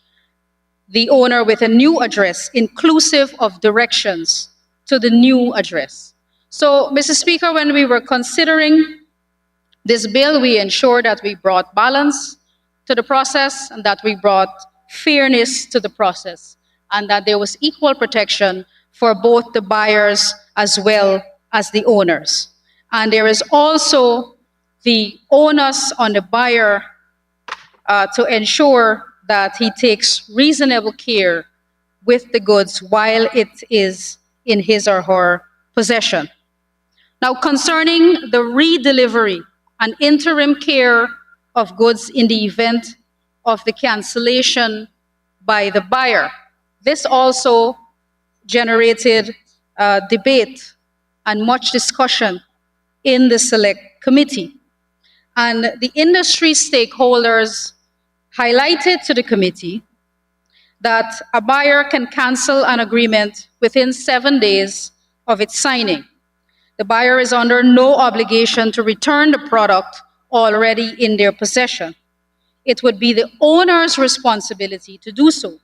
the owner with a new address inclusive of directions to the new address. So, Mr. Speaker, when we were considering this bill, we ensured that we brought balance to the process and that we brought fairness to the process and that there was equal protection for both the buyers as well as the owners. And there is also the onus on the buyer to ensure that he takes reasonable care with the goods while it is in his or her possession. Now, concerning the redelivery and interim care of goods in the event of the cancellation by the buyer, this also generated debate and much discussion in the select committee. And the industry stakeholders highlighted to the committee that a buyer can cancel an agreement within 7 days of its signing. The buyer is under no obligation to return the product already in their possession. It would be the owner's responsibility to do so.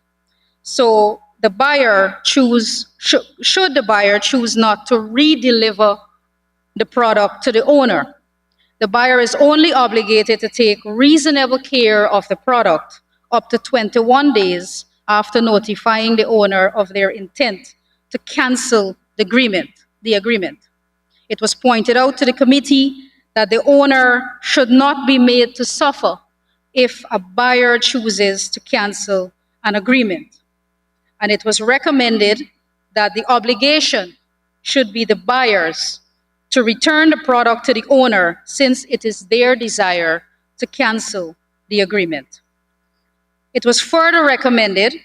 So the buyer should the buyer choose not to redeliver the product to the owner, the buyer is only obligated to take reasonable care of the product up to 21 days after notifying the owner of their intent to cancel the agreement. It was pointed out to the committee that the owner should not be made to suffer if a buyer chooses to cancel an agreement. And it was recommended that the obligation should be the buyer's to return the product to the owner since it is their desire to cancel the agreement. It was further recommended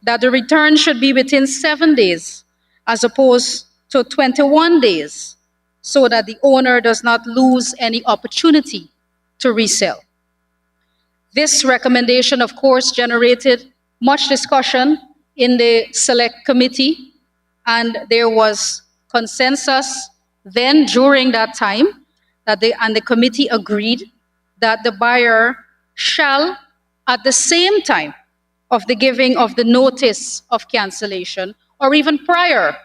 that the return should be within 7 days as opposed to 21 days so that the owner does not lose any opportunity to resell. This recommendation, of course, generated much discussion in the select committee, and there was consensus then during that time that the committee agreed that the buyer shall, at the same time of the giving of the notice of cancellation, or even prior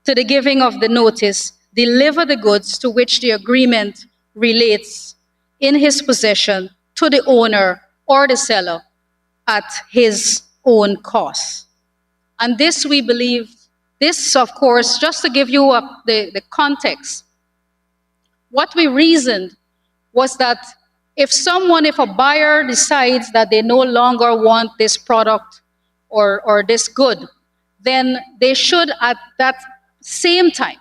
to the giving of the notice, deliver the goods to which the agreement relates in his possession to the owner or the seller at his own cost. And this, we believe, this, of course, just to give you the context, what we reasoned was that if a buyer decides that they no longer want this product or this good, then they should at that same time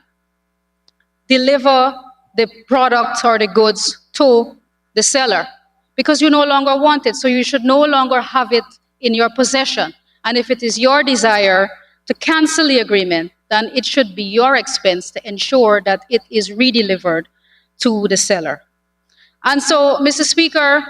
deliver the product or the goods to the seller, because you no longer want it, so you should no longer have it in your possession. And if it is your desire to cancel the agreement, then it should be your expense to ensure that it is redelivered to the seller. And so, Mr. Speaker,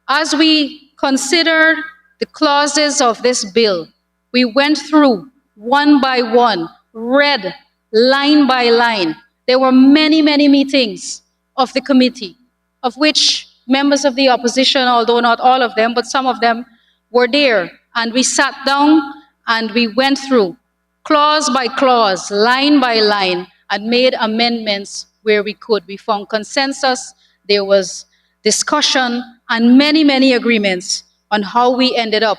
as we considered the clauses of this bill, we went through one by one, read line by line. There were many, many meetings of the committee, of which members of the opposition, although not all of them, but some of them were there. And we sat down and we went through clause by clause, line by line, and made amendments where we could. We found consensus, there was discussion, and many, many agreements on how we ended up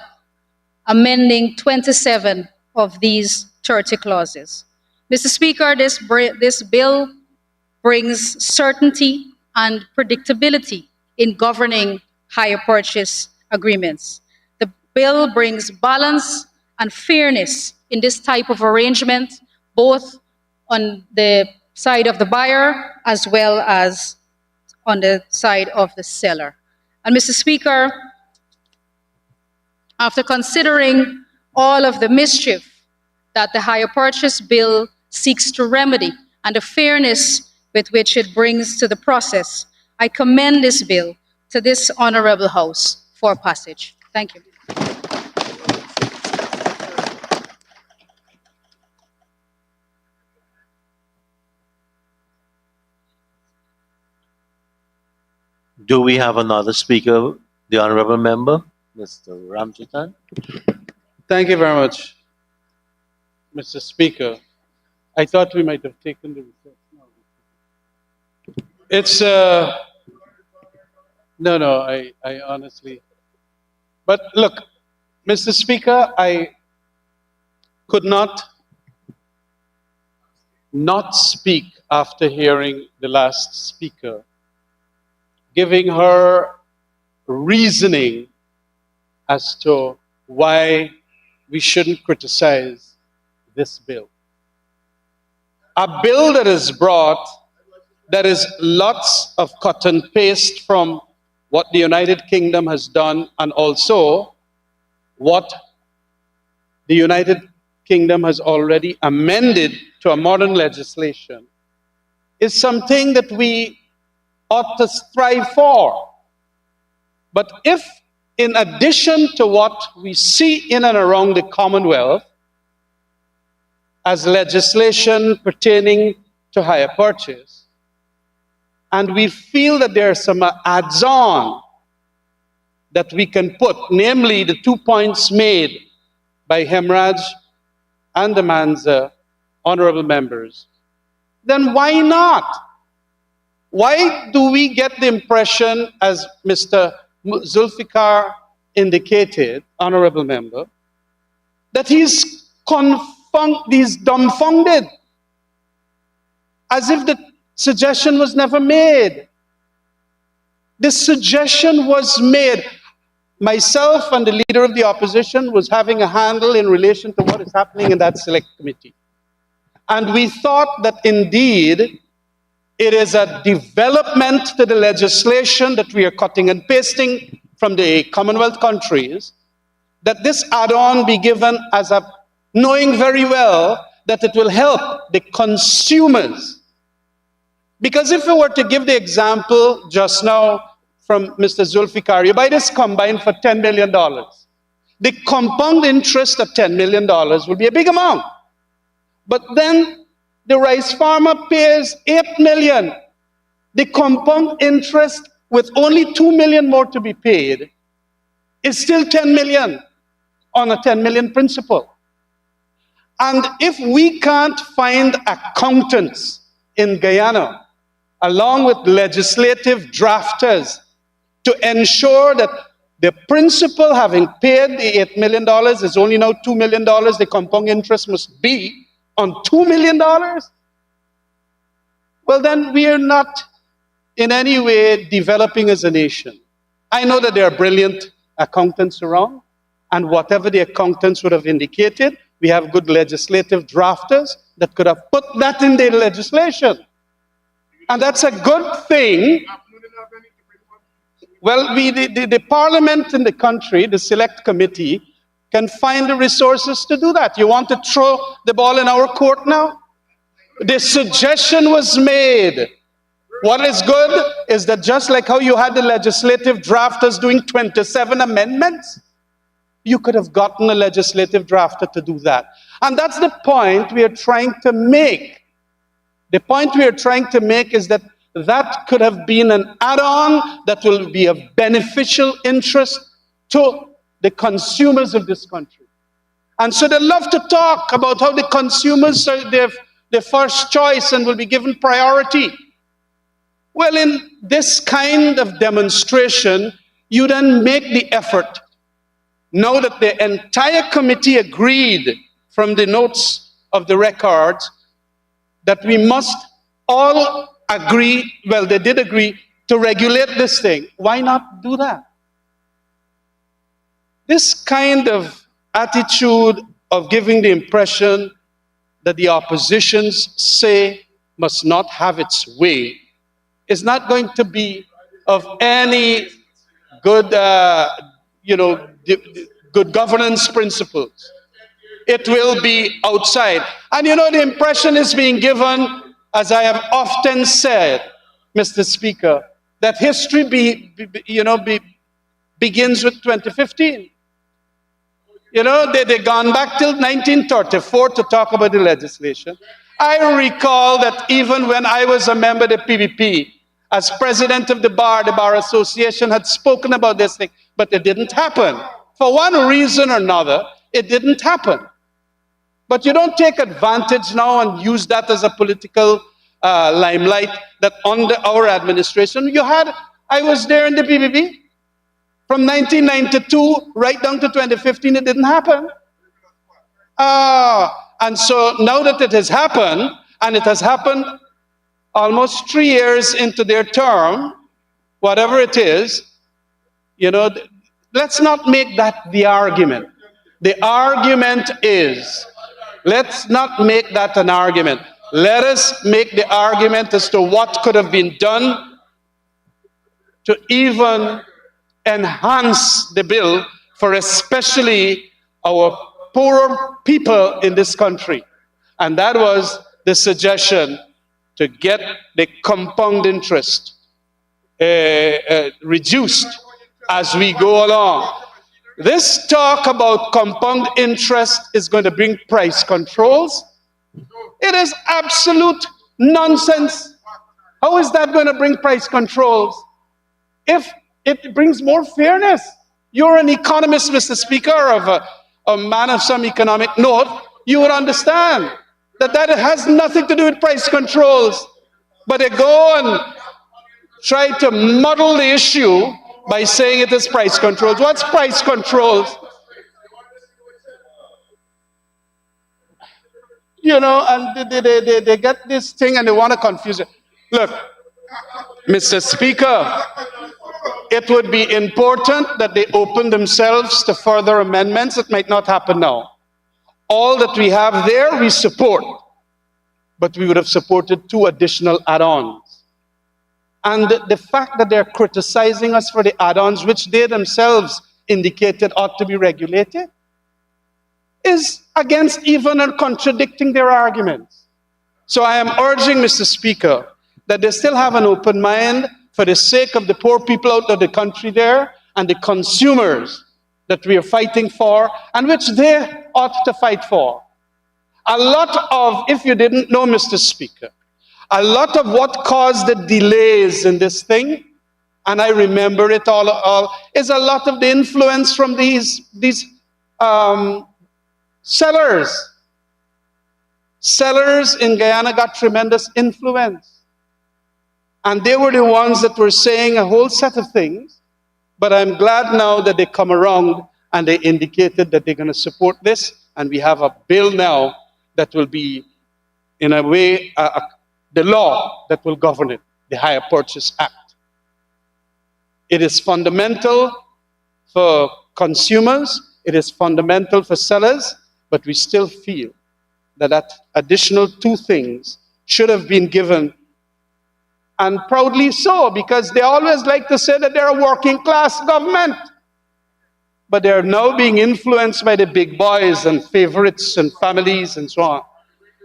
amending 27 of these 30 clauses. Mr. Speaker, this bill brings certainty and predictability in governing hire purchase agreements. The bill brings balance and fairness in this type of arrangement, both on the side of the buyer as well as on the side of the seller. And Mr. Speaker, after considering all of the mischief that the hire purchase bill seeks to remedy and the fairness with which it brings to the process, I commend this bill to this honorable House for passage. Thank you. Do we have another speaker, the honorable member, Mr. Ramchitan? Thank you very much, Mr. Speaker. I thought we might have taken the recess. No. It's, no, I honestly, but look, Mr. Speaker, I could not speak after hearing the last speaker, giving her reasoning as to why we shouldn't criticize this bill. A bill that is brought that is lots of cut and paste from what the United Kingdom has done and also what the United Kingdom has already amended to a modern legislation is something that we ought to strive for. But if, in addition to what we see in and around the Commonwealth as legislation pertaining to hire purchase, and we feel that there are some adds-on that we can put, namely the 2 points made by Hemraj and the Manza honorable members, then why not? Why do we get the impression, as Mr. Zulfikar indicated, honorable member, that he's dumbfounded, as if the suggestion was never made? The suggestion was made. Myself and the leader of the opposition was having a handle in relation to what is happening in that select committee. And we thought that indeed it is a development to the legislation that we are cutting and pasting from the Commonwealth countries, that this add-on be given as a, knowing very well that it will help the consumers. Because if we were to give the example just now from Mr. Zulfikar, you buy this combine for $10 million. The compound interest of $10 million will be a big amount. But then the rice farmer pays $8 million. The compound interest with only $2 million more to be paid is still $10 million on a $10 million principle. And if we can't find accountants in Guyana, along with legislative drafters, to ensure that the principal, having paid the $8 million, is only now $2 million, the compound interest must be on $2 million, well, then we are not in any way developing as a nation. I know that there are brilliant accountants around, and whatever the accountants would have indicated, we have good legislative drafters that could have put that in their legislation. And that's a good thing. Well, the parliament in the country, the select committee, can find the resources to do that. You want to throw the ball in our court now? The suggestion was made. What is good is that just like how you had the legislative drafters doing 27 amendments, you could have gotten a legislative drafter to do that. And that's the point we are trying to make. The point we are trying to make is that that could have been an add-on that will be of beneficial interest to the consumers of this country. And so they love to talk about how the consumers are their first choice and will be given priority. Well, in this kind of demonstration, you then make the effort. Now that the entire committee agreed from the notes of the records that we must all agree, well, they did agree to regulate this thing. Why not do that? This kind of attitude of giving the impression that the opposition's say must not have its way is not going to be of any good, good governance principles. It will be outside. And the impression is being given, as I have often said, Mr. Speaker, that history begins with 2015. They've gone back till 1934 to talk about the legislation. I recall that even when I was a member of the PBP, as president of the Bar Association had spoken about this thing, but it didn't happen. For one reason or another, it didn't happen. But you don't take advantage now and use that as a political limelight that under our administration, I was there in the PBB. From 1992 right down to 2015, it didn't happen. And so now that it has happened, and it has happened almost 3 years into their term, whatever it is, let's not make that the argument. The argument is, let's not make that an argument. Let us make the argument as to what could have been done to even enhance the bill for especially our poorer people in this country. And that was the suggestion to get the compound interest reduced as we go along. This talk about compound interest is going to bring price controls. It is absolute nonsense. How is that going to bring price controls? If it brings more fairness. You're an economist, Mr. Speaker, of a man of some economic note. You would understand that that has nothing to do with price controls. But they go and try to muddle the issue by saying it is price controls. What's price controls? You know, and they get this thing and they want to confuse it. Look, Mr. Speaker, it would be important that they open themselves to further amendments. It might not happen now. All that we have there, we support. But we would have supported 2 additional add-ons. And the fact that they're criticizing us for the add-ons, which they themselves indicated ought to be regulated, is against even and contradicting their arguments. So I am urging, Mr. Speaker, that they still have an open mind for the sake of the poor people out of the country there and the consumers that we are fighting for and which they ought to fight for. A lot of, if you didn't know, Mr. Speaker, a lot of what caused the delays in this thing, and I remember it all, is a lot of the influence from these sellers. Sellers in Guyana got tremendous influence. And they were the ones that were saying a whole set of things. But I'm glad now that they come around and they indicated that they're going to support this. And we have a bill now that will be, in a way, the law that will govern it, the Hire Purchase Act. It is fundamental for consumers. It is fundamental for sellers. But we still feel that that additional 2 things should have been given, and proudly so, because they always like to say that they're a working class government. But they're now being influenced by the big boys and favorites and families and so on.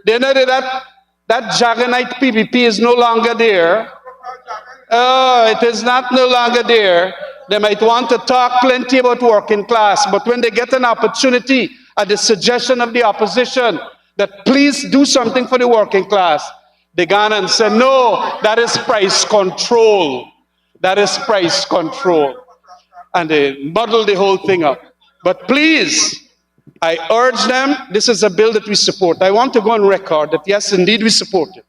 They know that Jaganite PPP is no longer there. Oh, it is no longer there. They might want to talk plenty about working class, but when they get an opportunity at the suggestion of the opposition that please do something for the working class, the Ghanaians say, no, that is price control. That is price control. And they muddle the whole thing up. But please, I urge them, this is a bill that we support. I want to go on record that yes, indeed, we support it.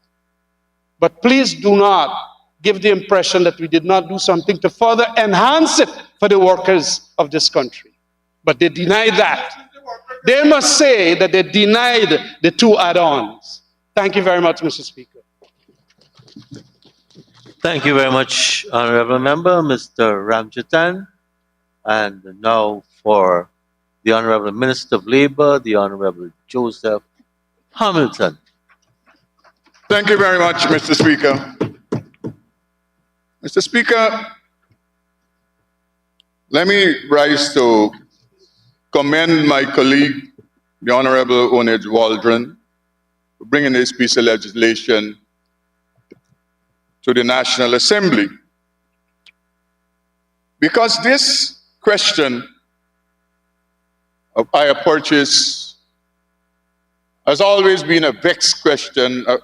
But please do not give the impression that we did not do something to further enhance it for the workers of this country. But they denied that. They must say that they denied the 2 add-ons. Thank you very much, Mr. Speaker. Thank you very much, Honorable Member, Mr. Ramjatan. And now for the Honorable Minister of Labor, the Honorable Joseph Hamilton. Thank you very much, Mr. Speaker. Mr. Speaker, let me rise to commend my colleague, the Honorable Onage Waldron, for bringing this piece of legislation to the National Assembly. Because this question of hire purchase has always been a vexed question, a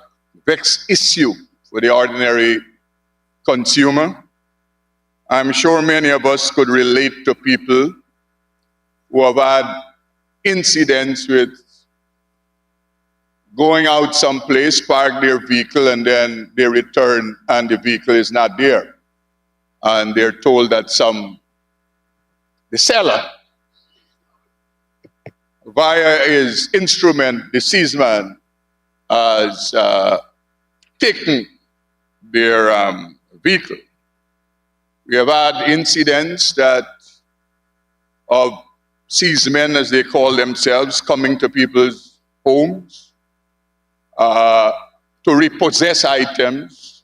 vexed issue for the ordinary consumer. I'm sure many of us could relate to people who have had incidents with going out someplace, park their vehicle, and then they return and the vehicle is not there. And they're told that the seller, via his instrument, the seaman, has taken their vehicle. We have had incidents of seamen, as they call themselves, coming to people's homes to repossess items,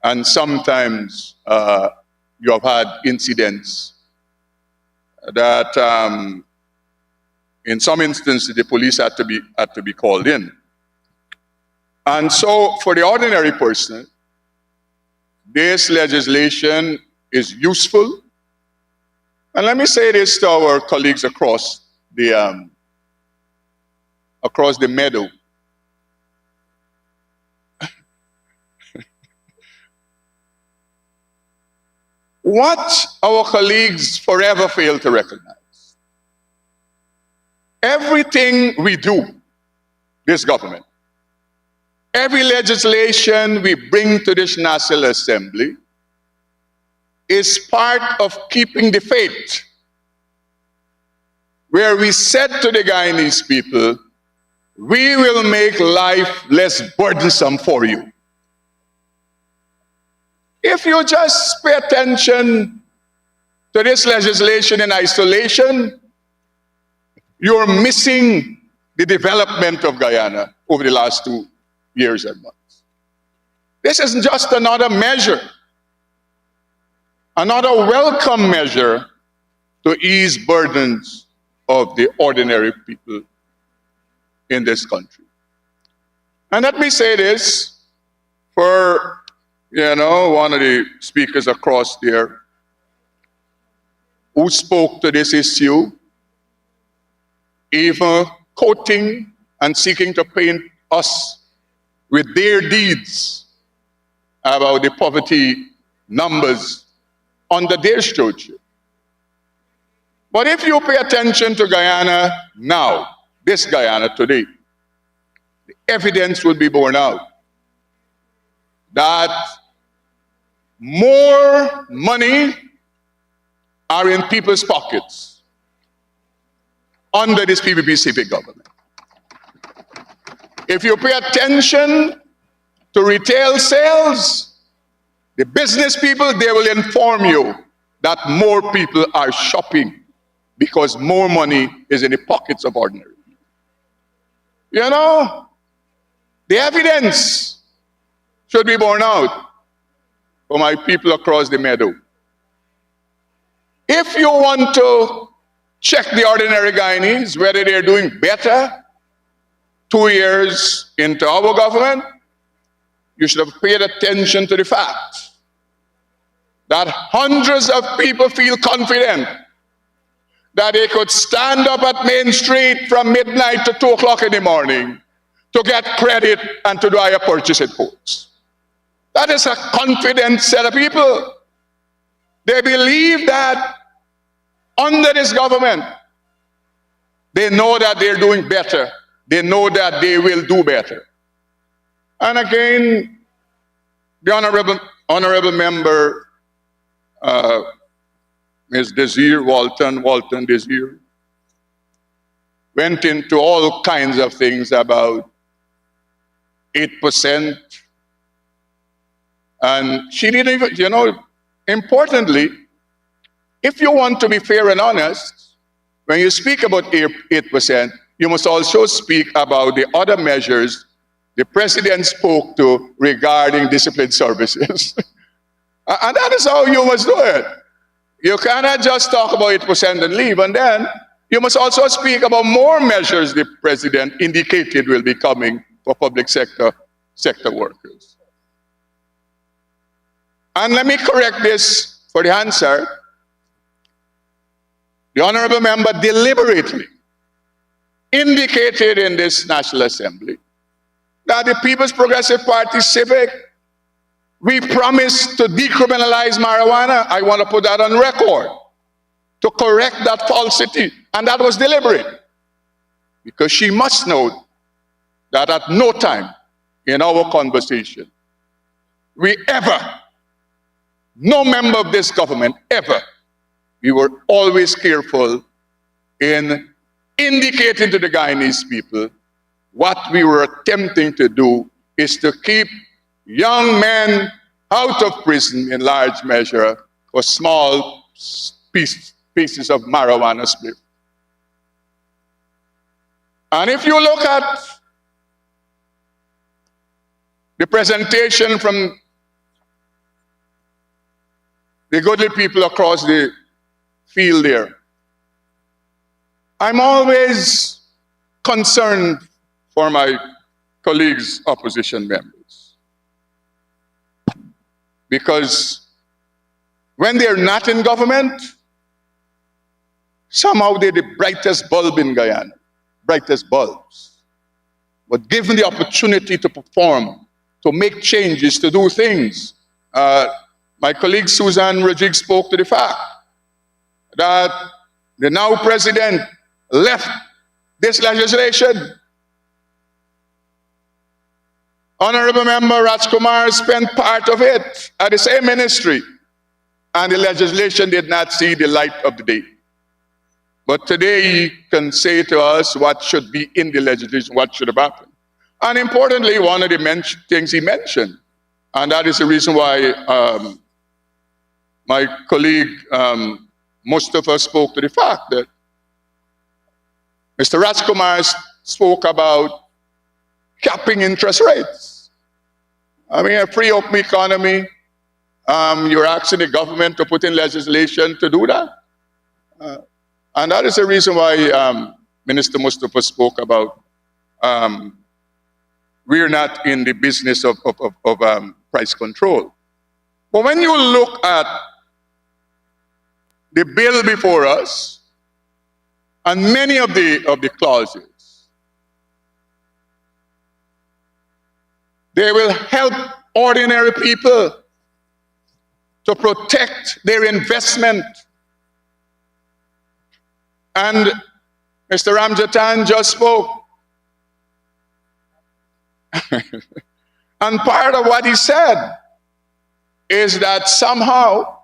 and sometimes you have had incidents that in some instances the police had to be called in. And so for the ordinary person, this legislation is useful. And let me say this to our colleagues across the meadow. What our colleagues forever fail to recognize, everything we do, this government, every legislation we bring to this National Assembly is part of keeping the faith, where we said to the Guyanese people, we will make life less burdensome for you. If you just pay attention to this legislation in isolation, you're missing the development of Guyana over the last 2 years and months. This isn't just another measure, another welcome measure to ease burdens of the ordinary people in this country. And let me say this for, one of the speakers across there who spoke to this issue, even quoting and seeking to paint us with their deeds about the poverty numbers under their stewardship. But if you pay attention to Guyana now, this Guyana today, the evidence will be borne out that more money are in people's pockets under this PPP civic government. If you pay attention to retail sales, the business people, they will inform you that more people are shopping because more money is in the pockets of ordinary people. The evidence should be borne out for my people across the meadow. If you want to check the ordinary Guyanese, whether they're doing better 2 years into our government, you should have paid attention to the fact that hundreds of people feel confident that they could stand up at Main Street from midnight to 2 o'clock in the morning to get credit and to do higher purchase at ports. That is a confident set of people. They believe that under this government, they know that they're doing better. They know that they will do better. And again, the honorable member, Ms. Desir, Walton Desir, went into all kinds of things about 8%. And she didn't even, importantly, if you want to be fair and honest, when you speak about 8%, you must also speak about the other measures the president spoke to regarding disciplined services. And that is how you must do it. You cannot just talk about 8% and leave, and then you must also speak about more measures the president indicated will be coming for public sector workers. And let me correct this for the answer. The honorable member deliberately indicated in this National Assembly that the People's Progressive Party Civic, we promised to decriminalize marijuana. I want to put that on record to correct that falsity. And that was deliberate. Because she must know that at no time in our conversation, no member of this government ever, we were always careful in indicating to the Guyanese people what we were attempting to do is to keep young men out of prison in large measure for small pieces of marijuana split. And if you look at the presentation from the goodly people across the field there, I'm always concerned for my colleagues, opposition members. Because when they're not in government, somehow they're the brightest bulb in Guyana, brightest bulbs. But given the opportunity to perform, to make changes, to do things, my colleague Susan Rodriguez spoke to the fact that the now president left this legislation. Honorable Member Rajkumar spent part of it at the same ministry, and the legislation did not see the light of the day. But today he can say to us what should be in the legislation, what should have happened. And importantly, one of the things he mentioned, and that is the reason why my colleague Mustafa spoke to the fact that Mr. Rajkumar spoke about capping interest rates. I mean, a free open economy, you're asking the government to put in legislation to do that. And that is the reason why Minister Mustafa spoke about we're not in the business of price control. But when you look at the bill before us and many of the clauses, they will help ordinary people to protect their investment. And Mr. Ramjatan just spoke. And part of what he said is that somehow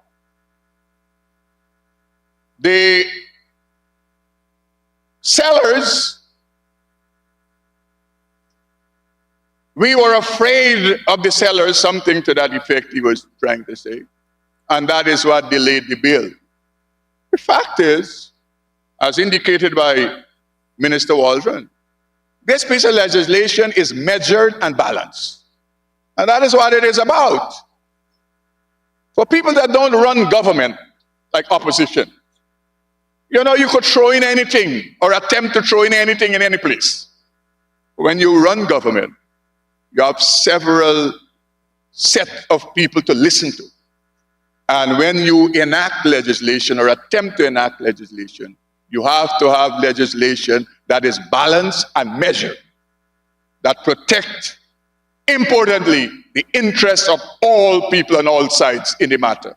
the sellers, we were afraid of the sellers, something to that effect he was trying to say. And that is what delayed the bill. The fact is, as indicated by Minister Waldron, this piece of legislation is measured and balanced. And that is what it is about. For people that don't run government, like opposition, you know, you could throw in anything or attempt to throw in anything in any place. When you run government, you have several set of people to listen to. And when you enact legislation or attempt to enact legislation, you have to have legislation that is balanced and measured, that protect, importantly, the interests of all people on all sides in the matter.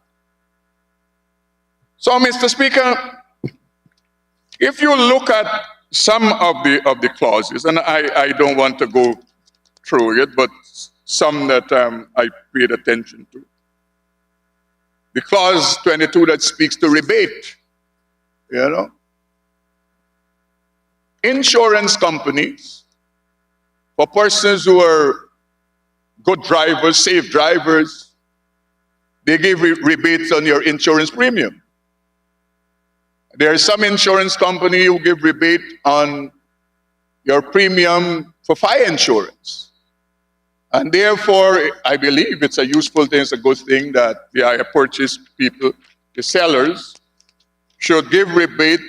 So, Mr. Speaker, if you look at some of the clauses, and I don't want to go through it, but some that I paid attention to. The clause 22 that speaks to rebate, you know. Insurance companies, for persons who are good drivers, safe drivers, they give rebates on your insurance premium. There are some insurance company who give rebate on your premium for fire insurance. And therefore, I believe it's a useful thing, it's a good thing that the hire purchase people, the sellers, should give rebate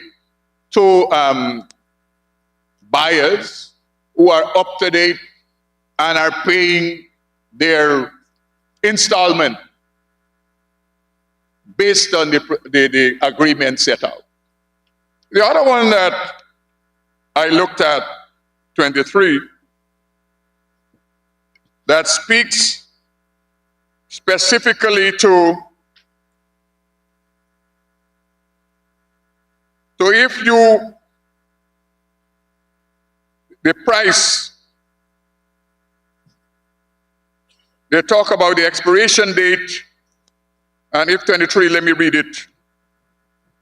to buyers who are up to date and are paying their installment based on the agreement set out. The other one that I looked at, 23, that speaks specifically to if you, the price, they talk about the expiration date, and if 23, let me read it,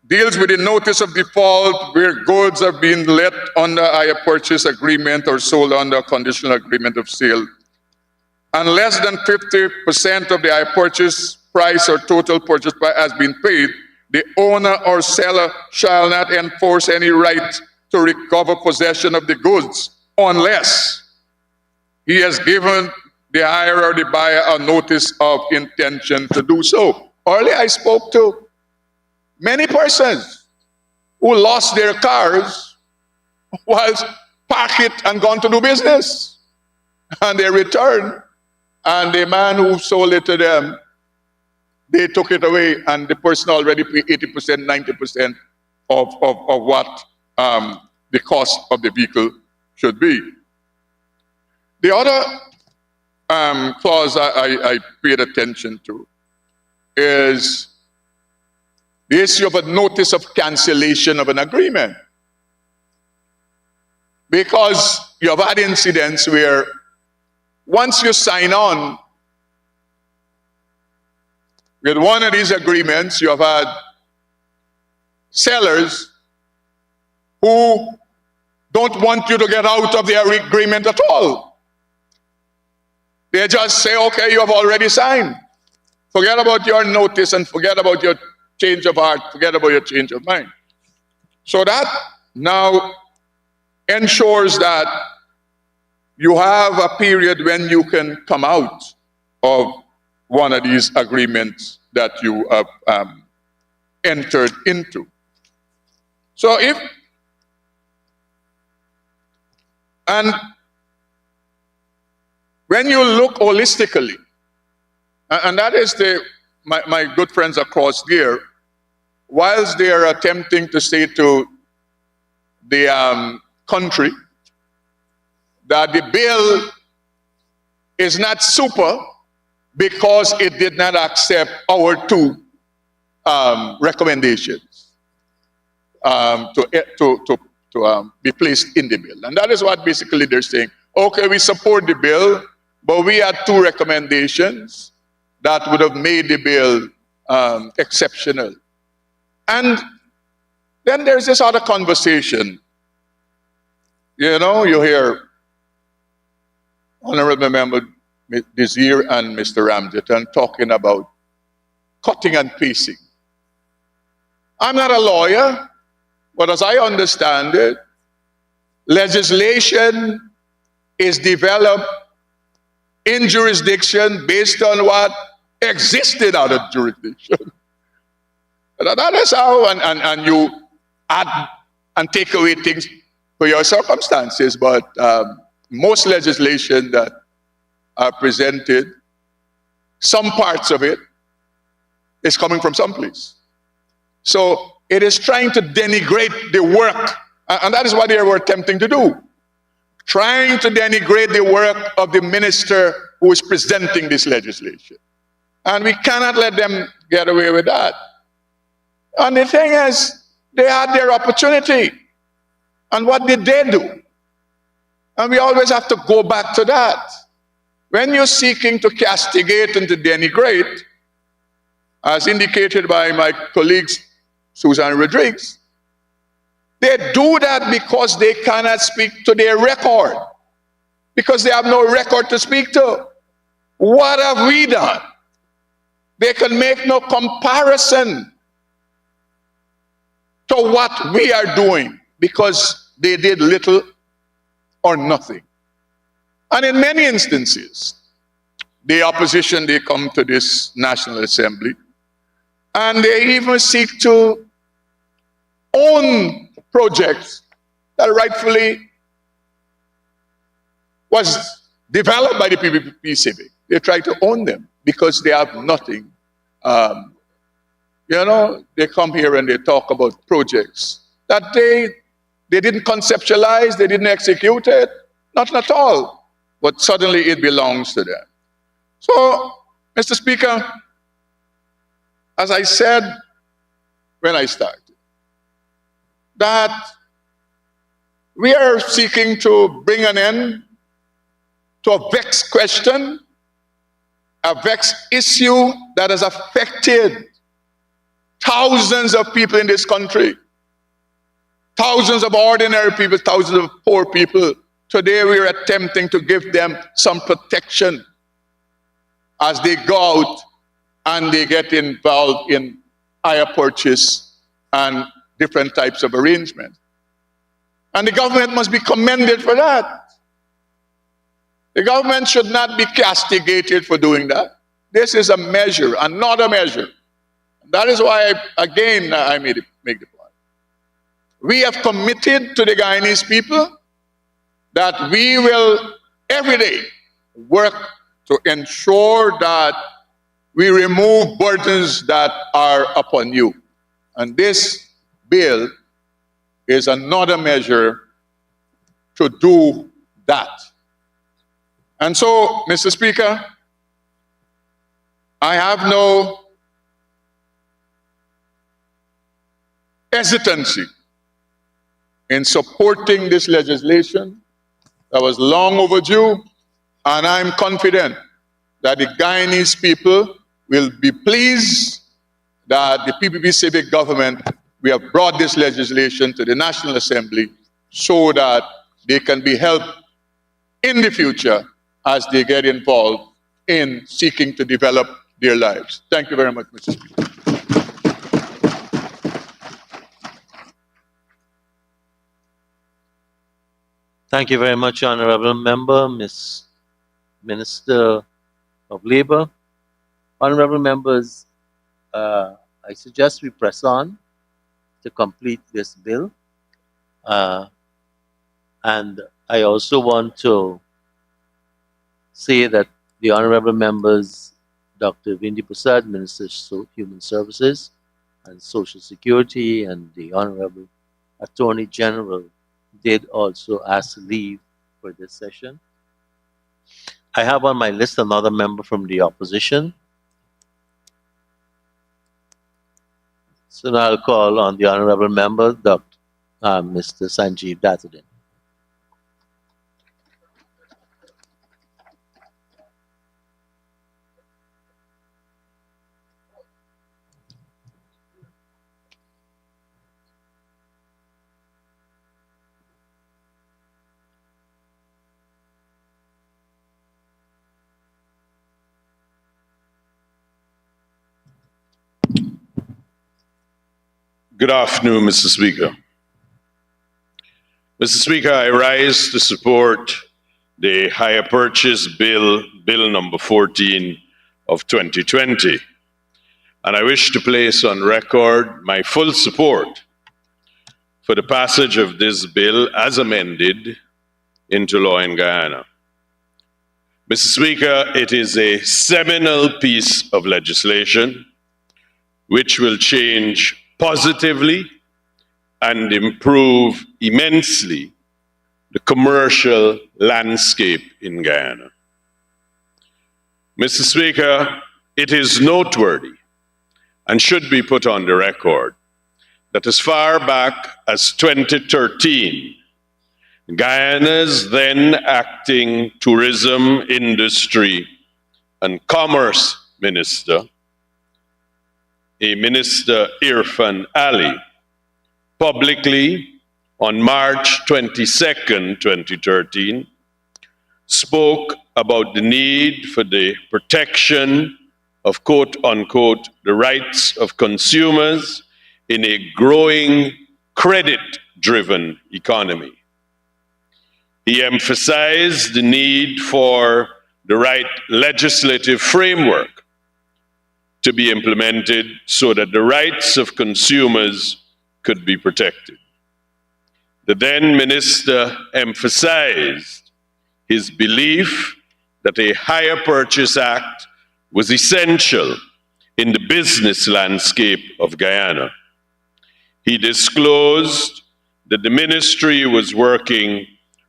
deals with the notice of default where goods are being let under hire purchase agreement or sold under a conditional agreement of sale. And less than 50% of the hire purchase price or total purchase price has been paid, the owner or seller shall not enforce any right to recover possession of the goods unless he has given the hirer or the buyer a notice of intention to do so. Earlier I spoke to many persons who lost their cars whilst parked it and gone to do business. And they returned, and the man who sold it to them, they took it away, and the person already paid 80%, 90% of what the cost of the vehicle should be. The other clause I paid attention to is the issue of a notice of cancellation of an agreement. Because you have had incidents where once you sign on with one of these agreements, you have had sellers who don't want you to get out of the agreement at all. They just say, okay, you have already signed. Forget about your notice and forget about your change of heart, forget about your change of mind. So that now ensures that you have a period when you can come out of one of these agreements that you have entered into. So and when you look holistically, and that is my good friends across there, whilst they are attempting to say to the country that the bill is not super because it did not accept our two recommendations to be placed in the bill. And that is what basically they're saying. Okay, we support the bill, but we had two recommendations that would have made the bill exceptional. And then there's this other conversation. You know, you hear Honorable Member Desir and Mr. Ramjetan talking about cutting and pasting. I'm not a lawyer, but as I understand it, legislation is developed in jurisdiction based on what existed out of jurisdiction. That is how, and you add and take away things for your circumstances, but most legislation that are presented, some parts of it is coming from someplace. So it is trying to denigrate the work, and that is what they were attempting to do. Trying to denigrate the work of the minister who is presenting this legislation. And we cannot let them get away with that. And the thing is, they had their opportunity. And what did they do? And we always have to go back to that. When you're seeking to castigate and to denigrate, as indicated by my colleagues, Susan Rodriguez, they do that because they cannot speak to their record, because they have no record to speak to. What have we done? They can make no comparison to what we are doing because they did little or nothing. And in many instances, the opposition, they come to this National Assembly and they even seek to own projects that rightfully was developed by the PPP Civic. They try to own them because they have nothing. You know, they come here and they talk about projects that they didn't conceptualize, they didn't execute it, nothing at all. But suddenly it belongs to them. So, Mr. Speaker, as I said when I started, that we are seeking to bring an end to a vexed question, a vexed issue that has affected thousands of people in this country, thousands of ordinary people, thousands of poor people. Today we are attempting to give them some protection as they go out and they get involved in hire purchase and different types of arrangements. And the government must be commended for that. The government should not be castigated for doing that. This is a measure, another measure. That is why, again, I make the point. We have committed to the Guyanese people that we will every day work to ensure that we remove burdens that are upon you. And this bill is another measure to do that. And so, Mr. Speaker, I have no hesitancy in supporting this legislation that was long overdue, and I'm confident that the Guyanese people will be pleased that the PPP civic government, we have brought this legislation to the National Assembly so that they can be helped in the future as they get involved in seeking to develop their lives. Thank you very much, Mr. Speaker. Thank you very much, Honorable Member, Ms. Minister of Labor. Honorable members, I suggest we press on to complete this bill. And I also want to say that the honorable members, Dr. Vindi Prasad, Minister of Human Services and Social Security, and the Honorable Attorney General did also ask leave for this session. I have on my list another member from the opposition. So now I'll call on the honorable member, Mr. Sanjeev Dattadin. Good afternoon, Mr. Speaker. Mr. Speaker, I rise to support the Hire Purchase Bill, Bill number 14 of 2020. And I wish to place on record my full support for the passage of this bill as amended into law in Guyana. Mr. Speaker, it is a seminal piece of legislation which will change positively and improve immensely the commercial landscape in Guyana. Mr. Speaker, it is noteworthy and should be put on the record that as far back as 2013, Guyana's then acting tourism industry and commerce minister, Minister Irfan Ali, publicly on March 22nd, 2013, spoke about the need for the protection of quote-unquote the rights of consumers in a growing credit-driven economy. He emphasized the need for the right legislative framework to be implemented so that the rights of consumers could be protected. The then minister emphasized his belief that a Hire Purchase Act was essential in the business landscape of Guyana. He disclosed that the ministry was working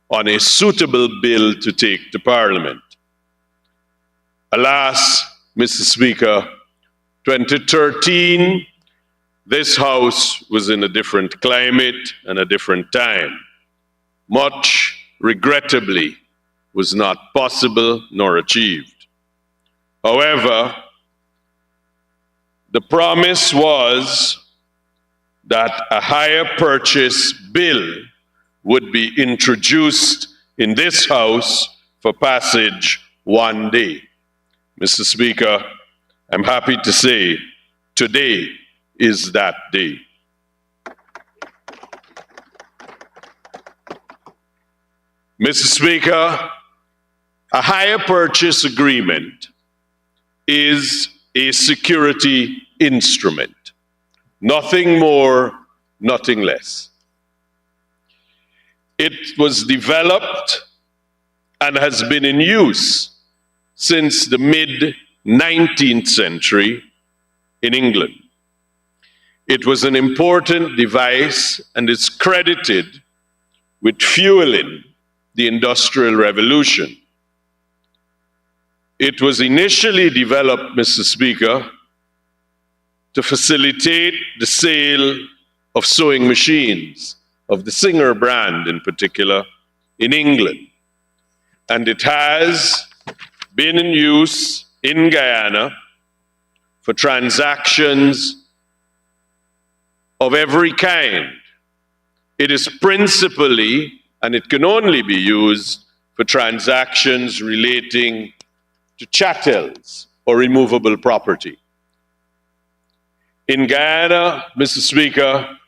on a suitable bill to take to Parliament. Alas, Mr. Speaker, 2013, this House was in a different climate and a different time. Much, regrettably, was not possible nor achieved. However, the promise was that a hire purchase bill would be introduced in this House for passage one day. Mr. Speaker, I'm happy to say today is that day. Mr. Speaker, a hire purchase agreement is a security instrument. Nothing more, nothing less. It was developed and has been in use since the mid-19th century in England. It was an important device and is credited with fueling the Industrial Revolution. It was initially developed, Mr. Speaker, to facilitate the sale of sewing machines, of the Singer brand in particular, in England. And it has been in use in Guyana for transactions of every kind. It is principally, and it can only be used for transactions relating to chattels or immovable property. In Guyana, Mr. Speaker,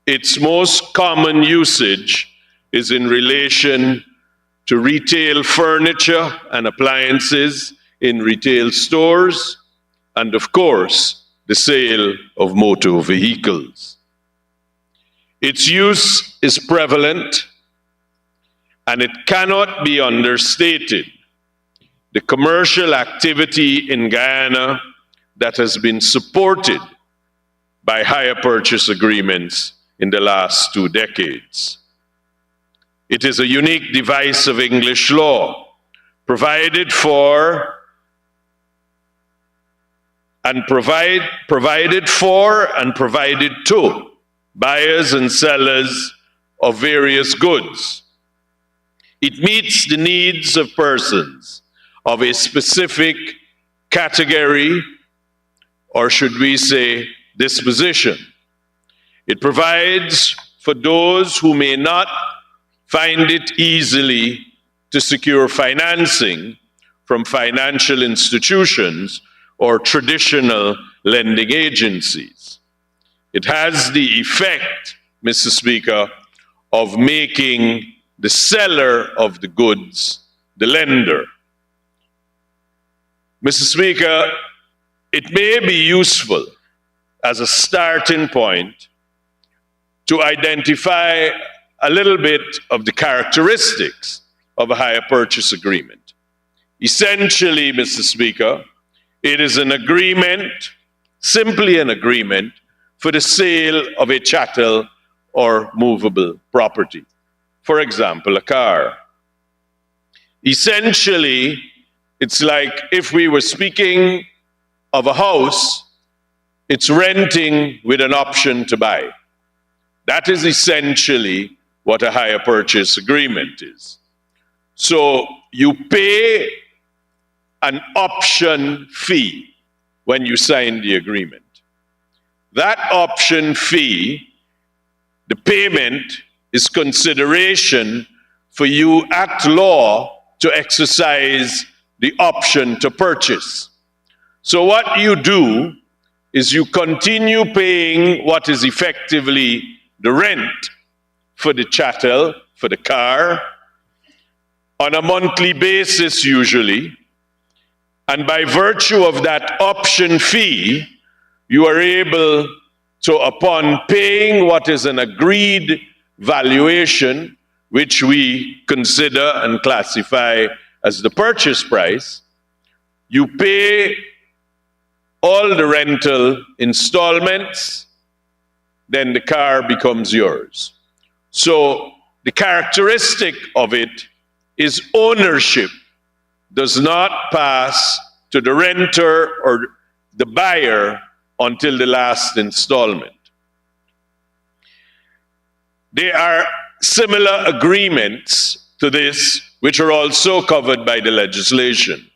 its most common usage is in relation to retail furniture and appliances in retail stores, and of course, the sale of motor vehicles. Its use is prevalent, and it cannot be understated. The commercial activity in Guyana that has been supported by hire purchase agreements in the last 2 decades. It is a unique device of English law, provided for and provided to buyers and sellers of various goods. It meets the needs of persons of a specific category, or should we say, disposition. It provides for those who may not find it easily to secure financing from financial institutions or traditional lending agencies. It has the effect, Mr. Speaker, of making the seller of the goods the lender. Mr. Speaker, it may be useful as a starting point to identify a little bit of the characteristics of a hire purchase agreement. Essentially, Mr. Speaker, it is an agreement, simply an agreement, for the sale of a chattel or movable property. For example, a car. Essentially, it's like if we were speaking of a house, it's renting with an option to buy. That is essentially what a hire purchase agreement is. So you pay an option fee when you sign the agreement. That option fee, the payment, is consideration for you at law to exercise the option to purchase. So what you do is you continue paying what is effectively the rent for the chattel, for the car, on a monthly basis usually, and by virtue of that option fee, you are able to, upon paying what is an agreed valuation, which we consider and classify as the purchase price, you pay all the rental installments, then the car becomes yours. So the characteristic of it is ownership does not pass to the renter or the buyer until the last installment. There are similar agreements to this which are also covered by the legislation.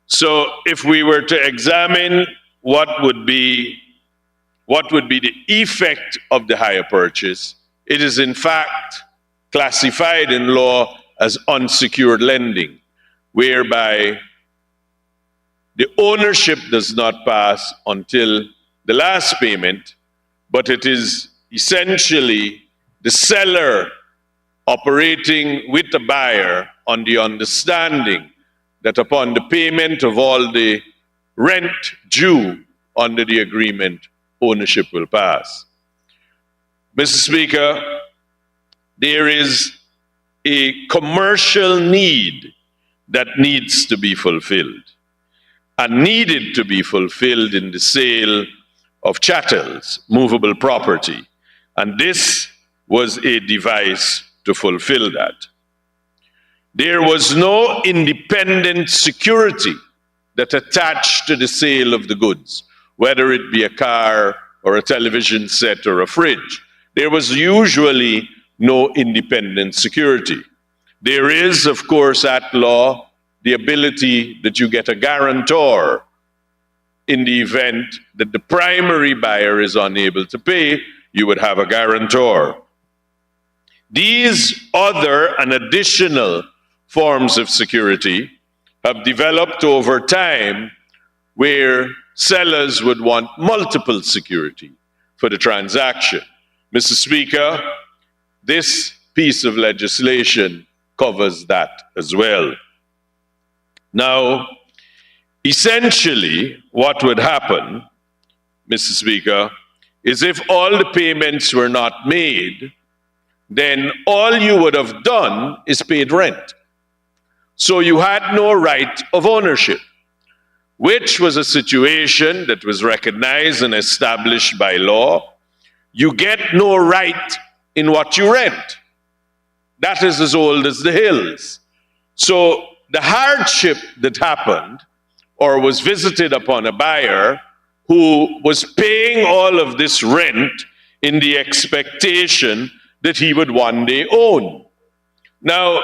So if we were to examine what would be the effect of the hire purchase, it is in fact classified in law as unsecured lending, whereby the ownership does not pass until the last payment, but it is essentially the seller operating with the buyer on the understanding that upon the payment of all the rent due under the agreement, ownership will pass. Mr. Speaker, there is a commercial need that needs to be fulfilled and needed to be fulfilled in the sale of chattels, movable property. And this was a device to fulfill that. There was no independent security that attached to the sale of the goods, whether it be a car or a television set or a fridge. There was usually no independent security. There is, of course, at law, the ability that you get a guarantor in the event that the primary buyer is unable to pay. You would have a guarantor. These other and additional forms of security have developed over time where sellers would want multiple security for the transaction. Mr. Speaker, this piece of legislation covers that as well. Now, essentially, what would happen, Mr. Speaker, is if all the payments were not made, then all you would have done is paid rent. So you had no right of ownership, which was a situation that was recognized and established by law. You get no right in what you rent. That is as old as the hills. So the hardship that happened or was visited upon a buyer who was paying all of this rent in the expectation that he would one day own. Now,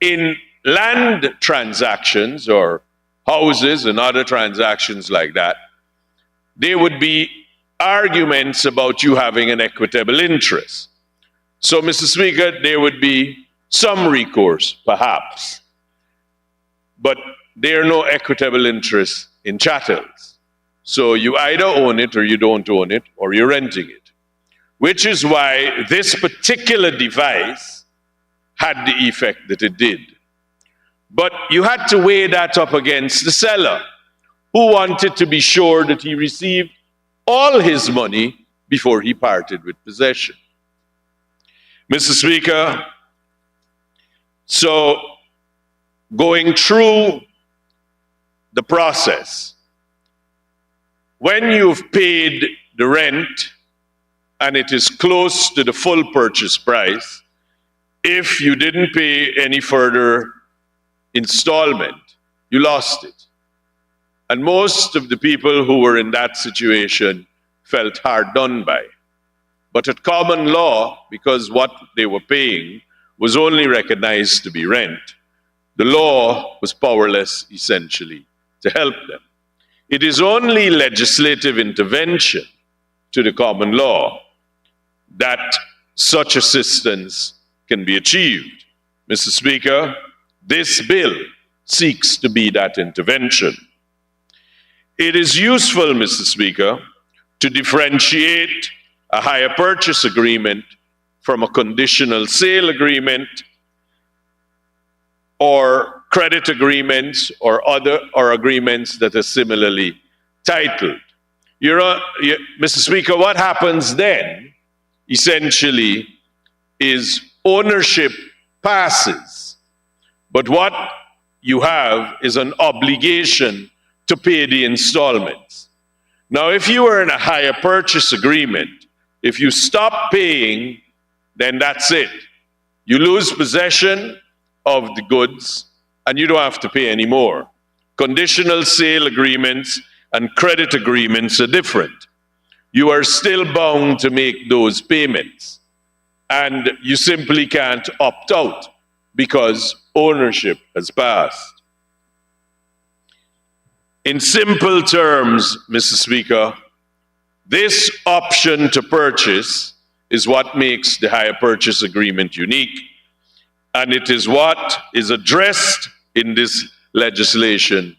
in land transactions or houses and other transactions like that, there would be arguments about you having an equitable interest. So, Mr. Speaker, there would be some recourse, perhaps, but there are no equitable interests in chattels. So you either own it or you don't own it, or you're renting it, which is why this particular device had the effect that it did. But you had to weigh that up against the seller, who wanted to be sure that he received all his money before he parted with possession. Mr. Speaker, so going through the process, when you've paid the rent and it is close to the full purchase price, if you didn't pay any further installment, you lost it. And most of the people who were in that situation felt hard done by. But at common law, because what they were paying was only recognized to be rent, the law was powerless, essentially, to help them. It is only legislative intervention to the common law that such assistance can be achieved. Mr. Speaker, this bill seeks to be that intervention. It is useful, Mr. Speaker, to differentiate a hire purchase agreement from a conditional sale agreement or credit agreements or agreements that are similarly titled. Mr. Speaker, what happens then essentially is ownership passes, but what you have is an obligation to pay the installments. Now, if you are in a hire purchase agreement, if you stop paying, then that's it. You lose possession of the goods and you don't have to pay anymore. Conditional sale agreements and credit agreements are different. You are still bound to make those payments and you simply can't opt out because ownership has passed. In simple terms, Mr. Speaker, this option to purchase is what makes the hire purchase agreement unique, and it is what is addressed in this legislation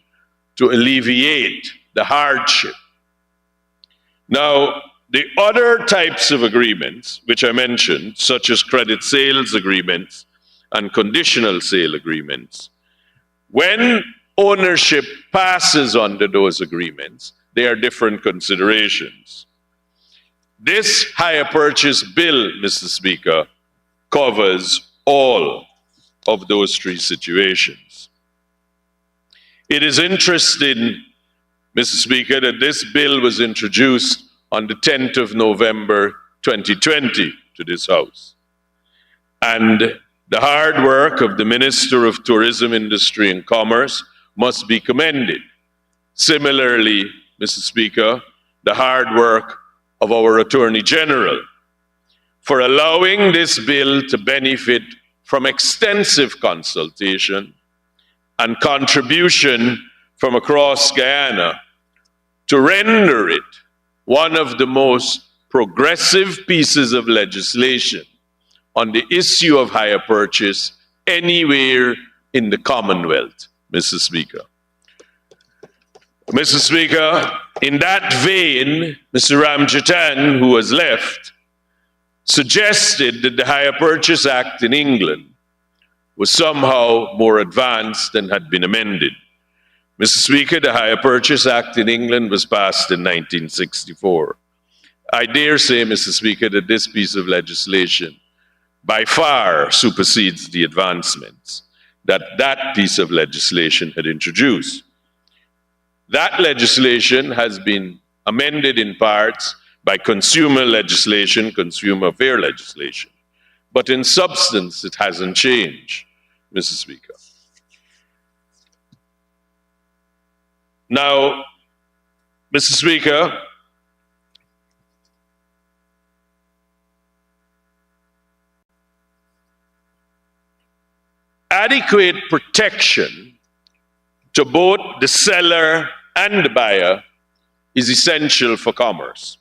to alleviate the hardship. Now, the other types of agreements, which I mentioned, such as credit sales agreements and conditional sale agreements, when ownership passes under those agreements, there are different considerations. This hire purchase bill, Mr. Speaker, covers all of those three situations. It is interesting, Mr. Speaker, that this bill was introduced on the 10th of November 2020 to this House. And the hard work of the Minister of Tourism, Industry and Commerce must be commended. Similarly, Mr. Speaker, the hard work of our Attorney General for allowing this bill to benefit from extensive consultation and contribution from across Guyana to render it one of the most progressive pieces of legislation on the issue of hire purchase anywhere in the Commonwealth, Mr. Speaker. Mr. Speaker, in that vein, Mr. Ramjatan, who has left, suggested that the Hire Purchase Act in England was somehow more advanced and had been amended. Mr. Speaker, the Hire Purchase Act in England was passed in 1964. I dare say, Mr. Speaker, that this piece of legislation by far supersedes the advancements that that piece of legislation had introduced. That legislation has been amended in parts by consumer legislation, consumer affair legislation. But in substance, it hasn't changed, Mr. Speaker. Now, Mr. Speaker, adequate protection to both the seller and the buyer is essential for commerce.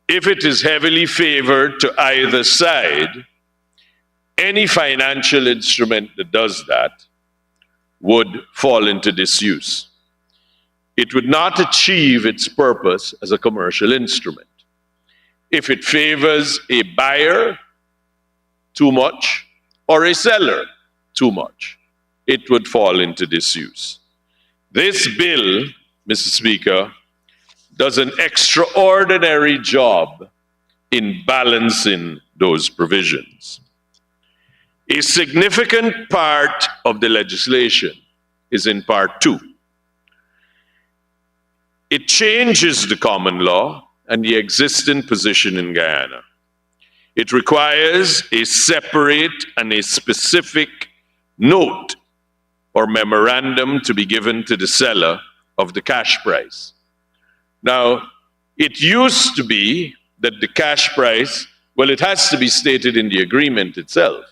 If it is heavily favored to either side, any financial instrument that does that would fall into disuse. It would not achieve its purpose as a commercial instrument. If it favors a buyer too much or a seller too much, it would fall into disuse. This bill, Mr. Speaker, does an extraordinary job in balancing those provisions. A significant part of the legislation is in Part 2. It changes the common law and the existing position in Guyana. It requires a separate and a specific note or memorandum to be given to the seller of the cash price. Now, it used to be that the cash price, well, it has to be stated in the agreement itself.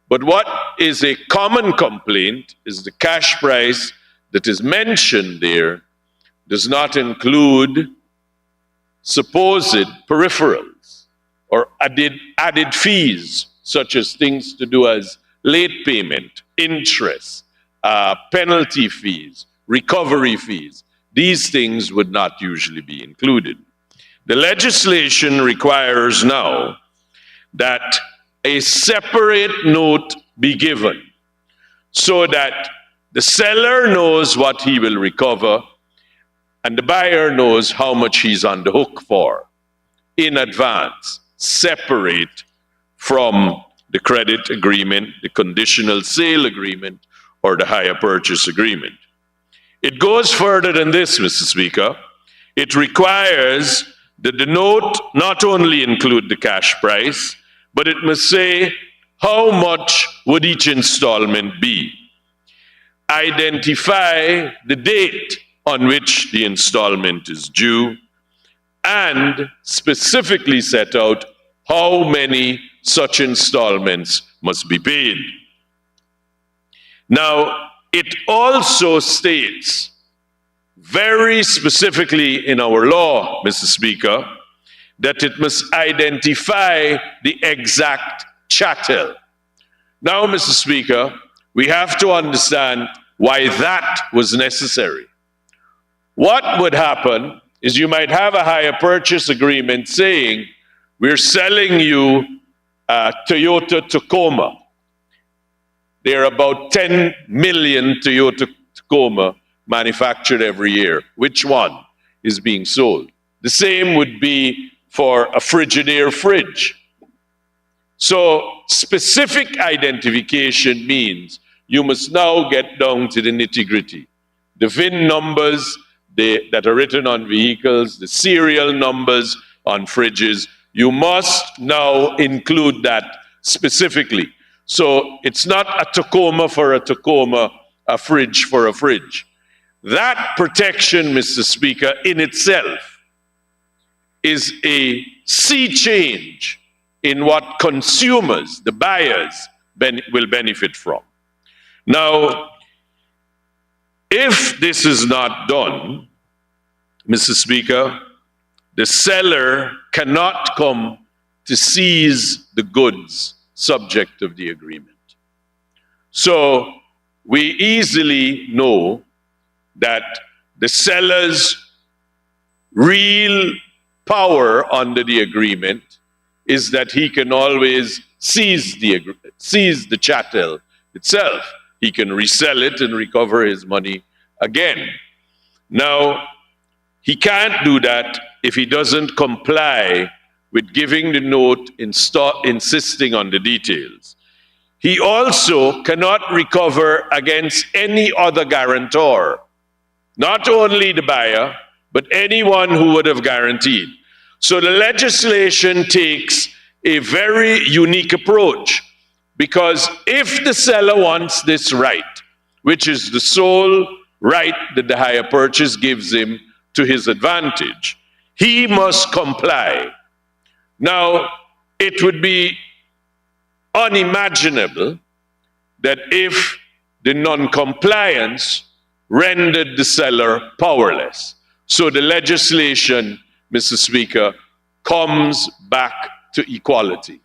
But what is a common complaint is the cash price that is mentioned there does not include supposed peripherals or added fees, such as things to do as late payment, interest, penalty fees, recovery fees. These things would not usually be included. The legislation requires now that a separate note be given so that the seller knows what he will recover and the buyer knows how much he's on the hook for in advance, separate from the credit agreement, the conditional sale agreement, or the hire purchase agreement. It goes further than this, Mr. Speaker. It requires that the note not only include the cash price, but it must say how much would each installment be. Identify the date on which the installment is due, and specifically set out how many such installments must be paid. Now, it also states very specifically in our law, Mr. Speaker, that it must identify the exact chattel. Now, Mr. Speaker, we have to understand why that was necessary. What would happen is you might have a hire purchase agreement saying, we're selling you a Toyota Tacoma. There are about 10 million Toyota Tacoma manufactured every year. Which one is being sold? The same would be for a Frigidaire fridge. So specific identification means you must now get down to the nitty-gritty. The VIN numbers that are written on vehicles, the serial numbers on fridges, you must now include that specifically. So it's not a Tacoma for a Tacoma, a fridge for a fridge. That protection, Mr. Speaker, in itself is a sea change in what consumers, the buyers, will benefit from. Now, if this is not done, Mr. Speaker, the seller cannot come to seize the goods subject of the agreement. So we easily know that the seller's real power under the agreement is that he can always seize the chattel itself. He can resell it and recover his money again. Now, he can't do that if he doesn't comply with giving the note insisting on the details. He also cannot recover against any other guarantor, not only the buyer, but anyone who would have guaranteed. So the legislation takes a very unique approach, because if the seller wants this right, which is the sole right that the hire purchase gives him to his advantage, he must comply. Now, it would be unimaginable that if the non-compliance rendered the seller powerless. So the legislation, Mr. Speaker, comes back to equality.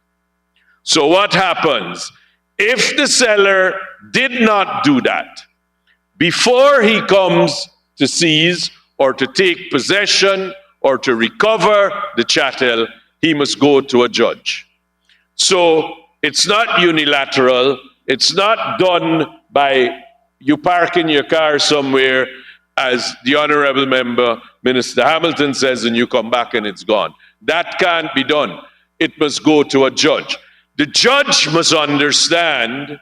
So what happens? If the seller did not do that, before he comes to seize or to take possession or to recover the chattel, he must go to a judge. So it's not unilateral. It's not done by you parking your car somewhere, as the Honorable Member, Minister Hamilton says, and you come back and it's gone. That can't be done. It must go to a judge. The judge must understand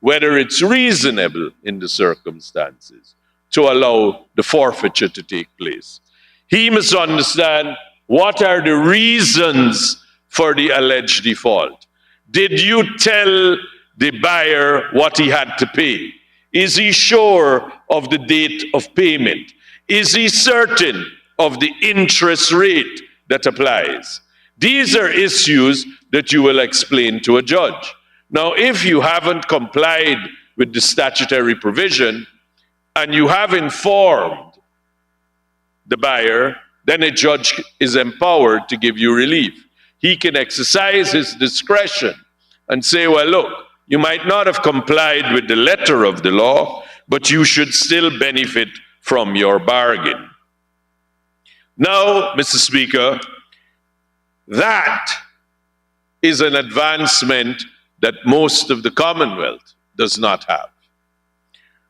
whether it's reasonable in the circumstances to allow the forfeiture to take place. He must understand what are the reasons for the alleged default. Did you tell the buyer what he had to pay? Is he sure of the date of payment? Is he certain of the interest rate that applies? These are issues that you will explain to a judge. Now, if you haven't complied with the statutory provision and you have informed the buyer, then a judge is empowered to give you relief. He can exercise his discretion and say, well, look, you might not have complied with the letter of the law, but you should still benefit from your bargain. Now, Mr. Speaker, that is an advancement that most of the Commonwealth does not have.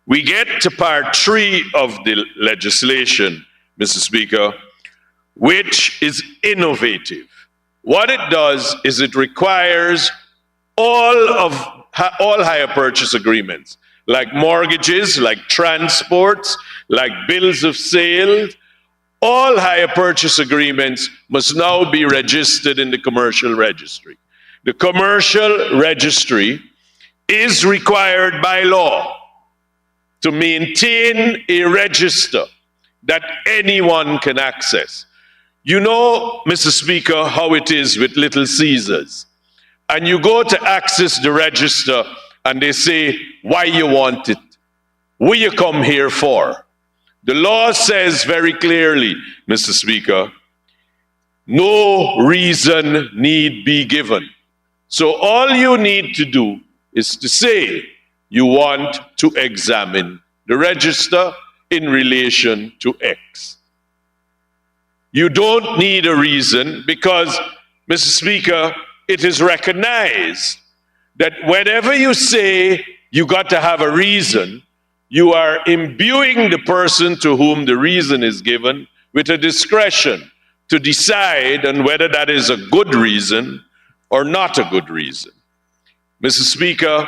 We get to part 3 of the legislation, Mr. Speaker, which is innovative. What it does is it requires all hire purchase agreements, like mortgages, like transports, like bills of sale. All hire purchase agreements must now be registered in the commercial registry. The commercial registry is required by law to maintain a register that anyone can access. You know, Mr. Speaker, how it is with Little Caesars. And you go to access the register and they say, why you want it? What you come here for? The law says very clearly, Mr. Speaker, no reason need be given. So all you need to do is to say you want to examine the register in relation to X. You don't need a reason because, Mr. Speaker, it is recognized that whenever you say you got to have a reason, you are imbuing the person to whom the reason is given with a discretion to decide on whether that is a good reason or not a good reason. Mr. Speaker,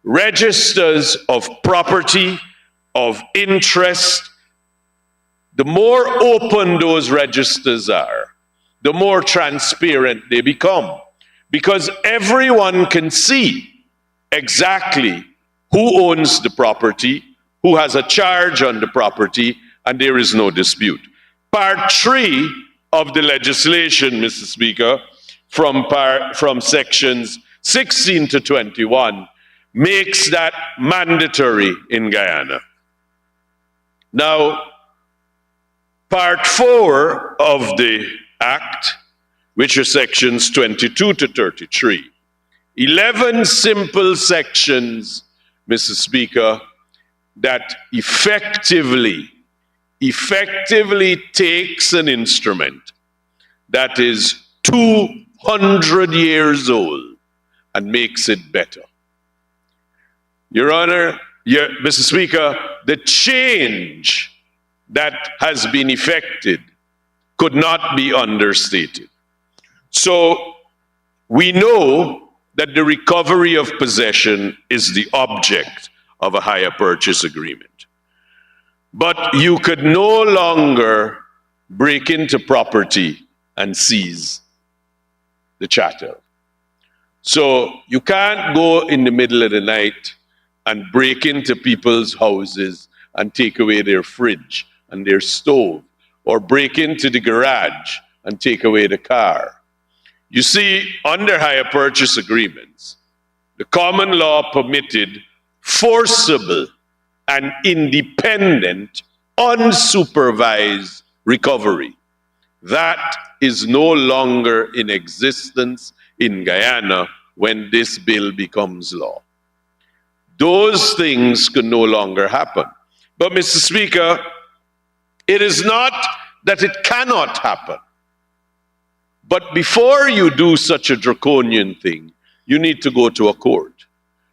registers of property, of interest, the more open those registers are, the more transparent they become, because everyone can see exactly who owns the property, who has a charge on the property, and there is no dispute. Part 3 of the legislation, Mr. Speaker, from sections 16 to 21, makes that mandatory in Guyana. Now, Part 4 of the Act, which are sections 22 to 33, 11 simple sections, Mr. Speaker, that effectively takes an instrument that is 200 years old and makes it better. Your Honor, Mr. Speaker, the change that has been effected could not be understated. So we know that the recovery of possession is the object of a hire purchase agreement. But you could no longer break into property and seize the chattel. So you can't go in the middle of the night and break into people's houses and take away their fridge and their stove, or break into the garage and take away the car. You see, under hire purchase agreements, the common law permitted forcible and independent, unsupervised recovery. That is no longer in existence in Guyana when this bill becomes law. Those things can no longer happen. But, Mr. Speaker, it is not that it cannot happen. But before you do such a draconian thing, you need to go to a court.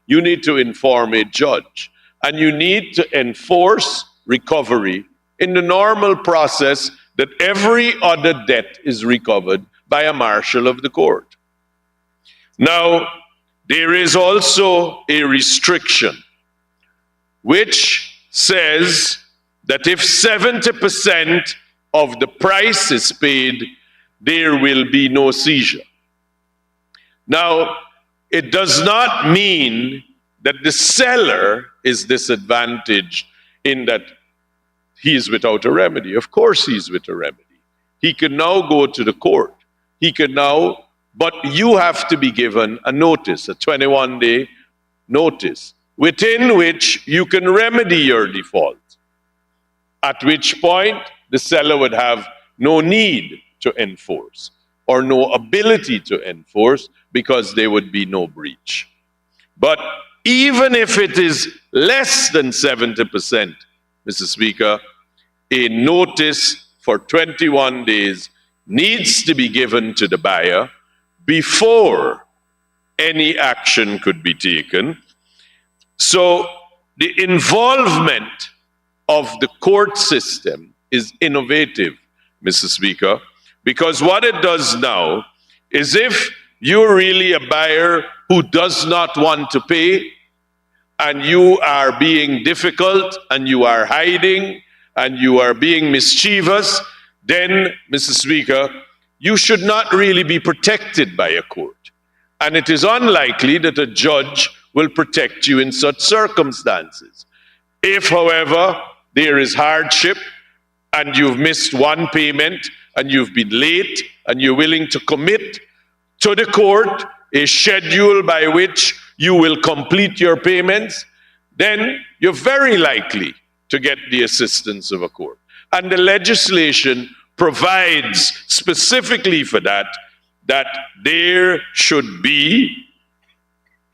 You need to inform a judge. And you need to enforce recovery in the normal process that every other debt is recovered by a marshal of the court. Now, there is also a restriction which says that if 70% of the price is paid, there will be no seizure. Now, it does not mean that the seller is disadvantaged in that he is without a remedy. Of course he is with a remedy. He can now go to the court. He can now, but you have to be given a notice, a 21-day notice, within which you can remedy your default. At which point, the seller would have no need to enforce or no ability to enforce because there would be no breach. But even if it is less than 70%, Mr. Speaker, a notice for 21 days needs to be given to the buyer before any action could be taken. So the involvement of the court system is innovative, Mr. Speaker, because what it does now is if you're really a buyer who does not want to pay and you are being difficult and you are hiding and you are being mischievous, then, Mr. Speaker, you should not really be protected by a court. And it is unlikely that a judge will protect you in such circumstances. If, however, there is hardship and you've missed one payment and you've been late and you're willing to commit to the court a schedule by which you will complete your payments, then you're very likely to get the assistance of a court. And the legislation provides specifically for that, that there should be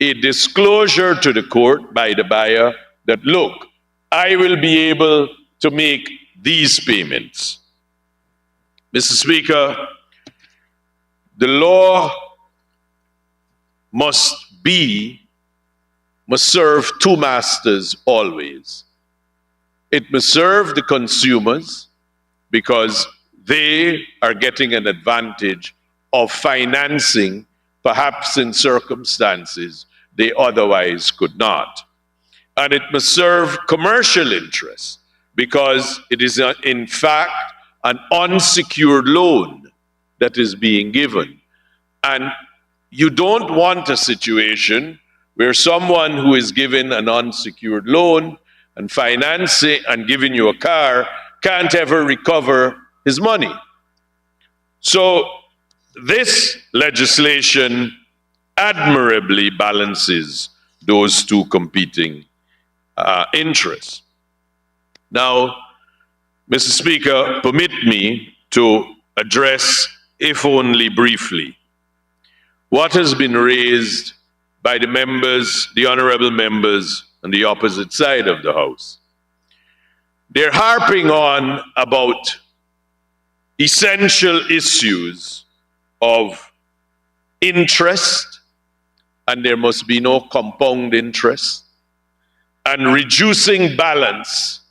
a disclosure to the court by the buyer that, look, I will be able to make these payments. Mr. Speaker, the law must serve two masters always. It must serve the consumers because they are getting an advantage of financing, perhaps in circumstances they otherwise could not. And it must serve commercial interests because it is in fact an unsecured loan that is being given. And you don't want a situation where someone who is given an unsecured loan and financing and giving you a car can't ever recover his money. So this legislation admirably balances those two competing interests. Now, Mr. Speaker, permit me to address, if only briefly, what has been raised by the members, the honorable members on the opposite side of the House. They're harping on about essential issues of interest, and there must be no compound interest, and reducing balance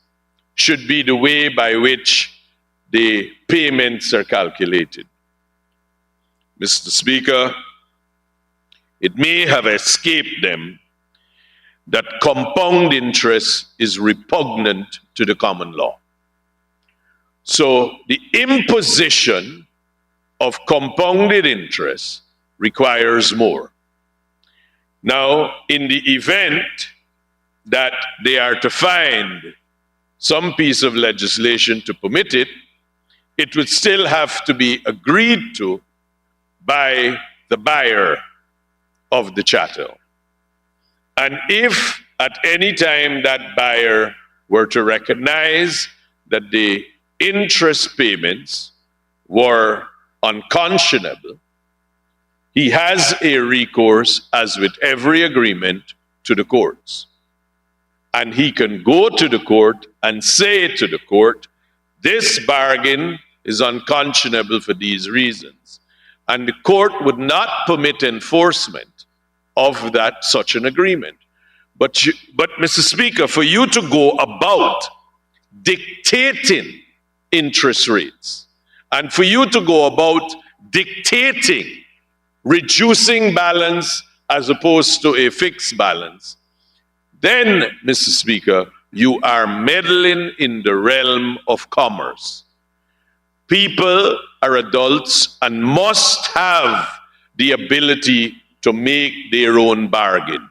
should be the way by which the payments are calculated. Mr. Speaker, it may have escaped them that compound interest is repugnant to the common law. So the imposition of compounded interest requires more. Now, in the event that they are to find some piece of legislation to permit it, it would still have to be agreed to by the buyer of the chattel. And if at any time that buyer were to recognize that the interest payments were unconscionable, he has a recourse, as with every agreement, to the courts. And he can go to the court and say to the court, this bargain is unconscionable for these reasons. And the court would not permit enforcement of that such an agreement. But Mr. Speaker, for you to go about dictating interest rates, and for you to go about dictating reducing balance as opposed to a fixed balance, then, Mr. Speaker, you are meddling in the realm of commerce. People are adults and must have the ability to make their own bargain.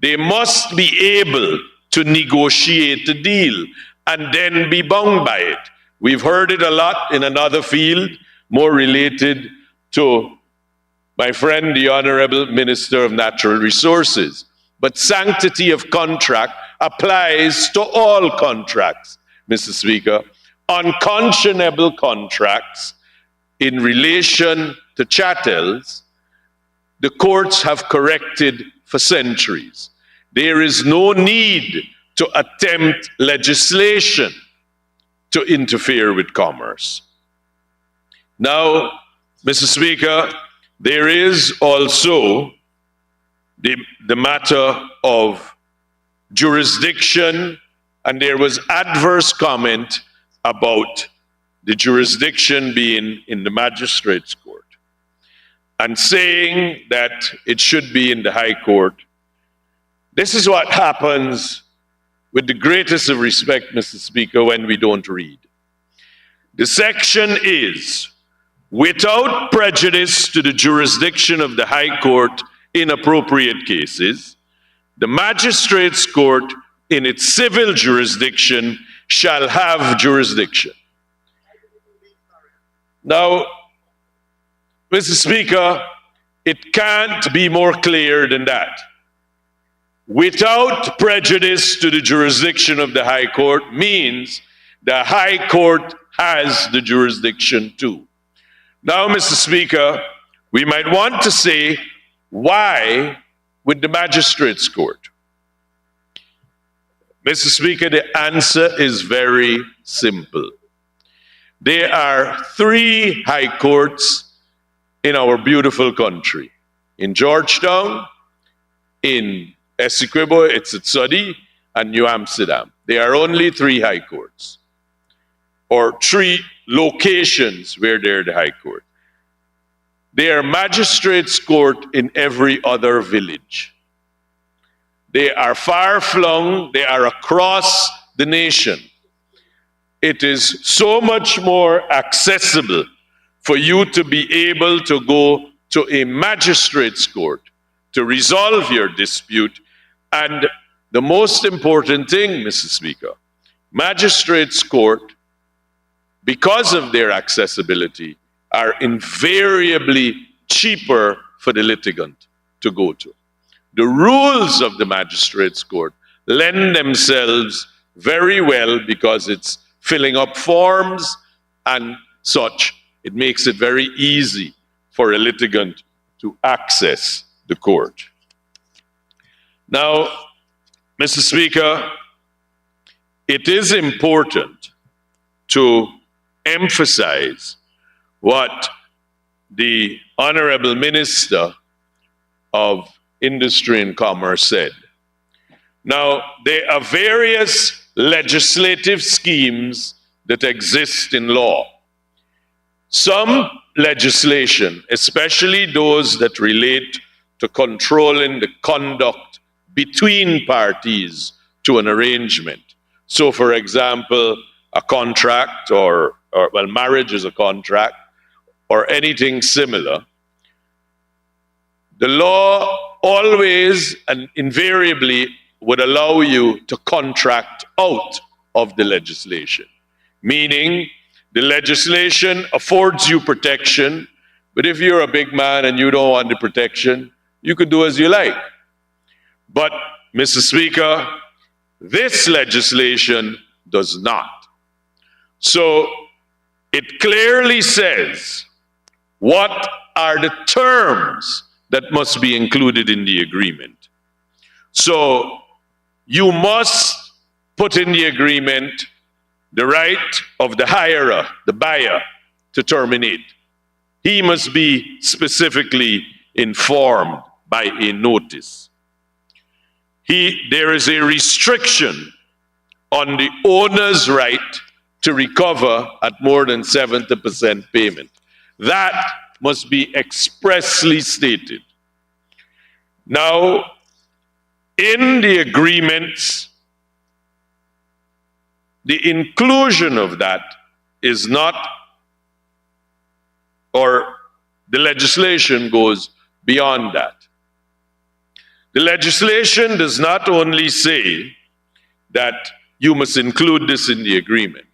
They must be able to negotiate a deal and then be bound by it. We've heard it a lot in another field, more related to my friend, the Honorable Minister of Natural Resources. But sanctity of contract applies to all contracts, Mr. Speaker. Unconscionable contracts in relation to chattels, the courts have corrected for centuries. There is no need to attempt legislation to interfere with commerce. Now, Mr. Speaker, there is also the matter of jurisdiction, and there was adverse comment about the jurisdiction being in the magistrate's court and saying that it should be in the High Court. This is what happens, with the greatest of respect, Mr. Speaker, when we don't read. The section is, without prejudice to the jurisdiction of the High Court in appropriate cases, the magistrate's court in its civil jurisdiction shall have jurisdiction. Now, Mr. Speaker, it can't be more clear than that. Without prejudice to the jurisdiction of the High Court means the High Court has the jurisdiction too. Now, Mr. Speaker, we might want to say, why with the magistrate's court? Mr. Speaker, the answer is very simple. There are 3 high courts in our beautiful country. In Georgetown, in Essequibo, it's at Sodi, and New Amsterdam. There are only 3 high courts, or 3 locations where they're the high court. There are magistrates' court in every other village. They are far-flung, they are across the nation. It is so much more accessible for you to be able to go to a magistrate's court to resolve your dispute. And the most important thing, Mr. Speaker, magistrates' court, because of their accessibility, are invariably cheaper for the litigant to go to. The rules of the magistrates' court lend themselves very well because it's filling up forms and such. It makes it very easy for a litigant to access the court. Now, Mr. Speaker, it is important to emphasize what the Honorable Minister of Industry and Commerce said. Now, there are various legislative schemes that exist in law. Some legislation, especially those that relate to controlling the conduct between parties to an arrangement. So, for example, a contract or marriage is a contract or anything similar. The law always and invariably would allow you to contract out of the legislation, meaning the legislation affords you protection, but if you're a big man and you don't want the protection, you could do as you like. But, Mr. Speaker, this legislation does not. So it clearly says what are the terms that must be included in the agreement. So you must put in the agreement the right of the hirer, the buyer, to terminate. He must be specifically informed by a notice. There is a restriction on the owner's right to recover at more than 70% payment. That must be expressly stated. Now, in the agreements, the inclusion of that is not, or the legislation goes beyond that. The legislation does not only say that you must include this in the agreement.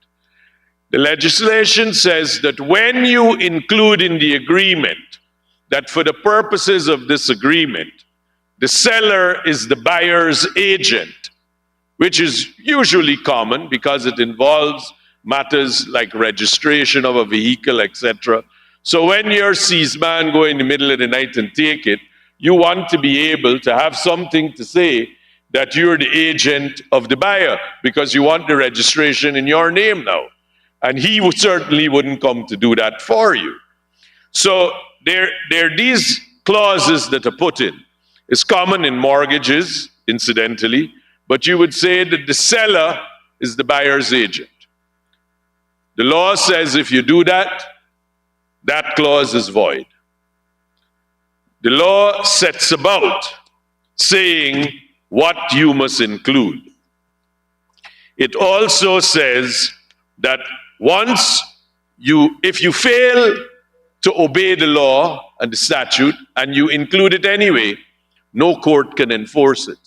The legislation says that when you include in the agreement that for the purposes of this agreement, the seller is the buyer's agent, which is usually common because it involves matters like registration of a vehicle, etc. So when your seaman go in the middle of the night and take it, you want to be able to have something to say that you're the agent of the buyer because you want the registration in your name now. And he certainly wouldn't come to do that for you. So there are these clauses that are put in. It's common in mortgages, incidentally, but you would say that the seller is the buyer's agent. The law says if you do that, that clause is void. The law sets about saying what you must include. It also says that if you fail to obey the law and the statute and you include it anyway, no court can enforce it.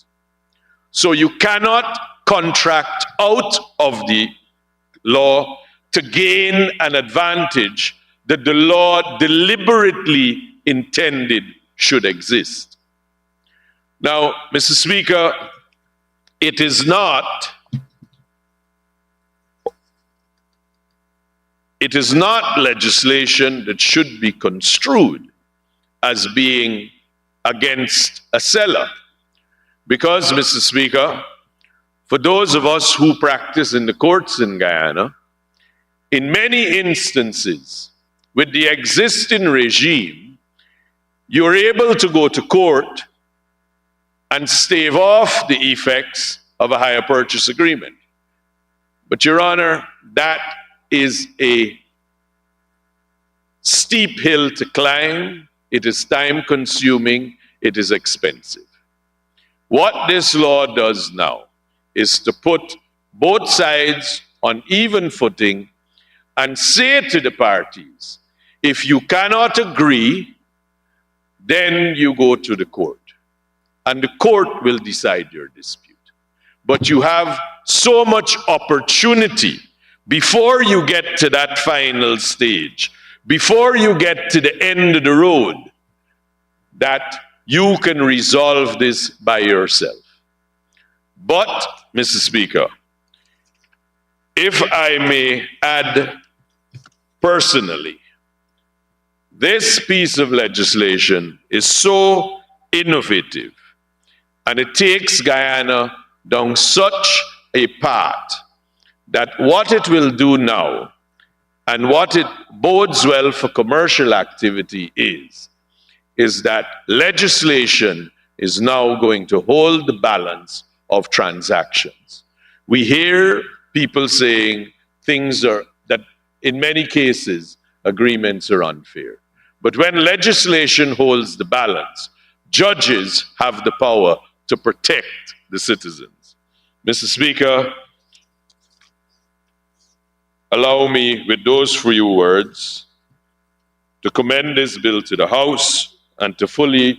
So you cannot contract out of the law to gain an advantage that the law deliberately intended should exist. Now, Mr. Speaker, it is not legislation that should be construed as being against a seller. Because, Mr. Speaker, for those of us who practice in the courts in Guyana, In many instances, with the existing regime, you're able to go to court and stave off the effects of a hire purchase agreement. But, Your Honor, that is a steep hill to climb. It is time consuming. It is expensive. What this law does now is to put both sides on even footing and say to the parties, if you cannot agree, then you go to the court, and the court will decide your dispute. But you have so much opportunity before you get to that final stage, before you get to the end of the road, that you can resolve this by yourself. But, Mr. Speaker, if I may add personally, this piece of legislation is so innovative, and it takes Guyana down such a path that what it will do now and what it bodes well for commercial activity is that legislation is now going to hold the balance of transactions. We hear people saying things are, that in many cases, agreements are unfair. But when legislation holds the balance, judges have the power to protect the citizens. Mr. Speaker, allow me, with those few words, to commend this bill to the House and to fully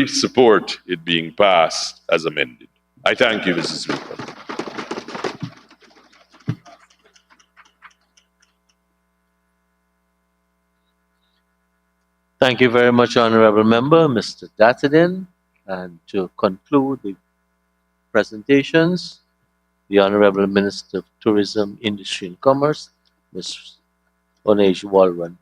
support it being passed as amended. I thank you, Mr. Speaker. Thank you very much, Honorable Member, Mr. Datadin. And to conclude the presentations, the Honorable Minister of Tourism, Industry and Commerce, Ms. Onej Walwan.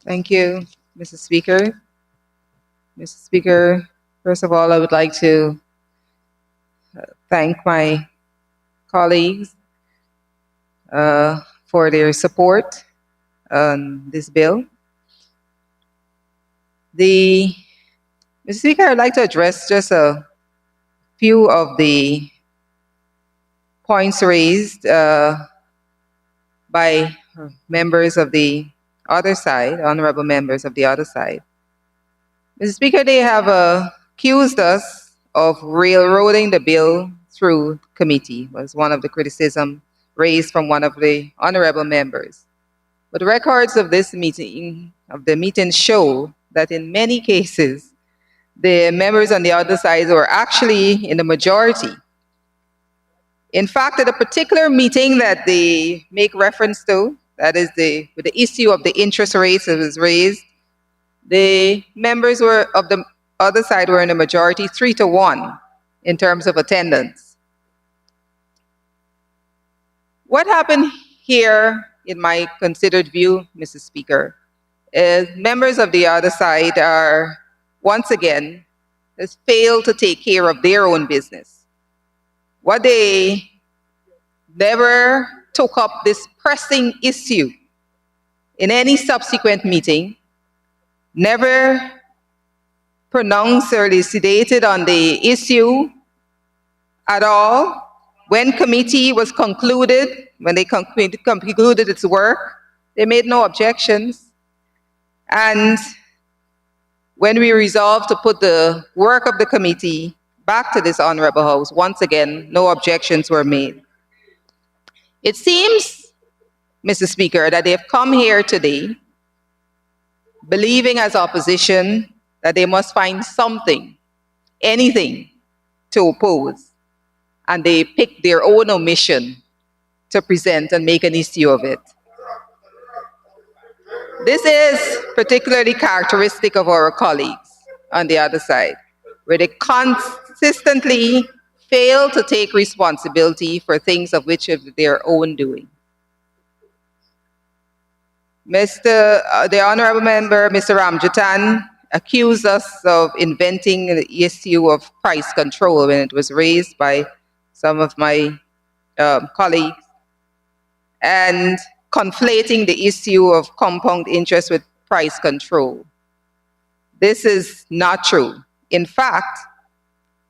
Thank you, Mr. Speaker. Mr. Speaker, first of all, I would like to thank my colleagues for their support on this bill. Mr. Speaker, I'd like to address just a few of the points raised by members of the other side, honorable members of the other side. Mr. Speaker, they have accused us of railroading the bill through committee, was one of the criticisms raised from one of the honorable members. But the records of this meeting, show that in many cases, the members on the other side were actually in the majority. In fact, at a particular meeting that they make reference to, that is with the issue of the interest rates that was raised, the members of the other side were in a majority 3-1 in terms of attendance. What happened here, in my considered view, Mr. Speaker, is members of the other side are, once again, has failed to take care of their own business. What they never took up this pressing issue in any subsequent meeting, never pronounced or elucidated on the issue at all. When committee was concluded, when they concluded its work, they made no objections. And when we resolved to put the work of the committee back to this honorable House, once again, no objections were made. It seems, Mr. Speaker, that they've come here today believing as opposition that they must find something, anything, to oppose. And they pick their own omission to present and make an issue of it. This is particularly characteristic of our colleagues on the other side, where they consistently fail to take responsibility for things of which of their own doing. The Honorable Member, Mr. Ramjatan, accused us of inventing the issue of price control when it was raised by some of my colleagues, and conflating the issue of compound interest with price control. This is not true. In fact,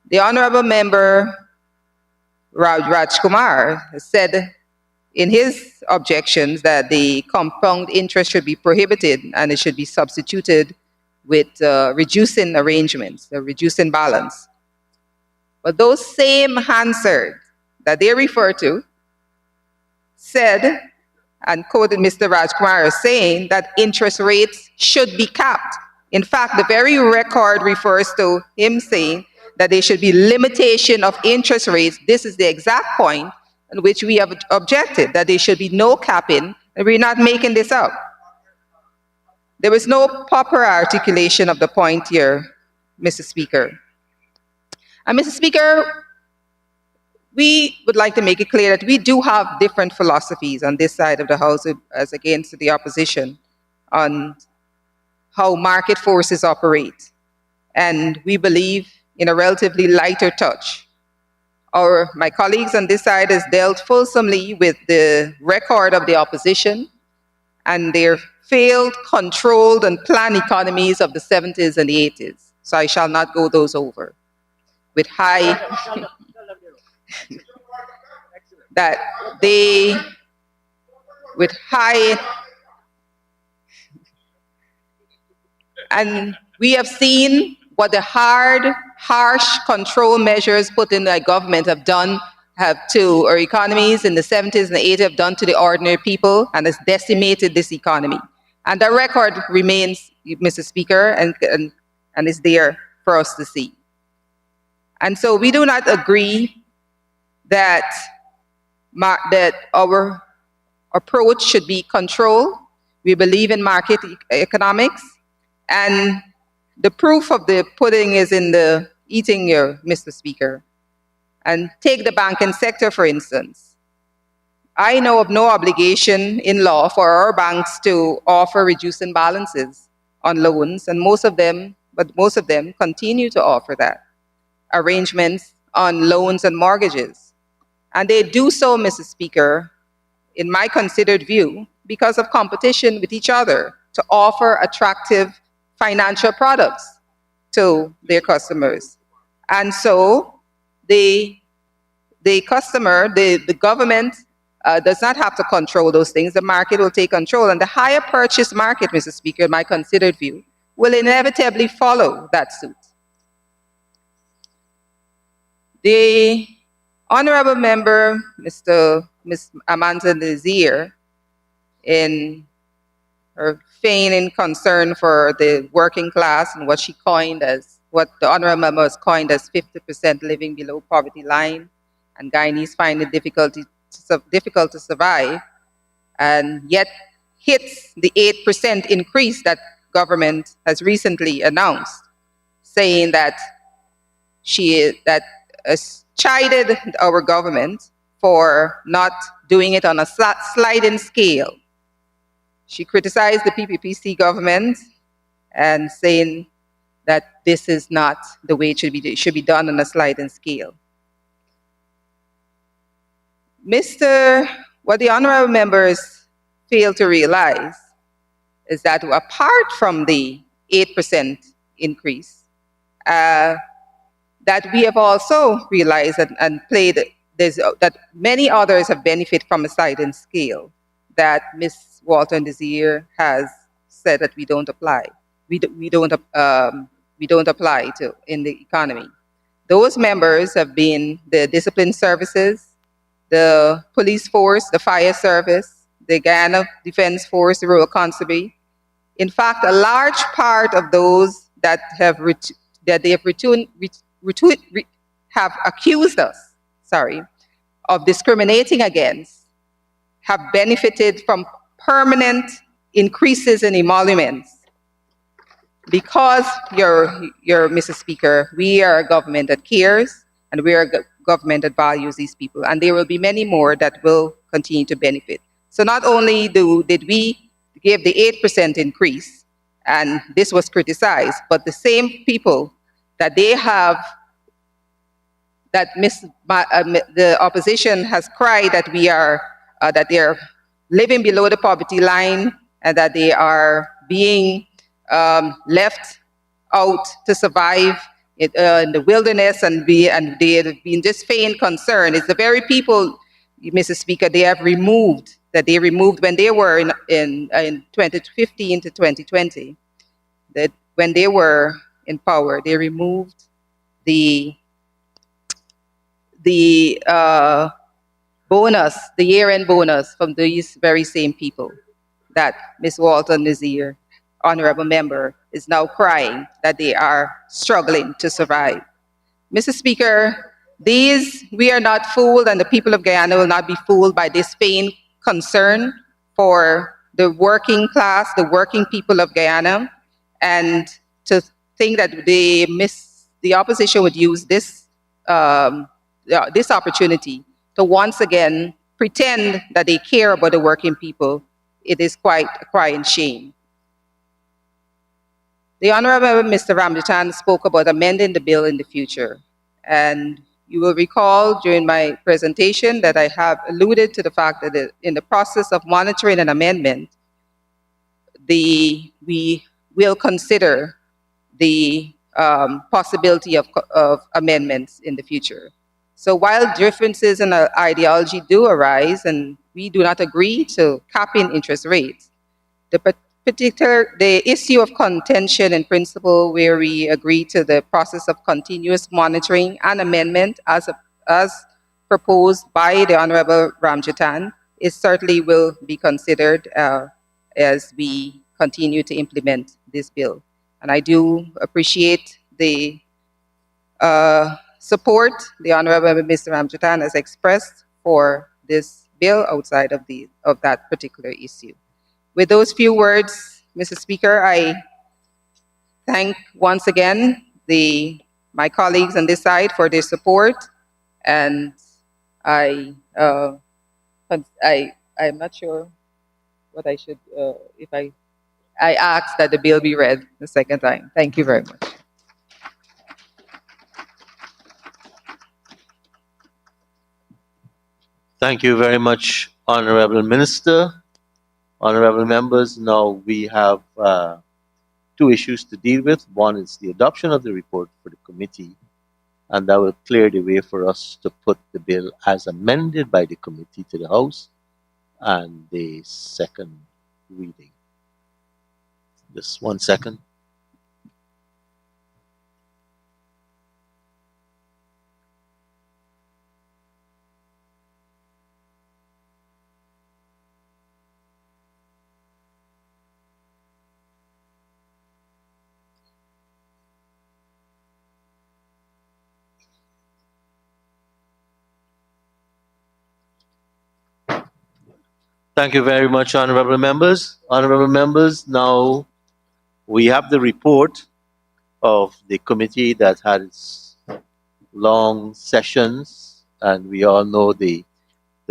the Honorable Member Raj Kumar said in his objections that the compound interest should be prohibited and it should be substituted with reducing arrangements, the reducing balance. But those same Hansard that they refer to said, and quoted Mr. Rajkumar as saying, that interest rates should be capped. In fact, the very record refers to him saying that there should be limitation of interest rates. This is the exact point in which we have objected, that there should be no capping, and we're not making this up. There was no proper articulation of the point here, Mr. Speaker. And Mr. Speaker, we would like to make it clear that we do have different philosophies on this side of the House as against the opposition on how market forces operate. And we believe in a relatively lighter touch. My colleagues on this side has dealt fulsomely with the record of the opposition and their failed, controlled, and planned economies of the 70s and the 80s. So I shall not go those over. With high, and we have seen what the harsh control measures put in by government have done to our economies in the 70s and the 80s, have done to the ordinary people, and has decimated this economy. And the record remains, Mr. Speaker, and is there for us to see. And so we do not agree that our approach should be control. We believe in market economics, and the proof of the pudding is in the eating here, Mr. Speaker. And take the banking sector, for instance. I know of no obligation in law for our banks to offer reducing balances on loans, and most of them continue to offer that. Arrangements on loans and mortgages. And they do so, Mr. Speaker, in my considered view, because of competition with each other to offer attractive financial products to their customers. And so the government does not have to control those things. The market will take control. And the higher purchase market, Mr. Speaker, in my considered view, will inevitably follow that suit. The Honorable Member, Ms. Amanda Nazir, in her feigning concern for the working class and what the Honorable Member has coined as 50% living below poverty line, and Guyanese find it difficult to survive, and yet hits the 8% increase that government has recently announced, saying that she has chided our government for not doing it on a sliding scale. She criticized the PPPC government and saying that this is not the way it should be done on a sliding scale. What the honorable members fail to realize is that apart from the 8% increase, that we have also realized that many others have benefited from a sliding scale that Ms. Walton Desir has said that we don't apply. We don't apply to in the economy. Those members have been the discipline services, the police force, the fire service, the Guyana Defense Force, the Rural Conservancy. In fact, a large part of those that have accused us, of discriminating against, have benefited from permanent increases in emoluments. Because Mr. Speaker, we are a government that cares, and we are a government that values these people, and there will be many more that will continue to benefit. So not only did we give the 8% increase, and this was criticized. But the same people that they have, the opposition has cried that that they are living below the poverty line and that they are being left out to survive in the wilderness, and they have been just feigned concern. It's the very people, Mr. Speaker, that they removed when they were in 2015 to 2020, that when they were in power, they removed the bonus, the year-end bonus from these very same people that Ms. Walton Nazir, honorable member, is now crying that they are struggling to survive. Mr. Speaker, we are not fooled, and the people of Guyana will not be fooled by this feigned concern for the working class, the working people of Guyana, and to think that the opposition would use this opportunity to once again pretend that they care about the working people. It is quite a crying shame. The Honorable Mr. Ramjatan spoke about amending the bill in the future. And you will recall during my presentation that I have alluded to the fact that in the process of monitoring an amendment, we will consider the possibility of amendments in the future. So while differences in ideology do arise, and we do not agree to capping interest rates, the issue of contention in principle, where we agree to the process of continuous monitoring and amendment as proposed by the Honorable Ramjatan, it certainly will be considered as we continue to implement this bill. And I do appreciate the support the Honorable Mr. Ramjatan has expressed for this bill outside of that particular issue. With those few words, Mr. Speaker, I thank once again my colleagues on this side for their support, and I'm not sure what I should, I ask that the bill be read the second time. Thank you very much. Thank you very much, Honorable Minister. Honorable members, now we have two issues to deal with. One is the adoption of the report for the committee, and that will clear the way for us to put the bill as amended by the committee to the House, and the second reading. Just 1 second. Thank you very much, honorable members. Honorable members, now we have the report of the committee that had its long sessions, and we all know the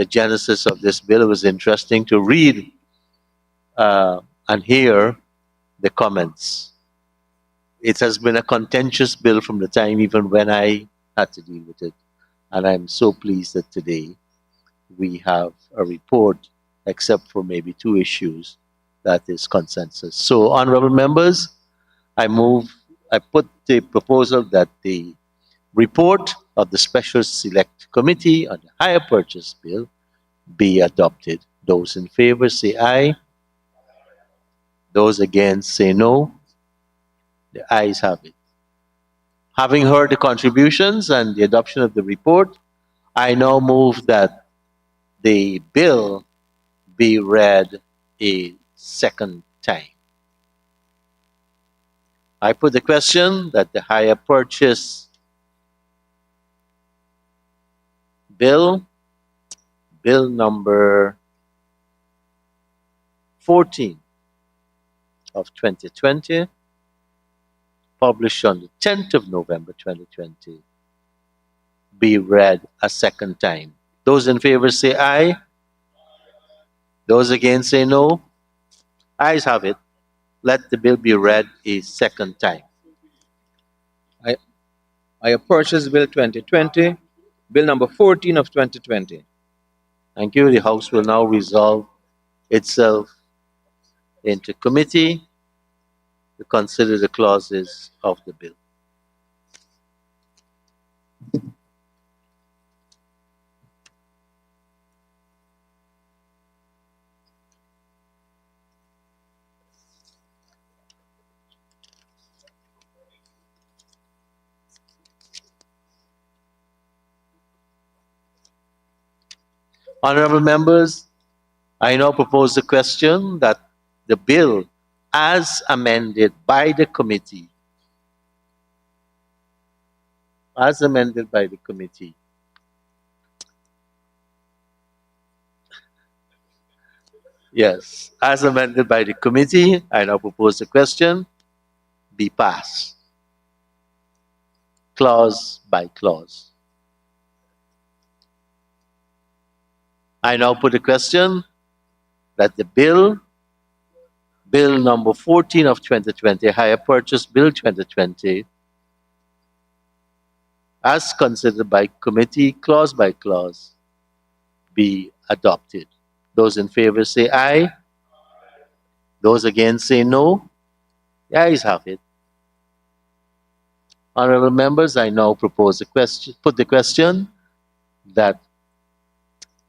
genesis of this bill. It was interesting to read and hear the comments. It has been a contentious bill from the time even when I had to deal with it, and I'm so pleased that today we have a report, except for maybe two issues, that is consensus. So, honorable members, I put the proposal that the report of the Special Select Committee on the Hire Purchase Bill be adopted. Those in favor say aye. Those against say no. The ayes have it. Having heard the contributions and the adoption of the report, I now move that the bill be read a second time. I put the question that the hire purchase bill number 14 of 2020, published on the 10th of November 2020, be read a second time. Those in favor say aye. Those against say no. Ayes have it. let the bill be read a second time. Higher Purchase Bill 2020, Bill number 14 of 2020. Thank you. The House will now resolve itself into committee to consider the clauses of the bill. Honorable members, I now propose the question that the bill as amended by the committee, yes, as amended by the committee, I now propose the question be passed, clause by clause. I now put the question that the bill number 14 of 2020, Higher Purchase Bill 2020, as considered by committee, clause by clause, be adopted. Those in favor say aye. Those against say no. The ayes have it. Honorable members, I now propose the question, put the question that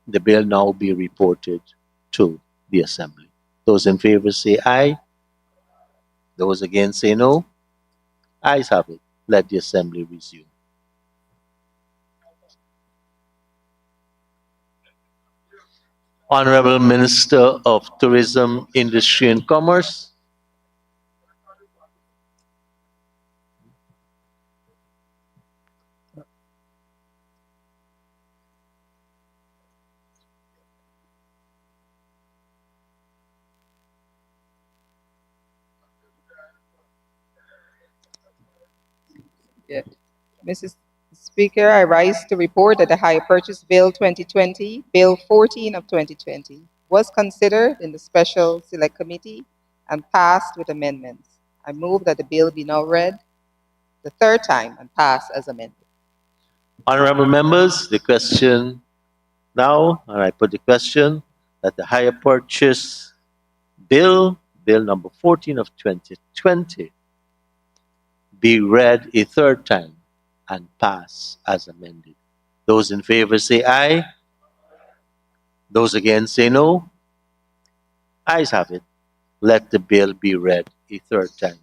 the bill now be reported to the Assembly. Those in favor say aye. Those against say no. Ayes have it. Let the Assembly resume. Honorable Minister of Tourism, Industry and Commerce. Mrs. Speaker, I rise to report that the Higher Purchase Bill 2020, Bill 14 of 2020, was considered in the Special Select Committee and passed with amendments. I move that the bill be now read the third time and passed as amended. Honorable members, the question now, and I put the question that the Higher Purchase Bill, Bill number 14 of 2020, be read a third time and pass as amended. Those in favor say aye. Those against say no. Ayes have it. Let the bill be read a third time.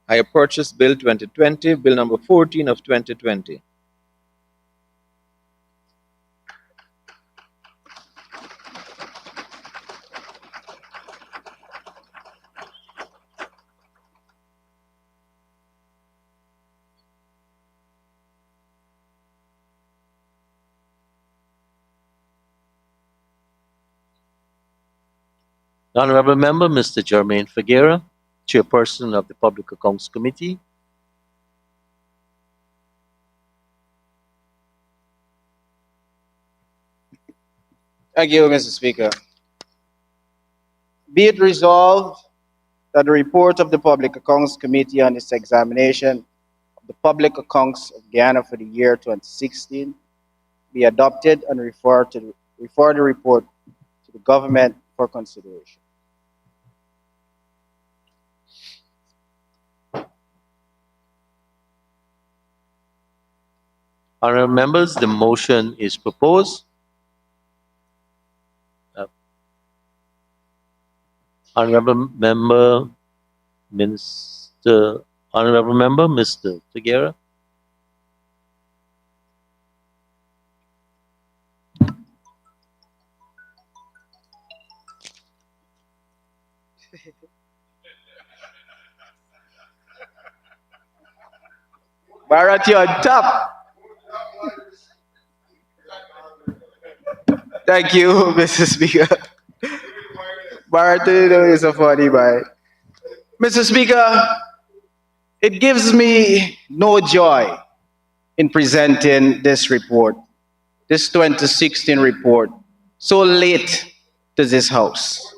Higher Purchase Bill 2020, Bill number 14 of 2020. The Honorable Member, Mr. Jermaine Figuera, Chairperson of the Public Accounts Committee. Thank you, Mr. Speaker. Be it resolved that the report of the Public Accounts Committee on its examination of the public accounts of Guyana for the year 2016 be adopted and refer the report to the government for consideration. Honorable members, the motion is proposed. Honorable Member, Mr. Figuera. Bharat, you're on top. Thank you, Mr. Speaker. Bharat is a funny guy. Mr. Speaker, it gives me no joy in presenting this report, this 2016 report, so late to this House.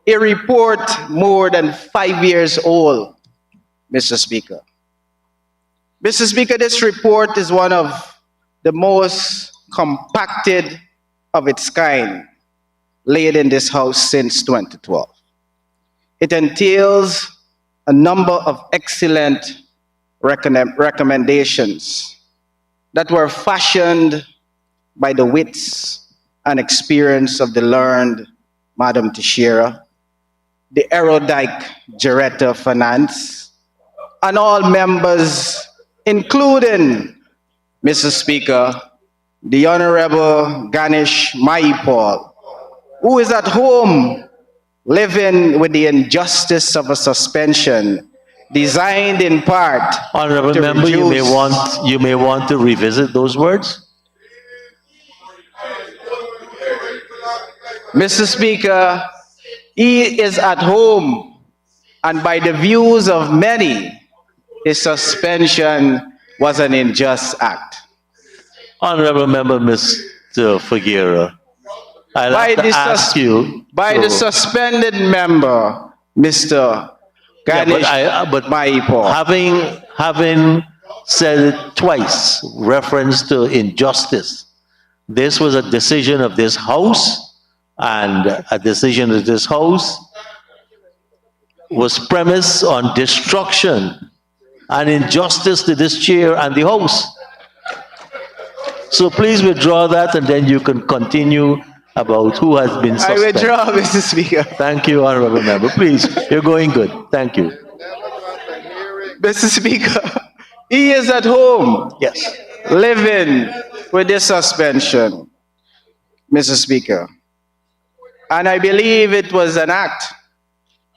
a report more than 5 years old, Mr. Speaker. Mr. Speaker, this report is one of the most compacted of its kind laid in this House since 2012. It entails a number of excellent recommendations that were fashioned by the wits and experience of the learned Madam Teixeira, the erudite Director of Finance, and all members, including, Mr. Speaker, the Honorable Ganesh Maipal, who is at home living with the injustice of a suspension designed in part Honorable to member, reduce- you may want to revisit those words. Mr. Speaker, he is at home, and by the views of many, his suspension was an unjust act. Honorable member, Mr. Figuera, I'll have to ask you. By the suspended member, Mr. Ganesh Maipo. Having said it twice, reference to injustice, this was a decision of this House, and a decision of this House was premised on destruction and injustice to this chair and the House. So please withdraw that, and then you can continue about who has been suspended. I withdraw, Mr. Speaker. Thank you, honorable member. Please, you're going good. Thank you. Mr. Speaker, he is at home. Yes. Living with this suspension, Mr. Speaker. And I believe it was an act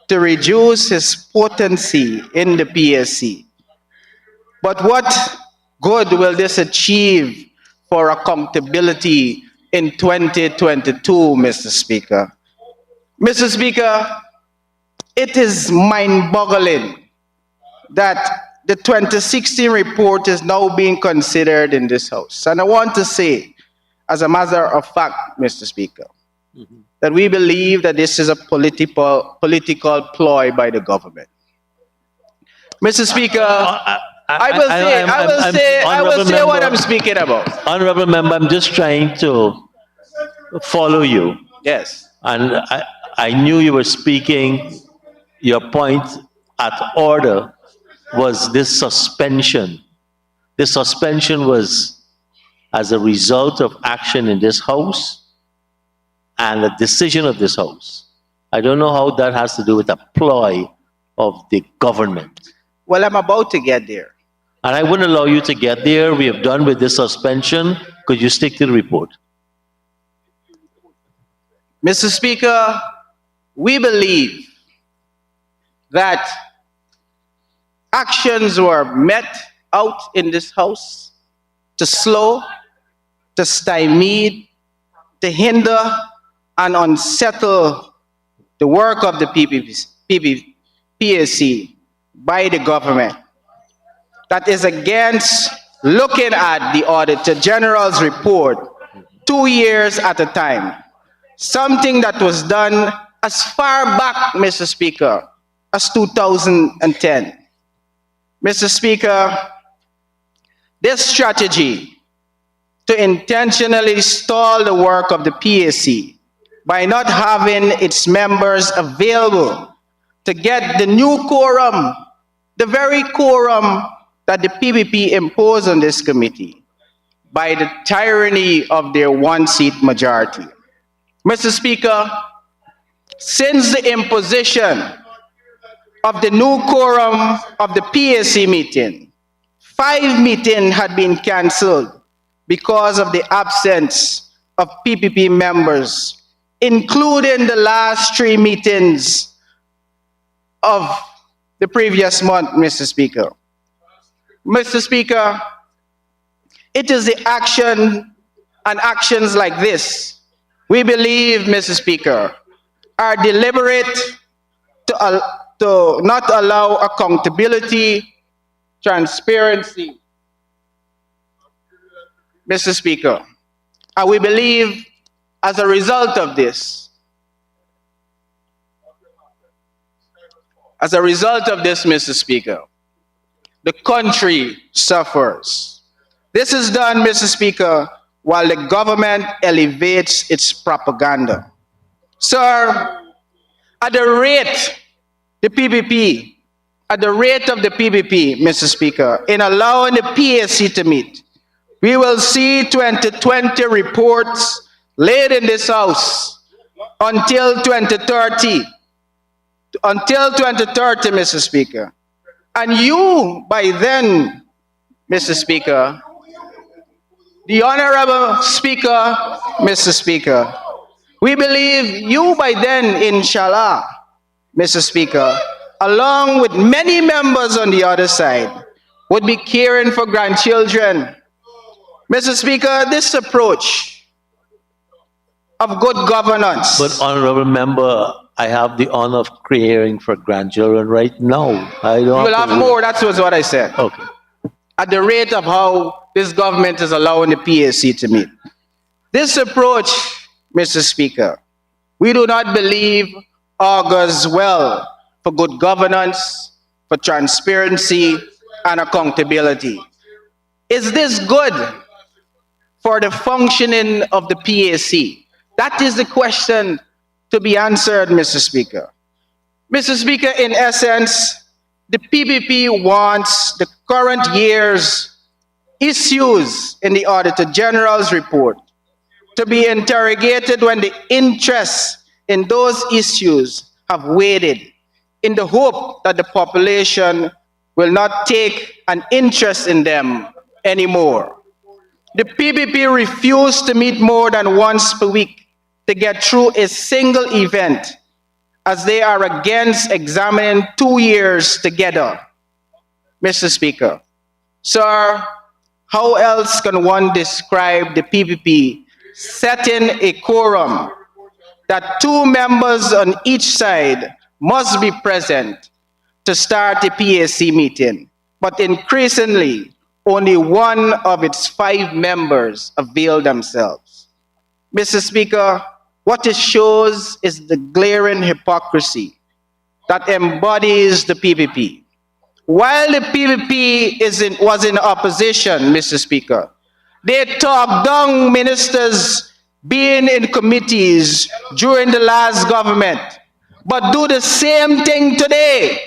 to reduce his potency in the PSC. But what good will this achieve for accountability in 2022, Mr. Speaker? Mr. Speaker, it is mind-boggling that the 2016 report is now being considered in this House. And I want to say, as a matter of fact, Mr. Speaker, that we believe that this is a political ploy by the government. Mr. Speaker, I will say what I'm speaking about. Honorable member, I'm just trying to follow you. Yes. And I knew you were speaking, your point at order was this suspension. This suspension was as a result of action in this House and a decision of this House. I don't know how that has to do with a ploy of the government. Well, I'm about to get there. And I wouldn't allow you to get there. We have done with this suspension. Could you stick to the report? Mr. Speaker, we believe that actions were met out in this House to slow, to stymie, to hinder, and unsettle the work of the PSC by the government. That is against looking at the Auditor General's report 2 years at a time. Something that was done as far back, Mr. Speaker, as 2010. Mr. Speaker, this strategy to intentionally stall the work of the PSC by not having its members available to get the new quorum, the very quorum that the PPP imposed on this committee by the tyranny of their one-seat majority. Mr. Speaker, since the imposition of the new quorum of the PSC meeting, 5 meetings had been cancelled because of the absence of PPP members, including the last 3 meetings of the previous month, Mr. Speaker. Mr. Speaker, it is the action and actions like this, we believe, Mr. Speaker, are deliberate to not allow accountability, transparency, Mr. Speaker. And we believe, as a result of this, As a result of this, Mr. Speaker, the country suffers. This is done, Mr. Speaker, while the government elevates its propaganda. Sir, at the rate of the PPP, Mr. Speaker, in allowing the PAC to meet, we will see 2020 reports laid in this House until 2030. Until 2030, Mr. Speaker. And you, by then, Mr. Speaker, the Honorable Speaker, Mr. Speaker, we believe you by then, inshallah, Mr. Speaker, along with many members on the other side, would be caring for grandchildren. Mr. Speaker, this approach of good governance. But honorable member, I have the honor of caring for grandchildren right now. I don't. You will have more, that's what I said. Okay. At the rate of how this government is allowing the PAC to meet. This approach, Mr. Speaker, we do not believe augurs well for good governance, for transparency, and accountability. Is this good for the functioning of the PAC? That is the question to be answered, Mr. Speaker. Mr. Speaker, in essence, the PPP wants the current year's issues in the Auditor General's report to be interrogated when the interests in those issues have waned, in the hope that the population will not take an interest in them anymore. The PPP refused to meet more than once per week to get through a single event, as they are against examining 2 years together. Mr. Speaker, sir, how else can one describe the PPP setting a quorum that 2 members on each side must be present to start a PAC meeting, but increasingly only one of its 5 members avail themselves? Mr. Speaker, what it shows is the glaring hypocrisy that embodies the PPP. While the PPP was in opposition, Mr. Speaker, they talked down ministers being in committees during the last government, but do the same thing today.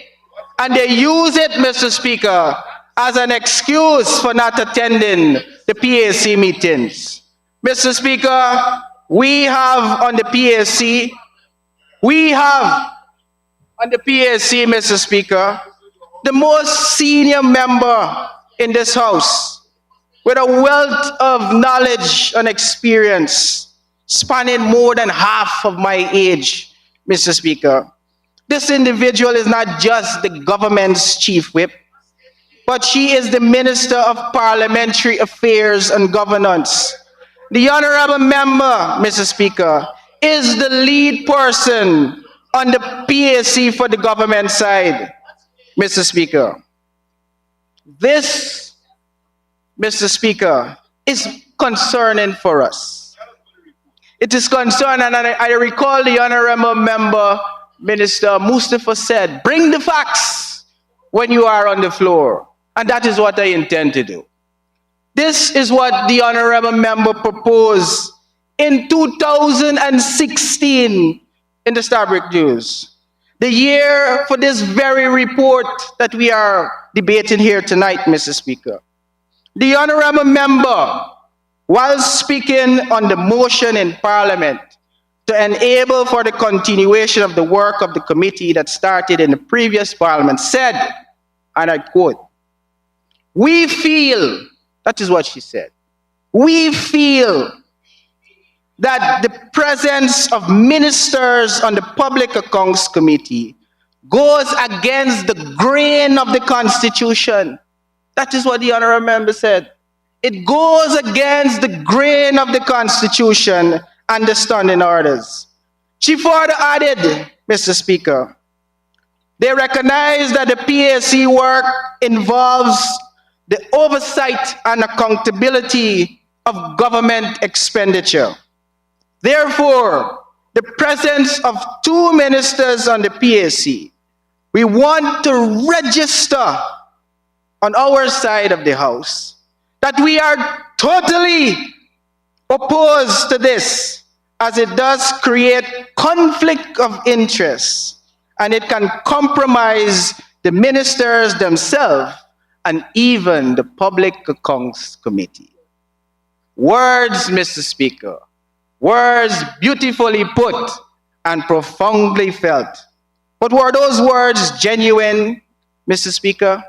And they use it, Mr. Speaker, as an excuse for not attending the PAC meetings. Mr. Speaker, we have on the PAC, Mr. Speaker, the most senior member in this House with a wealth of knowledge and experience spanning more than half of my age, Mr. Speaker. This individual is not just the government's chief whip, but she is the Minister of Parliamentary Affairs and Governance. The honorable member, Mr. Speaker, is the lead person on the PAC for the government side, Mr. Speaker. This, Mr. Speaker, is concerning for us. It is concerning, and I recall the honorable member, Minister Mustafa, said, bring the facts when you are on the floor. And that is what I intend to do. This is what the honorable member proposed in 2016 in the Starbrick News, the year for this very report that we are debating here tonight, Mr. Speaker. The honorable member, while speaking on the motion in Parliament to enable for the continuation of the work of the committee that started in the previous Parliament, said, and I quote, "We feel," that is what she said, "we feel that the presence of ministers on the Public Accounts Committee goes against the grain of the Constitution." That is what the honorable member said. It goes against the grain of the Constitution and the standing orders. She further added, Mr. Speaker, they recognize that the PAC work involves the oversight and accountability of government expenditure. Therefore, the presence of 2 ministers on the PAC We want to register on our side of the house that we are totally opposed to this, as it does create conflict of interest and it can compromise the ministers themselves and even the Public Accounts Committee. Words, Mr. Speaker, words beautifully put and profoundly felt. But were those words genuine, Mr. Speaker?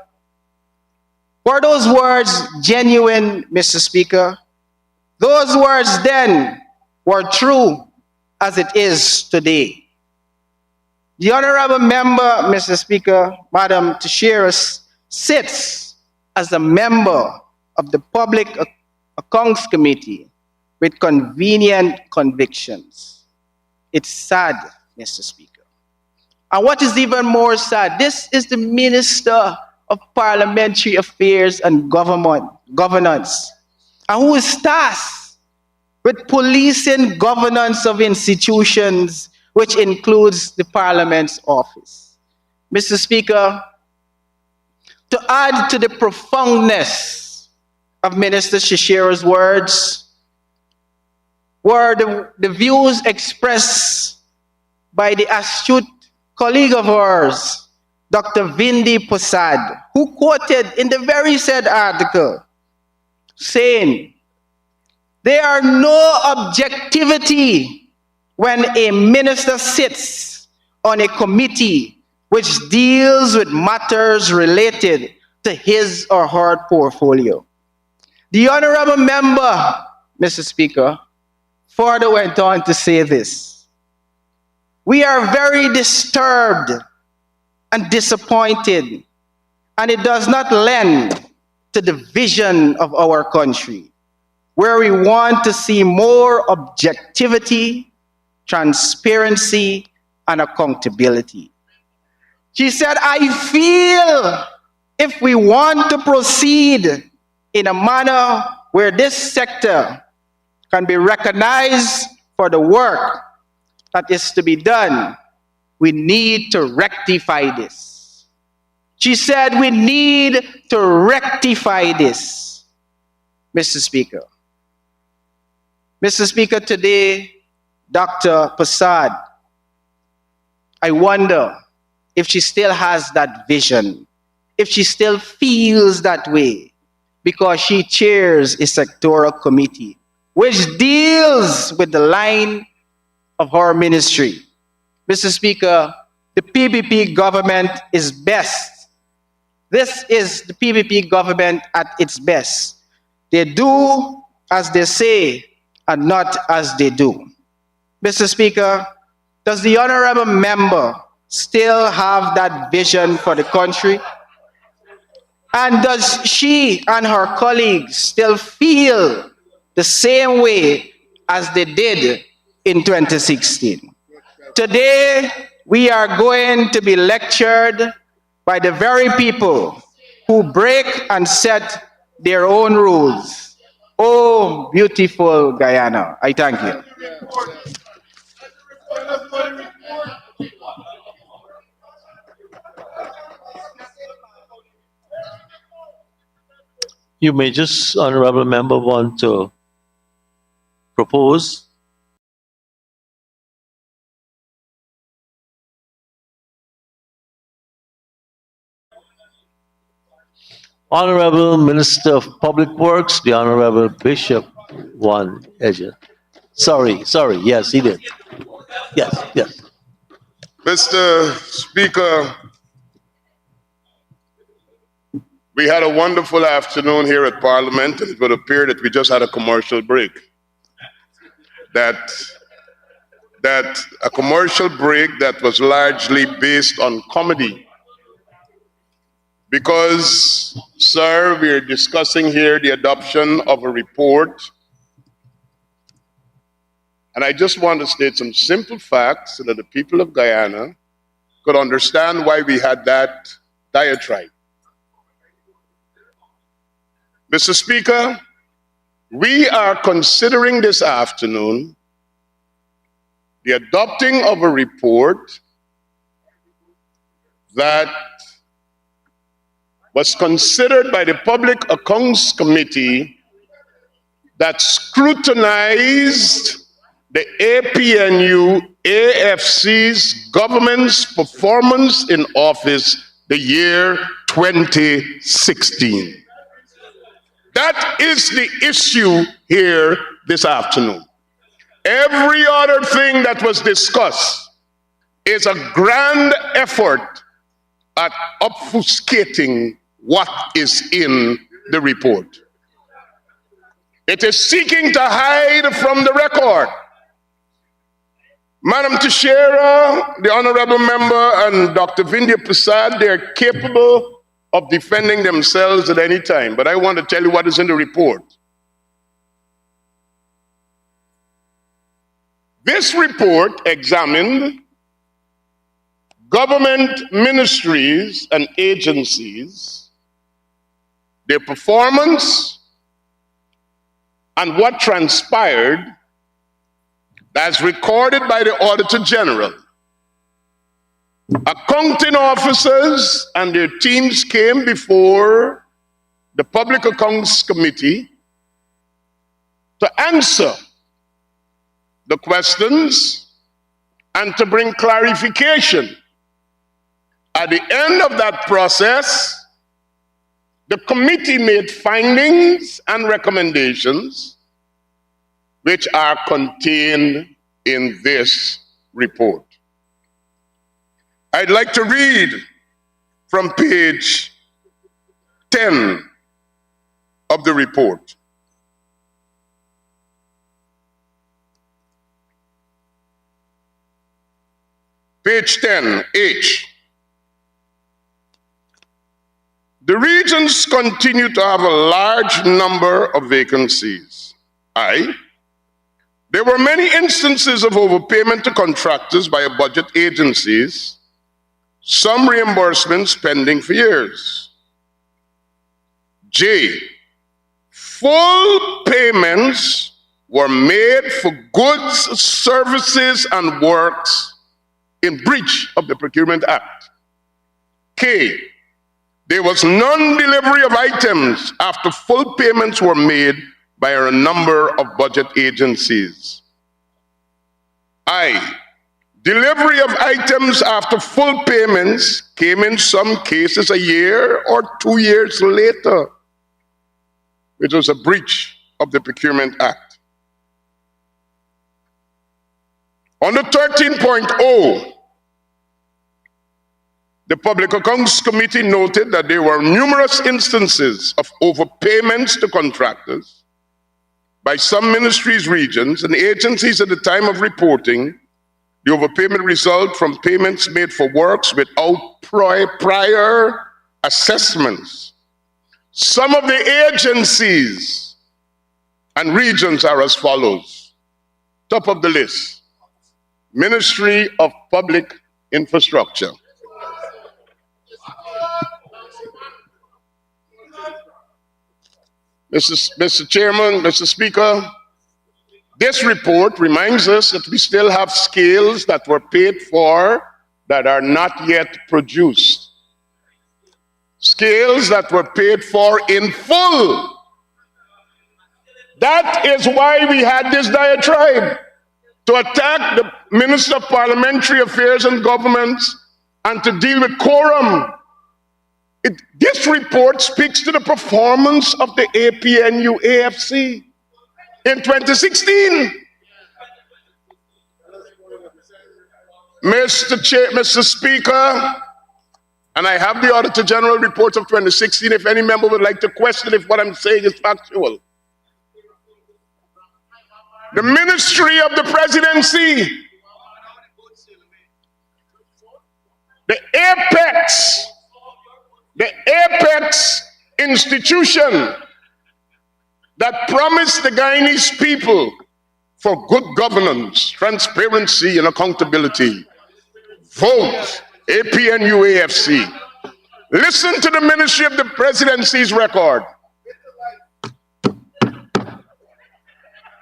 Were those words genuine, Mr. Speaker? Those words then were true as it is today. The honorable member, Mr. Speaker, Madam Tashira, sits as a member of the Public Accounts Committee with convenient convictions. It's sad, Mr. Speaker. And what is even more sad, this is the Minister of Parliamentary Affairs and Governance, and who is tasked with policing governance of institutions, which includes the Parliament's office. Mr. Speaker, to add to the profoundness of Minister Shishira's words were the views expressed by the astute colleague of ours, Dr. Vindi Posad, who quoted in the very said article, saying, "There are no objectivity when a minister sits on a committee which deals with matters related to his or her portfolio." The honorable member, Mr. Speaker, further went on to say this: "We are very disturbed and disappointed, and it does not lend to the vision of our country, where we want to see more objectivity, transparency, and accountability." She said, "I feel if we want to proceed in a manner where this sector can be recognized for the work that is to be done, we need to rectify this." She said, "We need to rectify this." Mr. Speaker. Mr. Speaker, today, Dr. Prasad, I wonder if she still has that vision, if she still feels that way, because she chairs a sectoral committee which deals with the line of her ministry. Mr. Speaker, the PPP government is best. This is the PPP government at its best. They do as they say and not as they do. Mr. Speaker, does the honorable member still have that vision for the country? And does she and her colleagues still feel the same way as they did in 2016? Today, we are going to be lectured by the very people who break and set their own rules. Oh, beautiful Guyana. I thank you. You may just, honorable member, want to propose. Honorable Minister of Public Works, the Honorable Bishop Juan Eja. Sorry, yes, he did. Yes. Mr. Speaker, we had a wonderful afternoon here at Parliament, and it would appear that we just had a commercial break. That a commercial break that was largely based on comedy. Because, sir, we are discussing here the adoption of a report. And I just want to state some simple facts so that the people of Guyana could understand why we had that diatribe. Mr. Speaker, we are considering this afternoon the adopting of a report that was considered by the Public Accounts Committee that scrutinized the APNU AFC's government's performance in office the year 2016. That is the issue here this afternoon. Every other thing that was discussed is a grand effort at obfuscating what is in the report. It is seeking to hide from the record. Madam Teixeira, the honorable member, and Dr. Vindhya Prasad, they are capable of defending themselves at any time. But I want to tell you what is in the report. This report examined government ministries and agencies, their performance, and what transpired as recorded by the Auditor General. Accounting officers and their teams came before the Public Accounts Committee to answer the questions and to bring clarification. At the end of that process, the committee made findings and recommendations which are contained in this report. I'd like to read from page 10 of the report. Page 10, H. The regions continue to have a large number of vacancies. I. There were many instances of overpayment to contractors by budget agencies, some reimbursements pending for years. J. Full payments were made for goods, services, and works in breach of the Procurement Act. K. There was non-delivery of items after full payments were made by a number of budget agencies. I. Delivery of items after full payments came in some cases a year or 2 years later, which was a breach of the Procurement Act. Under 13.0, the Public Accounts Committee noted that there were numerous instances of overpayments to contractors by some ministries, regions, and agencies at the time of reporting. The overpayment result from payments made for works without prior assessments. Some of the agencies and regions are as follows. Top of the list, Ministry of Public Infrastructure. Mr. Chairman, Mr. Speaker, this report reminds us that we still have scales that were paid for that are not yet produced. Scales that were paid for in full. That is why we had this diatribe, to attack the Minister of Parliamentary Affairs and Governments and to deal with quorum. This report speaks to the performance of the APNU AFC in 2016. Mr. Speaker, and I have the Auditor General report of 2016 if any member would like to question if what I'm saying is factual. The Ministry of the Presidency, the apex institution that promised the Guyanese people for good governance, transparency, and accountability. Vote APNU AFC. Listen to the Ministry of the Presidency's record.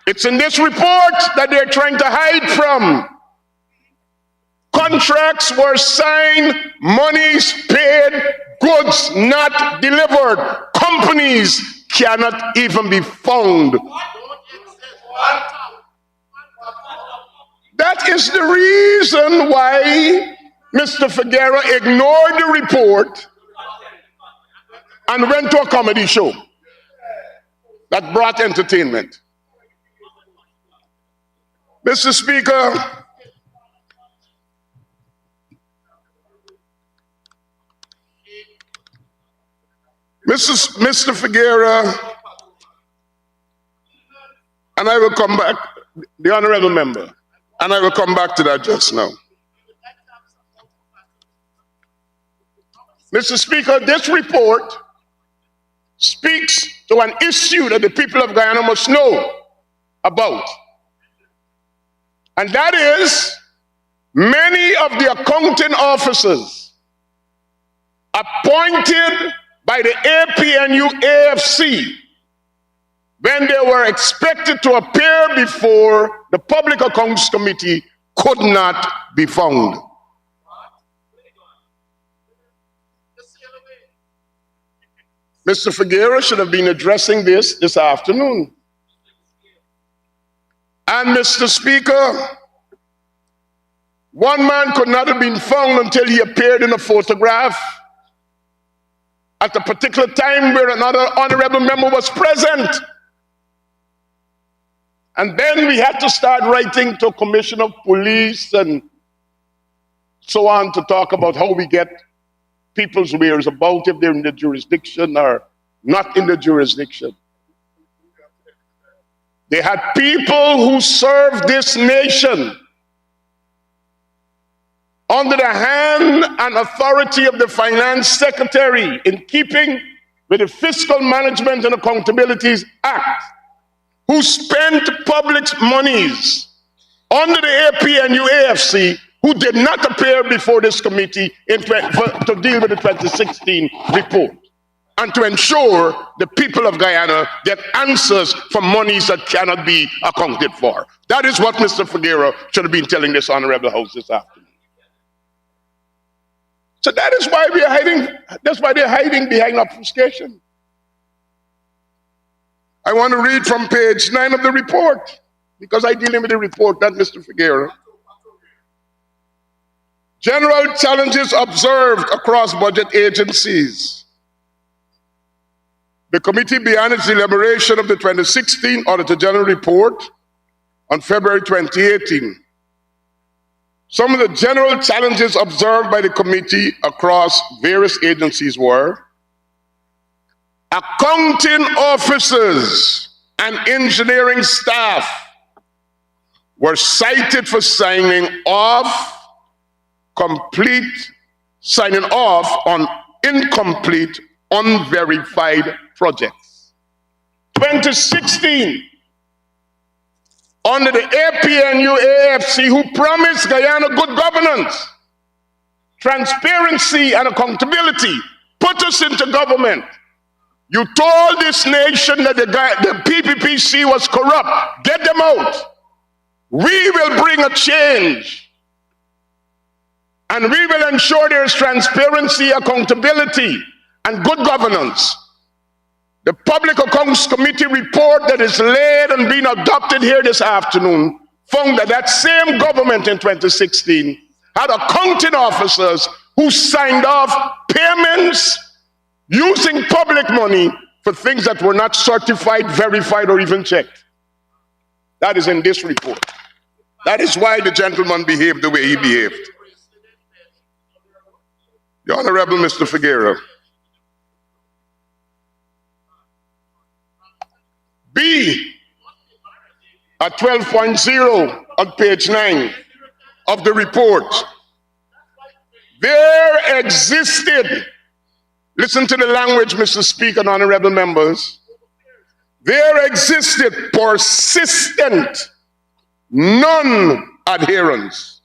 It's in this report that they're trying to hide from. contracts were signed, monies paid, goods not delivered. Companies cannot even be found. That is the reason why Mr. Figueroa ignored the report and went to a comedy show that brought entertainment. Mr. Speaker, Mr. Figueroa, and I will come back, the honorable member, and I will come back to that just now. Mr. Speaker, this report speaks to an issue that the people of Guyana must know about. And that is, many of the accounting officers appointed by the APNU AFC when they were expected to appear before the Public Accounts Committee could not be found. Mr. Figueroa should have been addressing this afternoon. And Mr. Speaker, one man could not have been found until he appeared in a photograph at a particular time where another honorable member was present. And then we had to start writing to Commissioner of Police and so on to talk about how we get people's wares about if they're in the jurisdiction or not in the jurisdiction. They had people who served this nation under the hand and authority of the Finance Secretary in keeping with the Fiscal Management and Accountabilities Act, who spent public monies under the APNU AFC, who did not appear before this committee to deal with the 2016 report and to ensure the people of Guyana get answers for monies that cannot be accounted for. That is what Mr. Figueroa should have been telling this honorable house this afternoon. So that is why we are hiding, that's why they're hiding behind obfuscation. I want to read from page 9 of the report, because I deal with the report, not Mr. Figueroa. General challenges observed across budget agencies. The committee began its deliberation of the 2016 Auditor General Report on February 2018. Some of the general challenges observed by the committee across various agencies were: accounting officers and engineering staff were cited for signing off on incomplete, unverified projects. 2016, under the APNU AFC, who promised Guyana good governance, transparency, and accountability, put us into government. You told this nation that the PPPC was corrupt. Get them out. We will bring a change. And we will ensure there is transparency, accountability, and good governance. The Public Accounts Committee report that is laid and being adopted here this afternoon found that that same government in 2016 had accounting officers who signed off payments using public money for things that were not certified, verified, or even checked. That is in this report. That is why the gentleman behaved the way he behaved. The Honorable Mr. Figueroa. B, at 12.0 on page 9 of the report, there existed, listen to the language, Mr. Speaker and honorable members, there existed persistent non-adherence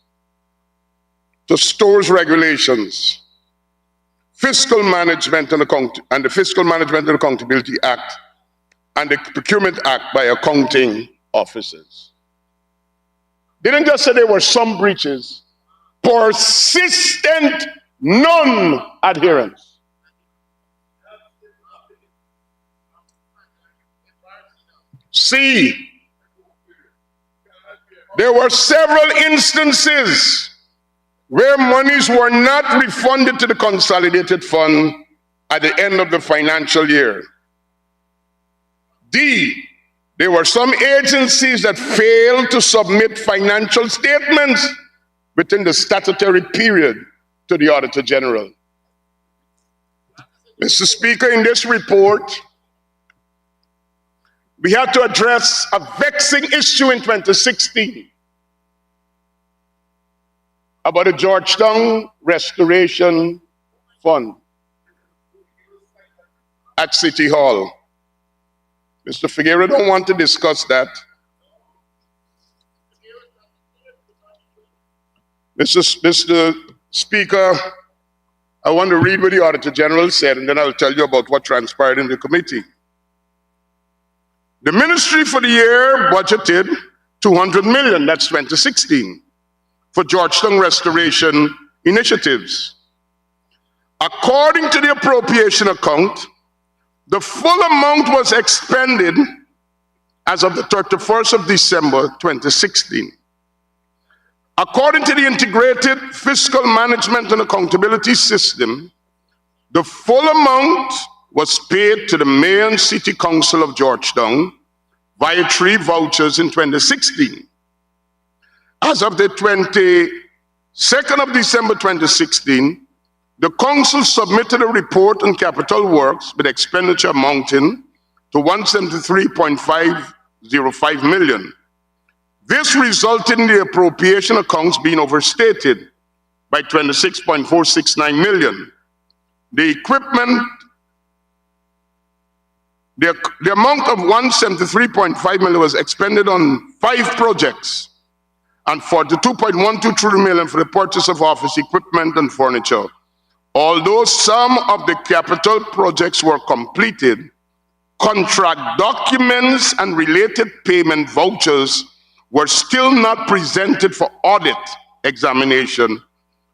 to stores regulations, Fiscal Management and the Fiscal Management and Accountability Act, and the Procurement Act by accounting officers. They didn't just say there were some breaches, persistent non-adherence. C, there were several instances where monies were not refunded to the consolidated fund at the end of the financial year. D, there were some agencies that failed to submit financial statements within the statutory period to the Auditor General. Mr. Speaker, in this report, we had to address a vexing issue in 2016 about the Georgetown Restoration Fund at City Hall. Mr. Figueroa don't want to discuss that. Mr. Speaker, I want to read what the Auditor General said, and then I'll tell you about what transpired in the committee. The ministry for the year budgeted 200 million, that's 2016, for Georgetown restoration initiatives. According to the appropriation account, the full amount was expended as of the 31st of December 2016. According to the Integrated Fiscal Management and Accountability System, the full amount was paid to the Mayor and City Council of Georgetown via 3 vouchers in 2016. As of the 22nd of December 2016, the council submitted a report on capital works with expenditure amounting to 173.505 million. This resulted in the appropriation accounts being overstated by 26.469 million. The equipment, the amount of 173.5 million was expended on 5 projects and 42.123 million for the purchase of office equipment and furniture. Although some of the capital projects were completed, contract documents and related payment vouchers were still not presented for audit examination.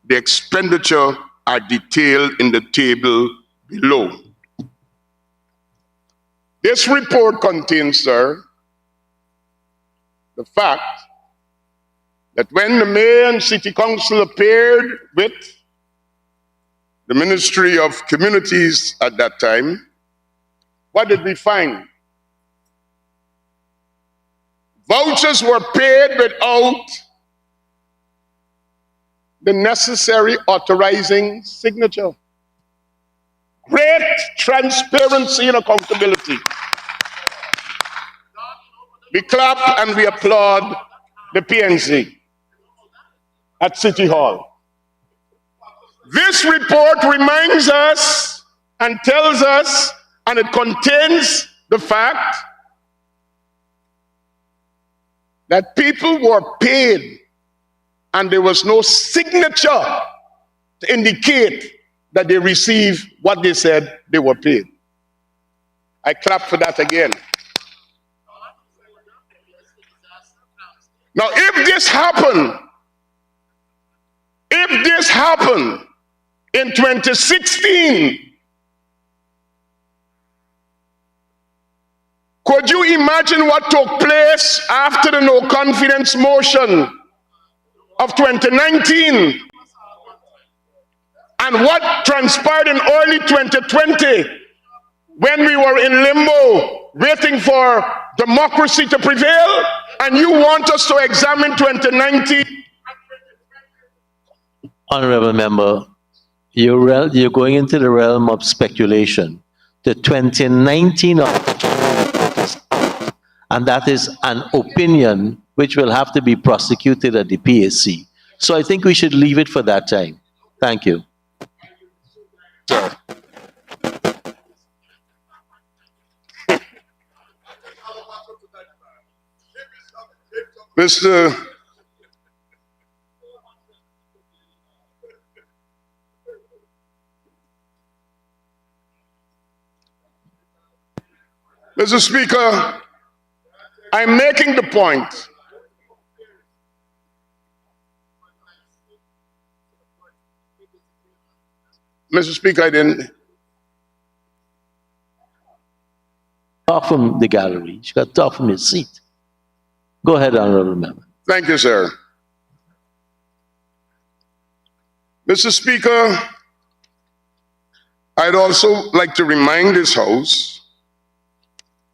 The expenditure are detailed in the table below. This report contains, sir, the fact that when the Mayor and City Council appeared with the Ministry of Communities at that time, what did we find? Vouchers were paid without the necessary authorizing signature. Great transparency and accountability. We clap and we applaud the PNC at City Hall. This report reminds us and tells us, and it contains the fact that people were paid and there was no signature to indicate that they received what they said they were paid. I clap for that again. Now, if this happened in 2016, could you imagine what took place after the no confidence motion of 2019 and what transpired in early 2020 when we were in limbo waiting for democracy to prevail, and you want us to examine 2019? Honorable Member, you're going into the realm of speculation. The 2019 and that is an opinion which will have to be prosecuted at the PAC. So I think we should leave it for that time. Thank you. Sir. Mr. Speaker, I'm making the point Mr. Speaker, I didn't. Talk from the gallery. You got to talk from your seat. Go ahead, Honorable Member. Thank you, sir. Mr. Speaker, I'd also like to remind this House,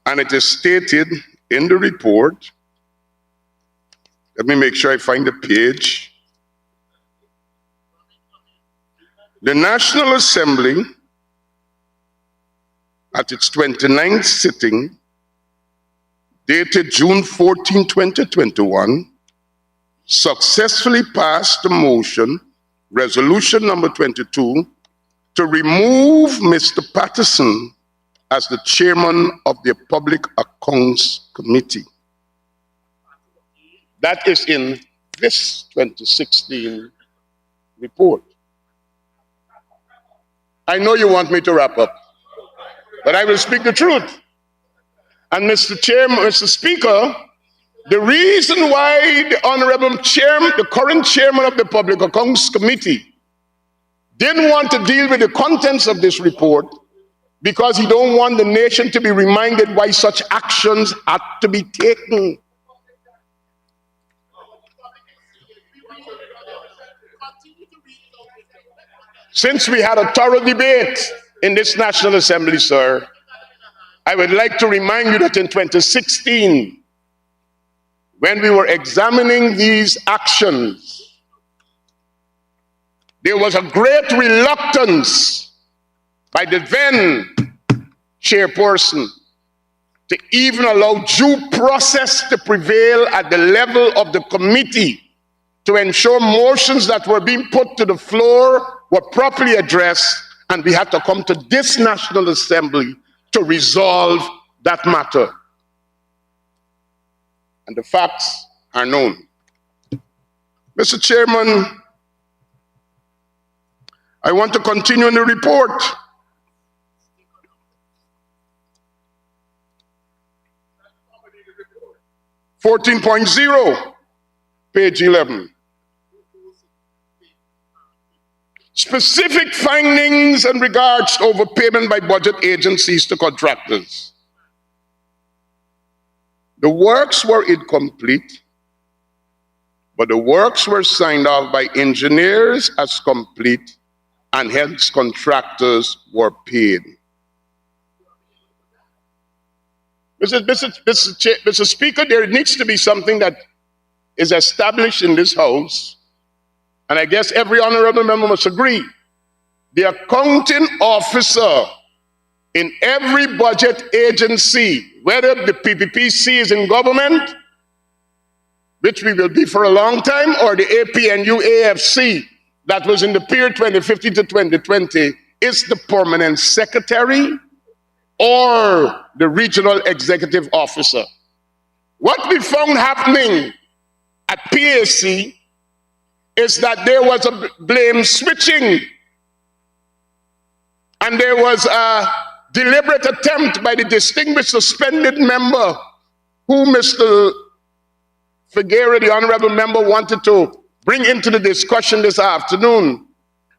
and it is stated in the report, let me make sure I find the page. The National Assembly, at its 29th sitting, dated June 14, 2021, successfully passed the motion, resolution number 22, to remove Mr. Patterson as the chairman of the Public Accounts Committee. That is in this 2016 report. I know you want me to wrap up, but I will speak the truth. And Mr. Speaker, the reason why the Honorable Chairman, the current Chairman of the Public Accounts Committee, didn't want to deal with the contents of this report, because he don't want the nation to be reminded why such actions had to be taken. Since we had a thorough debate in this National Assembly, sir, I would like to remind you that in 2016, when we were examining these actions, there was a great reluctance by the then chairperson to even allow due process to prevail at the level of the committee to ensure motions that were being put to the floor were properly addressed, and we had to come to this National Assembly to resolve that matter. And the facts are known. Mr. Chairman, I want to continue in the report. .0, page 11. Specific findings in regards to overpayment by budget agencies to contractors. The works were incomplete, but the works were signed off by engineers as complete, and hence contractors were paid. Mr. Speaker, there needs to be something that is established in this House, and I guess every honorable member must agree. The accounting officer in every budget agency, whether the PPPC is in government, which we will be for a long time, or the APNU AFC that was in the period 2015 to 2020, is the permanent secretary or the regional executive officer. What we found happening at PAC is that there was a blame switching, and there was a deliberate attempt by the distinguished suspended member who Mr. Figueroa, the honorable member, wanted to bring into the discussion this afternoon,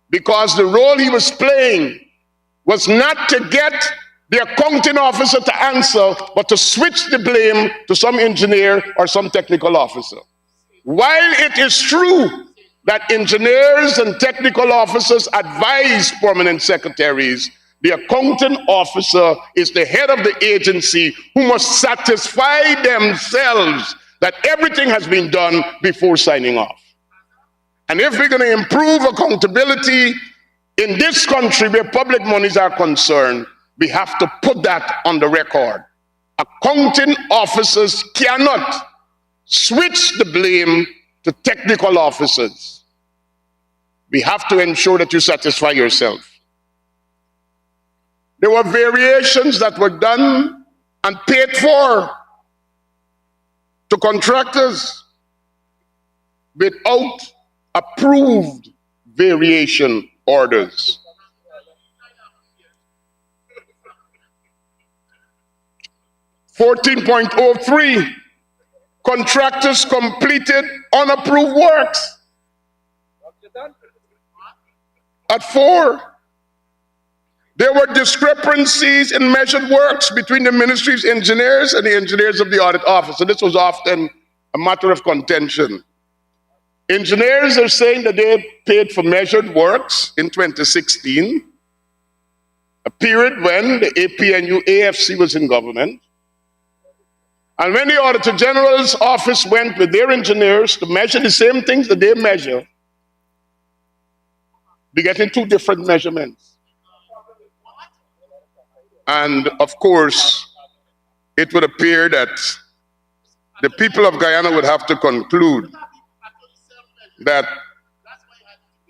because the role he was playing was not to get the accounting officer to answer, but to switch the blame to some engineer or some technical officer. While it is true that engineers and technical officers advise permanent secretaries, the accounting officer is the head of the agency who must satisfy themselves that everything has been done before signing off. And if we're going to improve accountability in this country where public monies are concerned, we have to put that on the record. Accounting officers cannot switch the blame to technical officers. We have to ensure that you satisfy yourself. There were variations that were done and paid for to contractors without approved variation orders. .03, contractors completed unapproved works. At 4, There were discrepancies in measured works between the ministry's engineers and the engineers of the audit office, and this was often a matter of contention. Engineers are saying that they paid for measured works in 2016, a period when the APNU AFC was in government. And when the Auditor General's office went with their engineers to measure the same things that they measure, they getting two different measurements. And of course, it would appear that the people of Guyana would have to conclude that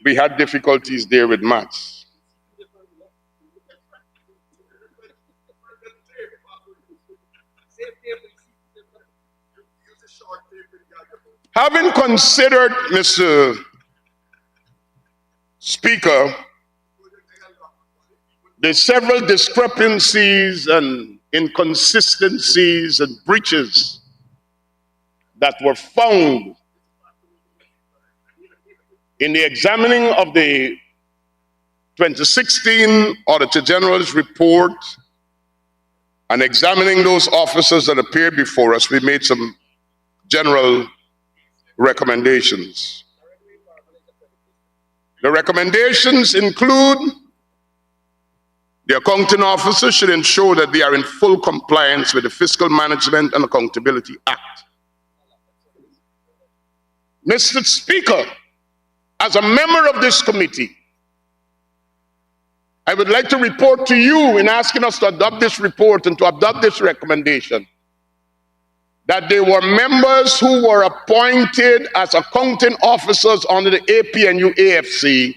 we had difficulties there with maths. Having considered, Mr. Speaker, the several discrepancies and inconsistencies and breaches that were found in the examining of the 2016 Auditor General's report and examining those officers that appeared before us, we made some general recommendations. The recommendations include the accounting officers should ensure that they are in full compliance with the Fiscal Management and Accountability Act. Mr. Speaker, as a member of this committee, I would like to report to you in asking us to adopt this report and to adopt this recommendation that there were members who were appointed as accounting officers under the APNU AFC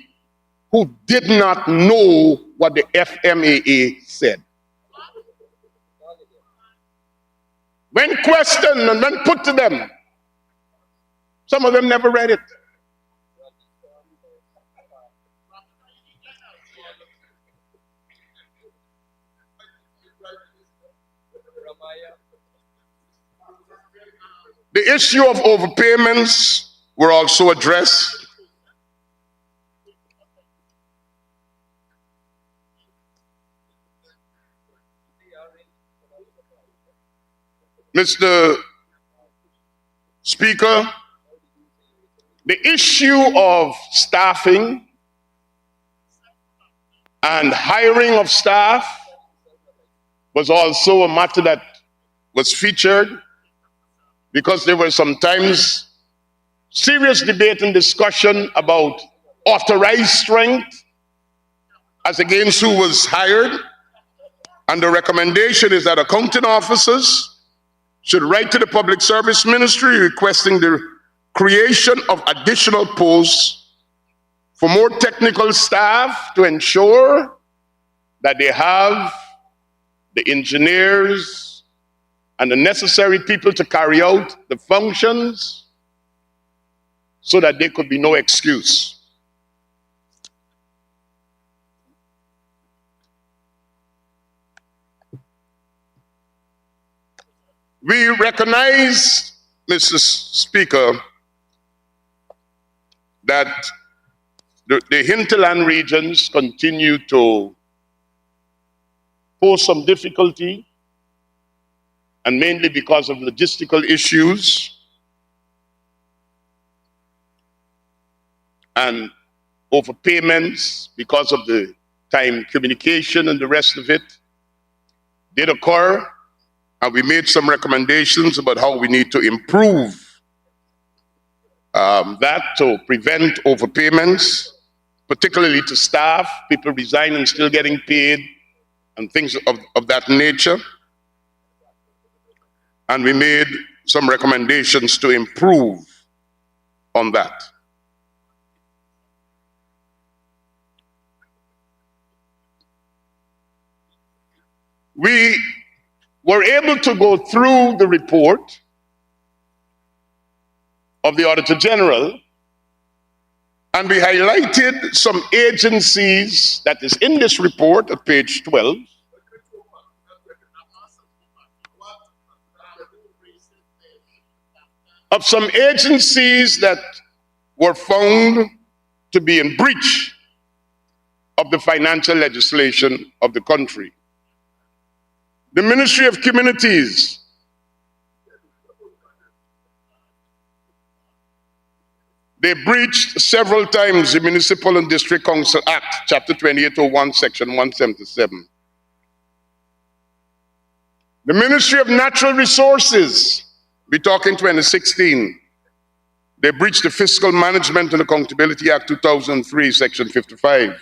who did not know what the FMAA said. When questioned and when put to them, some of them never read it. The issue of overpayments were also addressed. Mr. Speaker, the issue of staffing and hiring of staff was also a matter that was featured, because there were sometimes serious debate and discussion about authorized strength as against who was hired. And the recommendation is that accounting officers should write to the Public Service Ministry requesting the creation of additional posts for more technical staff to ensure that they have the engineers and the necessary people to carry out the functions so that there could be no excuse. We recognize, Mr. Speaker, that the hinterland regions continue to pose some difficulty, and mainly because of logistical issues and overpayments because of the time communication and the rest of it did occur, and we made some recommendations about how we need to improve that to prevent overpayments, particularly to staff, people resigning, still getting paid, and things of that nature. And we made some recommendations to improve on that. We were able to go through the report of the Auditor General, and we highlighted some agencies that is in this report at page 12. Of some agencies that were found to be in breach of the financial legislation of the country. The Ministry of Communities they breached several times the Municipal and District Council Act, Chapter 2801, Section 177. The Ministry of Natural Resources, we're talking 2016, they breached the Fiscal Management and Accountability Act 2003, Section 55.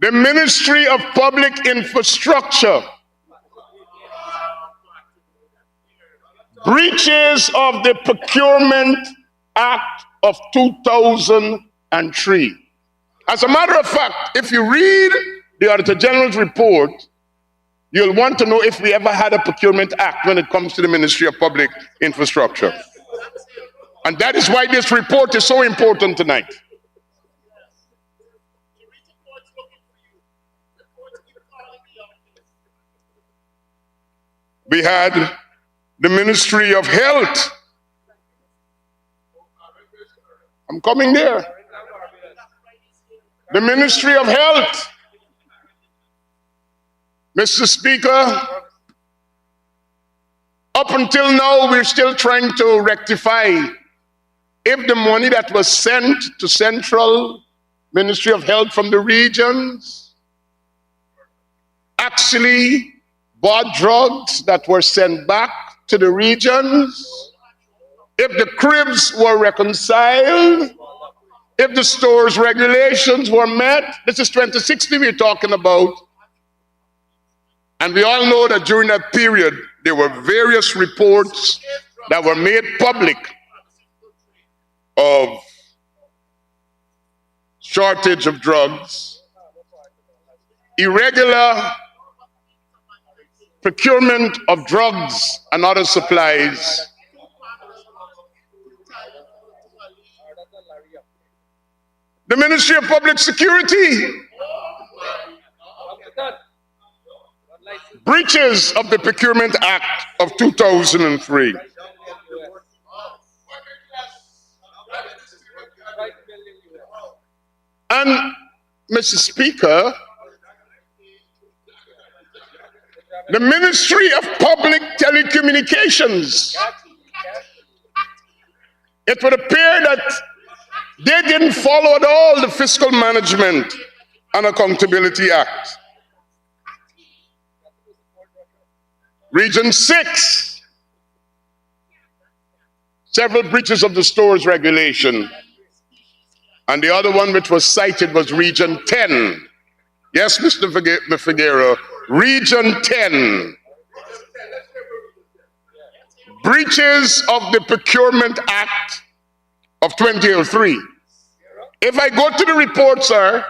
The Ministry of Public Infrastructure, breaches of the Procurement Act of 2003. As a matter of fact, if you read the Auditor General's report, you'll want to know if we ever had a Procurement Act when it comes to the Ministry of Public Infrastructure. And that is why this report is so important tonight. We had the Ministry of Health. I'm coming there. The Ministry of Health. Mr. Speaker, up until now, we're still trying to rectify if the money that was sent to Central Ministry of Health from the regions actually bought drugs that were sent back to the regions, if the cribs were reconciled, if the store's regulations were met. This is 2060 we're talking about. And we all know that during that period, there were various reports that were made public of shortage of drugs, irregular procurement of drugs and other supplies, the Ministry of Public Security, breaches of the Procurement Act of 2003. And, Mr. Speaker, the Ministry of Public Telecommunications, it would appear that they didn't follow at all the Fiscal Management and Accountability Act. Region 6, several breaches of the stores regulation. And the other one which was cited was Region 10. Yes, Mr. Figueroa, Region 10. Breaches of the Procurement Act of 2003. If I go to the report, sir,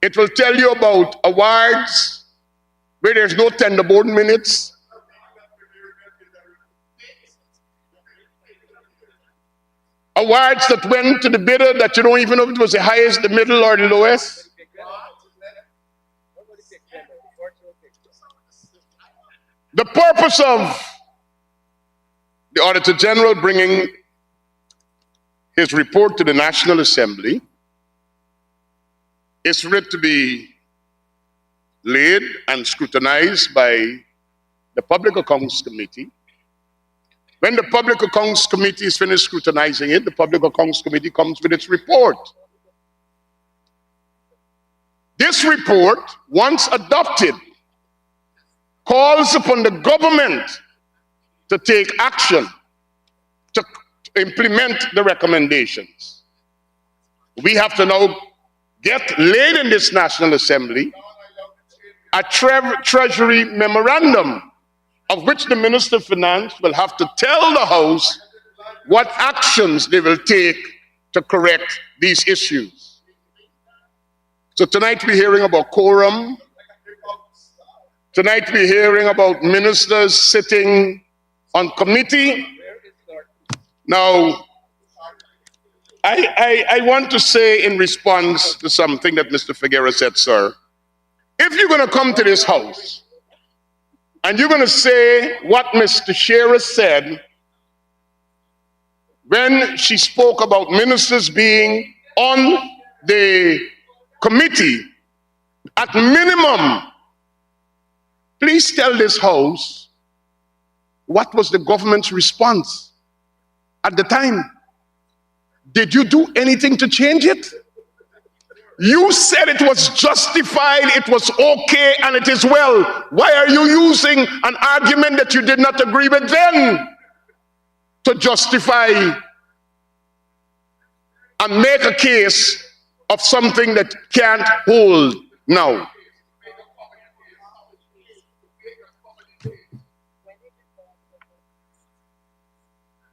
it will tell you about awards where there's no tender board minutes. Awards that went to the bidder that you don't even know if it was the highest, the middle, or the lowest. The purpose of the Auditor General bringing his report to the National Assembly is for it to be laid and scrutinized by the Public Accounts Committee. When the Public Accounts Committee is finished scrutinizing it, the Public Accounts Committee comes with its report. This report, once adopted, calls upon the government to take action to implement the recommendations. We have to now get laid in this National Assembly a Treasury memorandum of which the Minister of Finance will have to tell the House what actions they will take to correct these issues. So tonight we're hearing about quorum. Tonight we're hearing about ministers sitting on committee. Now, I want to say in response to something that Mr. Figueroa said, sir, if you're going to come to this House and you're going to say what Mr. Shearer said when she spoke about ministers being on the committee, at minimum, please tell this House what was the government's response at the time. Did you do anything to change it? You said it was justified, it was okay, and it is well. Why are you using an argument that you did not agree with then to justify and make a case of something that can't hold now?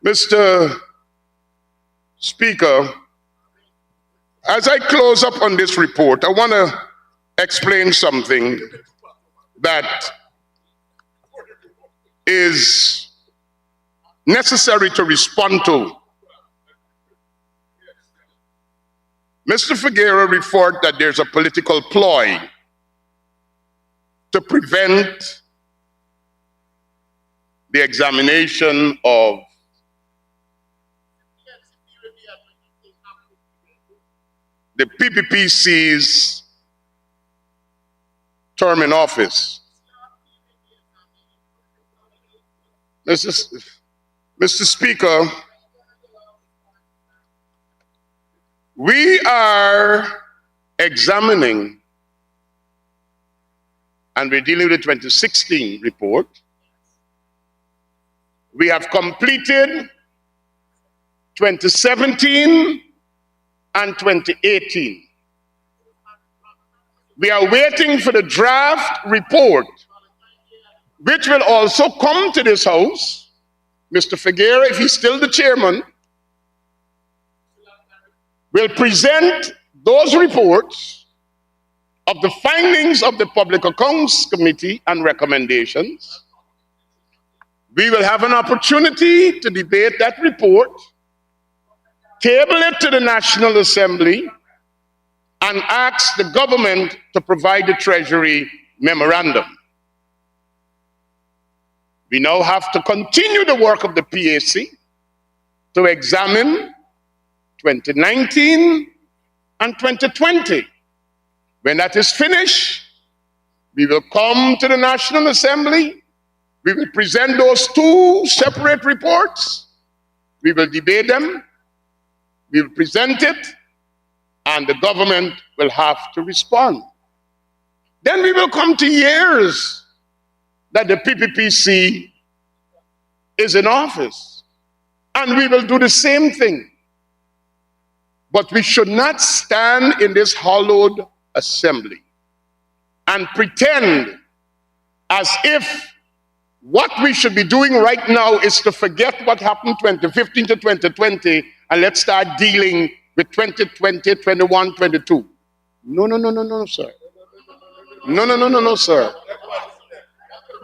Mr. Speaker, as I close up on this report, I want to explain something that is necessary to respond to. Mr. Figueroa referred that there's a political ploy to prevent the examination of the PPPC's term in office. Mr. Speaker, we are examining, and we're dealing with the 2016 report. We have completed 2017 and 2018. We are waiting for the draft report, which will also come to this House. Mr. Figueroa, if he's still the chairman, will present those reports of the findings of the Public Accounts Committee and recommendations. We will have an opportunity to debate that report, table it to the National Assembly, and ask the government to provide the Treasury memorandum. We now have to continue the work of the PAC to examine 2019 and 2020. When that is finished, we will come to the National Assembly. We will present those two separate reports. We will debate them. We will present it, and the government will have to respond. Then we will come to years that the PPPC is in office, and we will do the same thing. But we should not stand in this hallowed assembly and pretend as if what we should be doing right now is to forget what happened 2015 to 2020 and let's start dealing with 2020, 21, 22. No, sir. No, sir.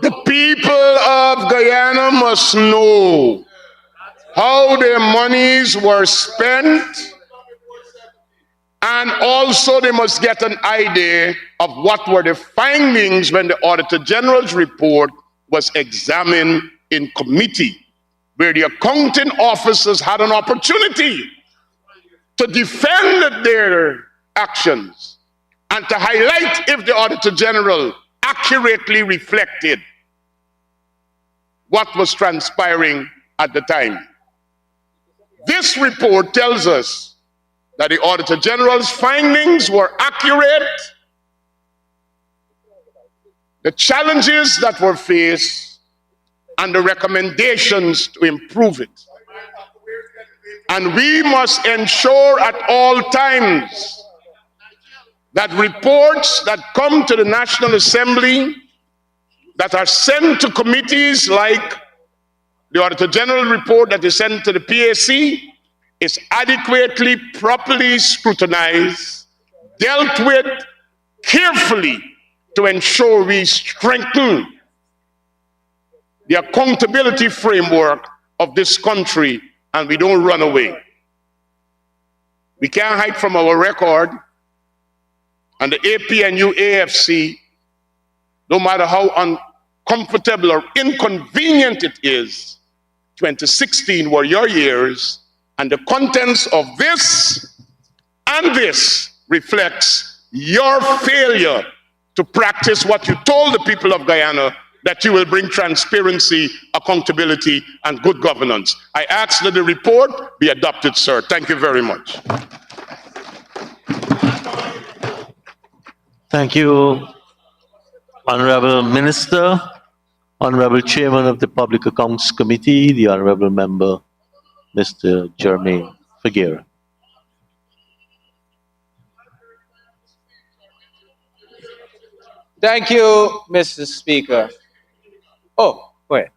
The people of Guyana must know how their monies were spent, and also they must get an idea of what were the findings when the Auditor General's report was examined in committee, where the accounting officers had an opportunity to defend their actions and to highlight if the Auditor General accurately reflected what was transpiring at the time. This report tells us that the Auditor General's findings were accurate, the challenges that were faced, and the recommendations to improve it. And we must ensure at all times that reports that come to the National Assembly, that are sent to committees like the Auditor General report that is sent to the PAC, is adequately, properly scrutinized, dealt with carefully to ensure we strengthen the accountability framework of this country and we don't run away. We can't hide from our record, and the APNU AFC, no matter how uncomfortable or inconvenient it is, 2016 were your years, and the contents of this and this reflects your failure to practice what you told the people of Guyana, that you will bring transparency, accountability, and good governance. I ask that the report be adopted, sir. Thank you very much. Thank you, Honorable Minister, Honorable Chairman of the Public Accounts Committee, the Honorable Member, Mr. Jermaine Figuera. Thank you, Mr. Speaker. Oh, go ahead.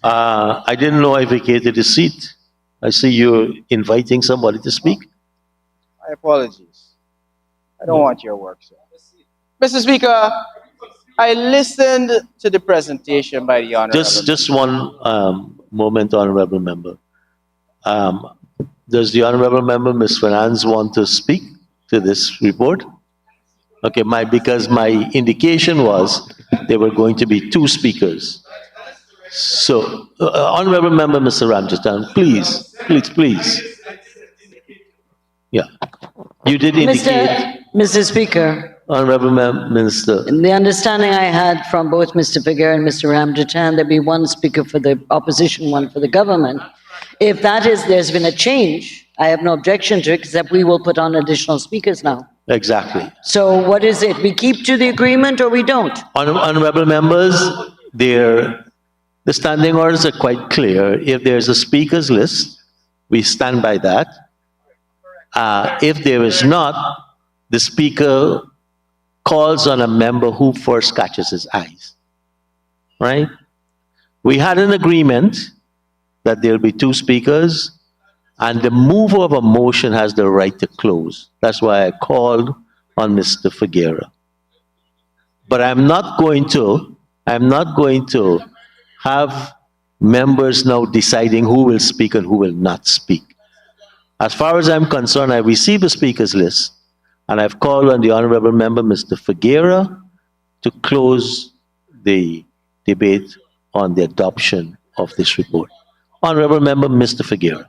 I didn't know I vacated a seat. I see you're inviting somebody to speak. My apologies. I don't want your work, sir. Mr. Speaker, I listened to the presentation by the Honorable. Just one moment, Honorable Member. Does the Honorable Member, Ms. Fernandez, want to speak to this report? Okay, because my indication was there were going to be two speakers. So, Honorable Member, Mr. Ramjatan, please. Yeah. You did indicate. Mr. Speaker, Honorable Minister. the understanding I had from both Mr. Figuera and Mr. Ramjatan, there'd be one speaker for the opposition, one for the government. If that is, there's been a change, I have no objection to it, except we will put on additional speakers now. Exactly. So what is it? We keep to the agreement or we don't? Honorable members, the standing orders are quite clear. If there's a speakers list, we stand by that. If there is not, the speaker calls on a member who first catches his eyes. Right? We had an agreement that there'll be two speakers, and the mover of a motion has the right to close. That's why I called on Mr. Figuera. But I'm not going to have members now deciding who will speak and who will not speak. As far as I'm concerned, I received the speakers list, and I've called on the Honorable Member, Mr. Figuera, to close the debate on the adoption of this report. Honorable Member, Mr. Figuera.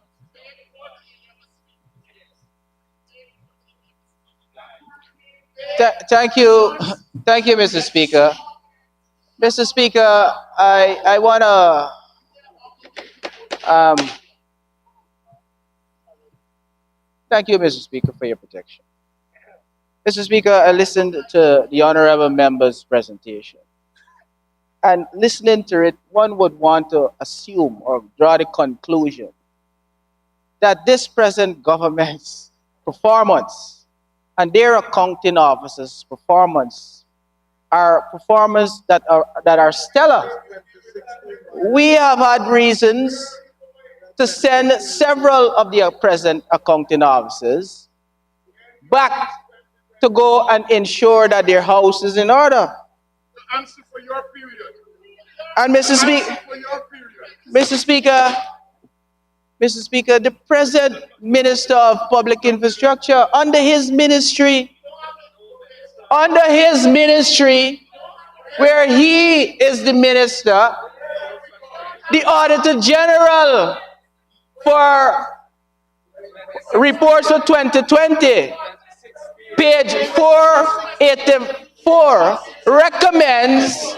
Thank you, Mr. Speaker. Mr. Speaker, I want to thank you, Mr. Speaker, for your protection. Mr. Speaker, I listened to the honorable member's presentation. And listening to it, one would want to assume or draw the conclusion that this present government's performance and their accounting officers' performance are performance that are stellar. We have had reasons to send several of the present accounting officers back to go and ensure that their house is in order. Answer for your period. And Mr. Speaker, the present Minister of Public Infrastructure, under his ministry, where he is the minister, the Auditor General for reports for 2020, page 484, recommends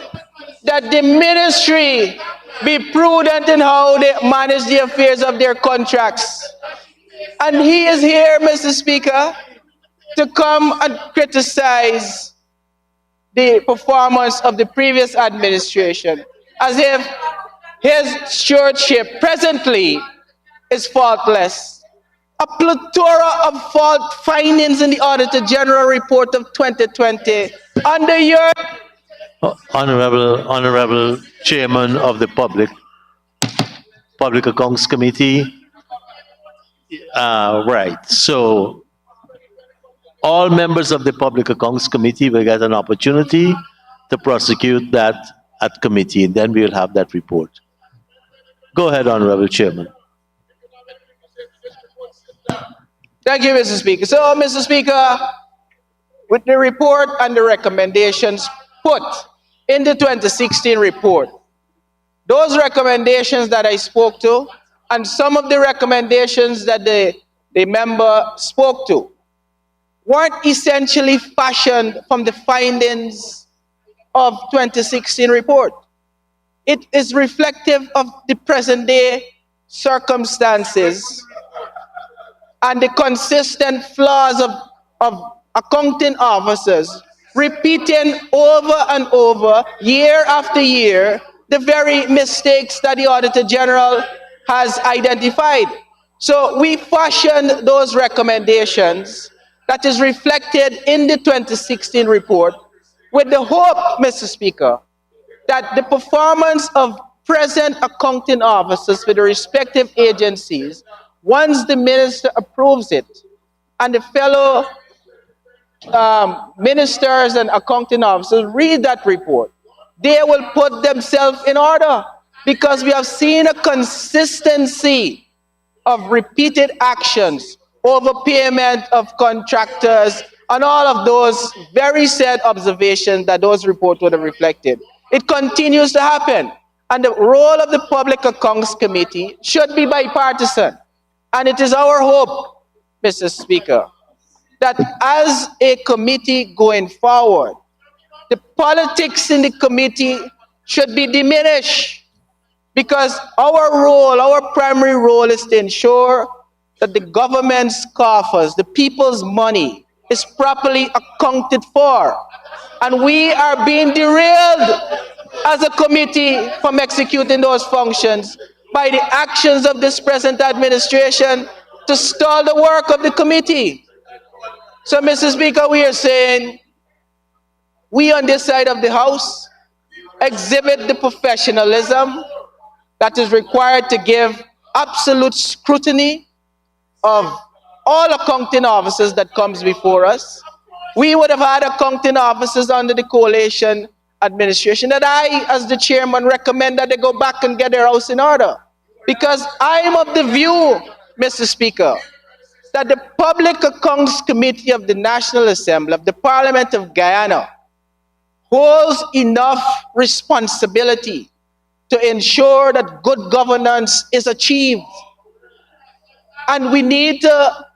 that the ministry be prudent in how they manage the affairs of their contracts. And he is here, Mr. Speaker, to come and criticize the performance of the previous administration, as if his stewardship presently is faultless. A plethora of fault findings in the Auditor General report of 2020 under your Honorable Chairman of the Public Accounts Committee. Right. So all members of the Public Accounts Committee will get an opportunity to prosecute that at committee, and then we will have that report. Go ahead, Honorable Chairman. Thank you, Mr. Speaker. So, Mr. Speaker, with the report and the recommendations put in the 2016 report, those recommendations that I spoke to, and some of the recommendations that the member spoke to, weren't essentially fashioned from the findings of 2016 report. It is reflective of the present day circumstances and the consistent flaws of accounting officers repeating over and over, year after year, the very mistakes that the Auditor General has identified. So we fashioned those recommendations that is reflected in the 2016 report with the hope, Mr. Speaker, that the performance of present accounting officers for the respective agencies, once the minister approves it, and the fellow ministers and accounting officers read that report, they will put themselves in order, because we have seen a consistency of repeated actions, overpayment of contractors, and all of those very sad observations that those reports would have reflected. It continues to happen. And the role of the Public Accounts Committee should be bipartisan. And it is our hope, Mr. Speaker, that as a committee going forward, the politics in the committee should be diminished, because our role, our primary role, is to ensure that the government's coffers, the people's money, is properly accounted for. And we are being derailed as a committee from executing those functions by the actions of this present administration to stall the work of the committee. So, Mr. Speaker, we are saying, we on this side of the House exhibit the professionalism that is required to give absolute scrutiny of all accounting officers that comes before us. We would have had accounting officers under the coalition administration that I, as the chairman, recommend that they go back and get their house in order. Because I am of the view, Mr. Speaker, that the Public Accounts Committee of the National Assembly of the Parliament of Guyana holds enough responsibility to ensure that good governance is achieved. And we need to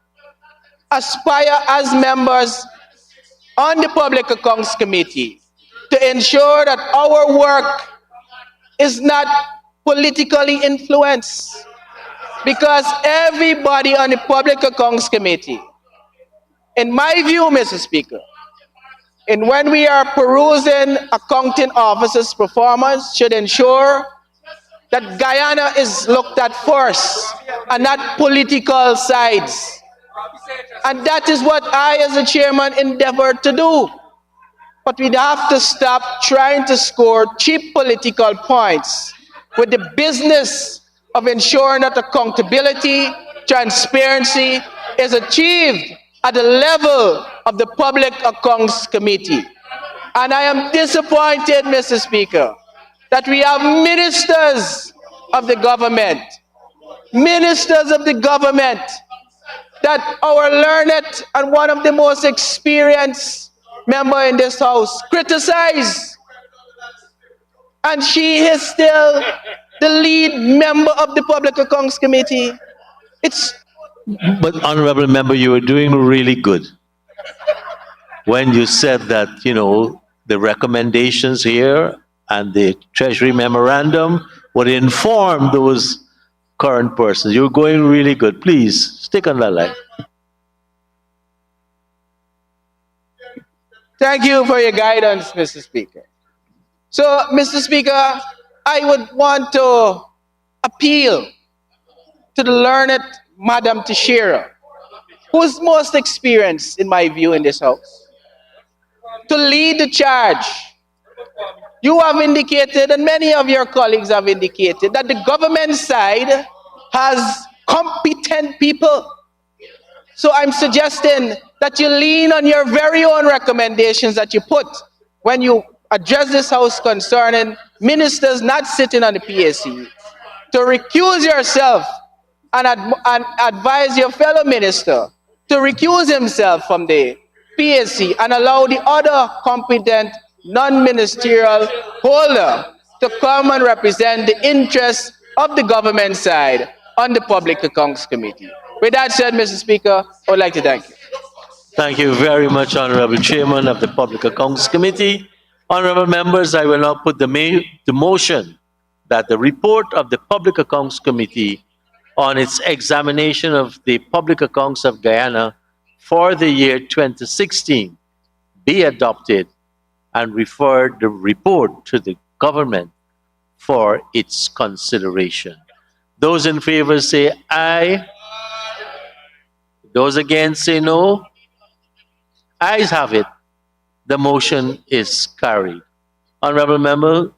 aspire as members on the Public Accounts Committee to ensure that our work is not politically influenced. Because everybody on the Public Accounts Committee, in my view, Mr. Speaker, and when we are perusing accounting officers' performance, should ensure that Guyana is looked at first and not political sides. And that is what I, as a chairman, endeavored to do. But we have to stop trying to score cheap political points with the business of ensuring that accountability, transparency is achieved at the level of the Public Accounts Committee. And I am disappointed, Mr. Speaker, that we have ministers of the government, that our learned and one of the most experienced member in this House criticize. And she is still the lead member of the Public Accounts Committee. But honorable member, you were doing really good when you said that, you know, the recommendations here and the Treasury memorandum would inform those current persons. You're going really good. Please stick on that line. Thank you for your guidance, Mr. Speaker. So, Mr. Speaker, I would want to appeal to the learned Madam Teixeira, who is most experienced, in my view, in this House, to lead the charge. You have indicated, and many of your colleagues have indicated, that the government side has competent people. So I'm suggesting that you lean on your very own recommendations that you put when you address this House concerning ministers not sitting on the PAC, to recuse yourself and advise your fellow minister to recuse himself from the PAC and allow the other competent non-ministerial holder to come and represent the interests of the government side on the Public Accounts Committee. With that said, Mr. Speaker, I would like to thank you. Thank you very much, Honorable Chairman of the Public Accounts Committee. Honorable members, I will now put the motion that the report of the Public Accounts Committee on its examination of the public accounts of Guyana for the year 2016 be adopted and refer the report to the government for its consideration. Those in favor say aye. Those against say no. Ayes have it. The motion is carried. Honorable Member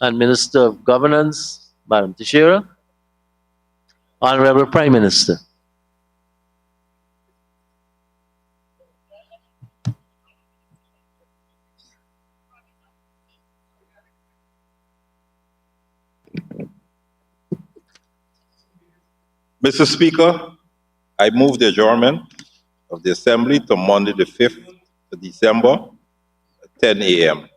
and Minister of Governance, Madam Teixeira. Honorable Prime Minister. Mr. Speaker, I move the adjournment of the Assembly to Monday, the 5th of December, at 10 a.m.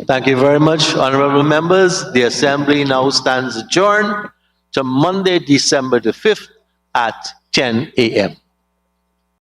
Thank you very much, honorable members. The Assembly now stands adjourned to Monday, December the 5th at 10 a.m.